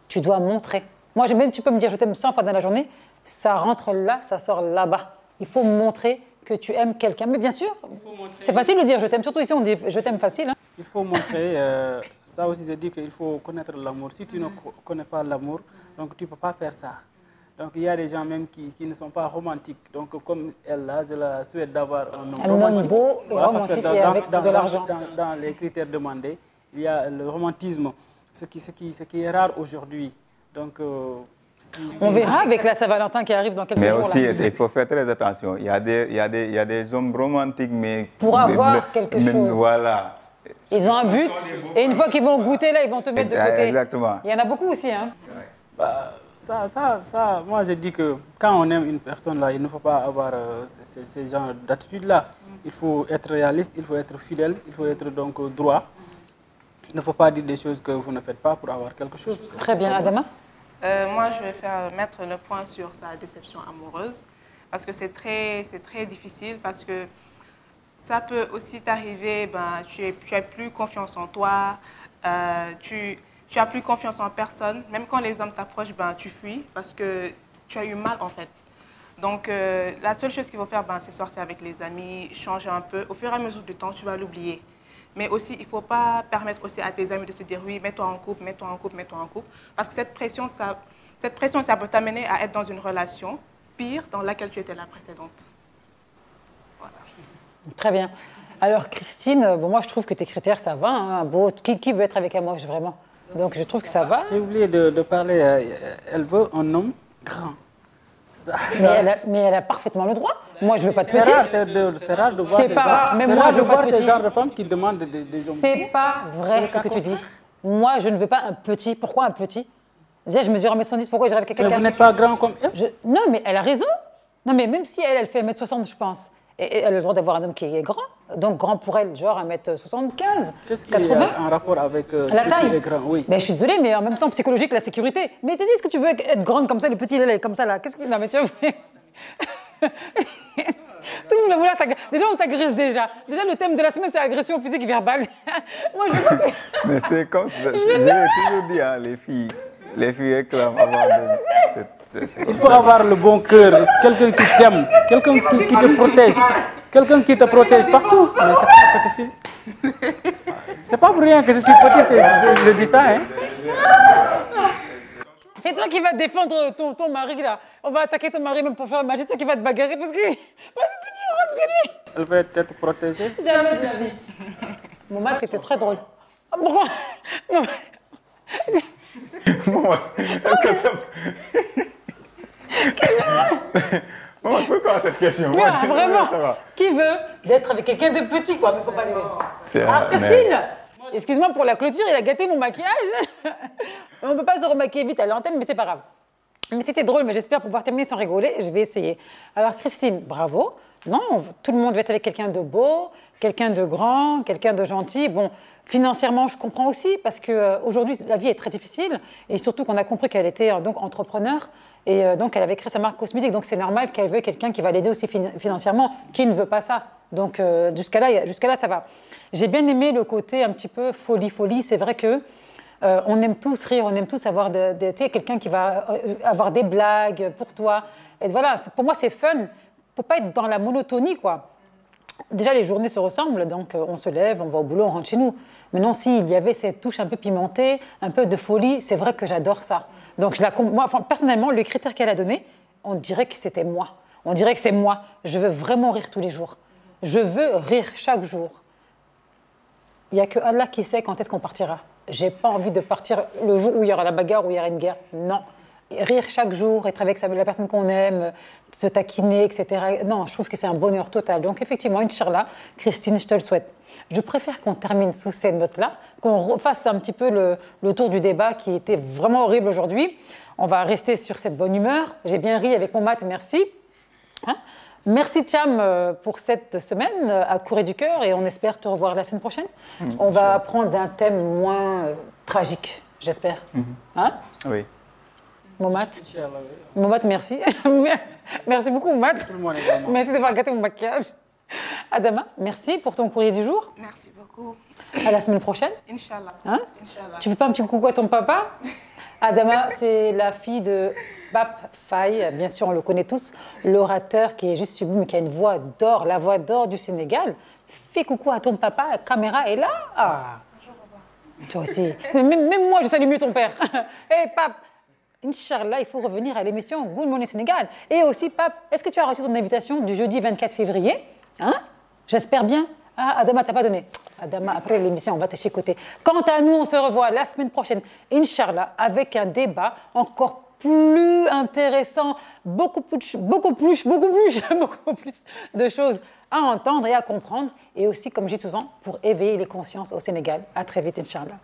[SPEAKER 1] Tu dois montrer. Moi, même tu peux me dire « je t'aime 100 fois dans la journée », ça rentre là, ça sort là-bas. Il faut montrer que tu aimes quelqu'un. Mais bien sûr, c'est facile de dire « je t'aime ». Surtout ici, on dit « je t'aime » facile. Hein.
[SPEAKER 3] Il faut montrer. Ça aussi, je dis qu'il faut connaître l'amour. Si tu ne connais pas l'amour, donc tu ne peux pas faire ça. Donc il y a des gens même qui ne sont pas romantiques. Donc comme elle là, je la souhaite d'avoir un homme
[SPEAKER 1] beau et romantique et avec de l'argent.
[SPEAKER 3] Dans les critères demandés, il y a le romantisme, ce qui est rare aujourd'hui. Donc
[SPEAKER 1] on verra avec la Saint-Valentin qui arrive dans quelques jours.
[SPEAKER 2] Mais aussi, il faut faire très attention. Il y a des hommes romantiques, mais...
[SPEAKER 1] Pour avoir quelque chose.
[SPEAKER 2] Voilà.
[SPEAKER 1] Ils ont un but, et une fois qu'ils vont goûter, là, ils vont te mettre de côté.
[SPEAKER 2] Exactement.
[SPEAKER 1] Il y en a beaucoup aussi, hein.
[SPEAKER 3] Moi, je dis que quand on aime une personne, là, il ne faut pas avoir ces genres d'attitudes-là. Il faut être réaliste, il faut être fidèle, il faut être donc droit. Il ne faut pas dire des choses que vous ne faites pas pour avoir quelque chose.
[SPEAKER 1] Très bien, Adama.
[SPEAKER 9] Moi, je vais mettre le point sur sa déception amoureuse, parce que c'est très difficile, parce que Ça peut aussi t'arriver, tu as plus confiance en toi, tu as plus confiance en personne. Même quand les hommes t'approchent, tu fuis parce que tu as eu mal en fait. Donc la seule chose qu'il faut faire, c'est sortir avec les amis, changer un peu. Au fur et à mesure du temps, tu vas l'oublier. Mais aussi, il ne faut pas permettre aussi à tes amis de te dire oui, mets-toi en couple, mets-toi en couple, mets-toi en couple. Parce que cette pression, ça peut t'amener à être dans une relation pire dans laquelle tu étais la précédente.
[SPEAKER 1] Très bien. Alors, Christine, moi, je trouve que tes critères, ça va. Hein, beau. Qui veut être avec Amosh, vraiment? Donc, je trouve que ça va.
[SPEAKER 3] J'ai oublié de parler. Elle veut un homme grand.
[SPEAKER 1] Mais elle a parfaitement le droit. Moi, je ne veux pas de petit.
[SPEAKER 3] C'est rare de voir
[SPEAKER 1] mais moi, je veux pas de
[SPEAKER 3] ce genre de femmes qui demandent des hommes.
[SPEAKER 1] C'est pas vrai ce que tu dis. Moi, je ne veux pas un petit. Pourquoi un petit? Déjà, je mesure 1m70, pourquoi j'irai avec quelqu'un?
[SPEAKER 3] Vous n'êtes pas grand comme elle?
[SPEAKER 1] Non, mais elle a raison. Non, mais même si elle fait 1m60, je pense. Et elle a le droit d'avoir un homme qui est grand. Donc, grand pour elle, genre 1m75,
[SPEAKER 3] Qu'est-ce
[SPEAKER 1] 80.
[SPEAKER 3] Qui est en rapport avec
[SPEAKER 1] la taille
[SPEAKER 3] et grand, oui.
[SPEAKER 1] Mais je suis désolée, mais en même temps, psychologique, la sécurité. Mais t'as dit, est-ce que tu veux être grande comme ça, le petit, il est comme ça, là? Qu'est-ce qu'il... Non, mais tu vois... Tout le monde voulait déjà, on t'agresse déjà. Déjà, le thème de la semaine, c'est agression physique et verbale. Moi, je veux que...
[SPEAKER 2] Mais c'est comme ça. Je l'ai toujours dit, hein, les filles réclament avant de...
[SPEAKER 3] Il faut avoir le bon cœur, quelqu'un qui t'aime, quelqu'un qui te protège, quelqu'un qui te protège partout. Mais c'est pas le côté physique. C'est pas pour rien que je suis petit, je dis ça. Hein.
[SPEAKER 1] C'est toi qui vas défendre ton mari là. On va attaquer ton mari même pour faire le magie. C'est toi qui va te bagarrer parce que c'est plus grande que lui.
[SPEAKER 3] Elle veut être protégée.
[SPEAKER 1] Jamais de la vie. Mon mat était très drôle. Pourquoi? Non.
[SPEAKER 2] Pourquoi cette question?
[SPEAKER 1] Non, vraiment. Qui veut d'être avec quelqu'un de petit, quoi? Mais faut pas les voir. Ah, Christine! Excuse-moi pour la clôture, il a gâté mon maquillage. On ne peut pas se remaquiller vite à l'antenne, mais c'est pas grave. Mais c'était drôle, mais j'espère pouvoir terminer sans rigoler. Je vais essayer. Alors, Christine, bravo. Non, tout le monde veut être avec quelqu'un de beau, quelqu'un de grand, quelqu'un de gentil. Bon, financièrement, je comprends aussi, parce qu'aujourd'hui, la vie est très difficile. Et surtout qu'on a compris qu'elle était donc entrepreneur. Et donc, elle avait créé sa marque cosmétique. Donc, c'est normal qu'elle veuille quelqu'un qui va l'aider aussi financièrement. Qui ne veut pas ça? Donc, jusqu'à là, ça va. J'ai bien aimé le côté un petit peu folie. C'est vrai que on aime tous rire, on aime tous avoir quelqu'un qui va avoir des blagues pour toi. Et voilà, pour moi, c'est fun. Pour pas être dans la monotonie, quoi. Déjà, les journées se ressemblent, donc on se lève, on va au boulot, on rentre chez nous. Maintenant, s'il y avait cette touche un peu pimentée, un peu de folie, c'est vrai que j'adore ça. Donc, moi, personnellement, le critère qu'elle a donné, on dirait que c'était moi. On dirait que c'est moi. Je veux vraiment rire tous les jours. Je veux rire chaque jour. Il n'y a que Allah qui sait quand est-ce qu'on partira. J'ai pas envie de partir le jour où il y aura la bagarre, où il y aura une guerre. Non. Rire chaque jour, être avec la personne qu'on aime, se taquiner, etc. Non, je trouve que c'est un bonheur total. Donc effectivement, Inch'Allah, Christine, je te le souhaite. Je préfère qu'on termine sous ces notes-là, qu'on refasse un petit peu le tour du débat qui était vraiment horrible aujourd'hui. On va rester sur cette bonne humeur. J'ai bien ri avec mon mat, merci. Hein? Merci Thiam pour cette semaine à Courrier du Cœur et on espère te revoir la semaine prochaine. On va prendre un thème moins tragique, j'espère. Hein?
[SPEAKER 2] Oui.
[SPEAKER 1] Momat, merci. Merci beaucoup, Momat. Merci d'avoir gâté mon maquillage. Adama, merci pour ton courrier du jour.
[SPEAKER 9] Merci beaucoup.
[SPEAKER 1] À la semaine prochaine.
[SPEAKER 9] Inch'Allah.
[SPEAKER 1] Hein?
[SPEAKER 9] Inch'Allah.
[SPEAKER 1] Tu fais pas un petit coucou à ton papa? Adama, c'est la fille de Pape Faye, bien sûr, on le connaît tous, l'orateur qui est juste sublime, qui a une voix d'or, la voix d'or du Sénégal. Fais coucou à ton papa, la caméra est là. Ah. Toi aussi. Même moi, je salue mieux ton père. Hé, Pape, Inch'Allah, il faut revenir à l'émission Good Morning Sénégal. Et aussi, Pape, est-ce que tu as reçu ton invitation du jeudi 24 février? Hein? J'espère bien. Ah, Adama, t'as pas donné. Adama, après l'émission, on va te chicoter. Quant à nous, on se revoit la semaine prochaine, Inch'Allah, avec un débat encore plus intéressant, beaucoup plus de choses à entendre et à comprendre. Et aussi, comme je dis souvent, pour éveiller les consciences au Sénégal. À très vite, Inch'Allah.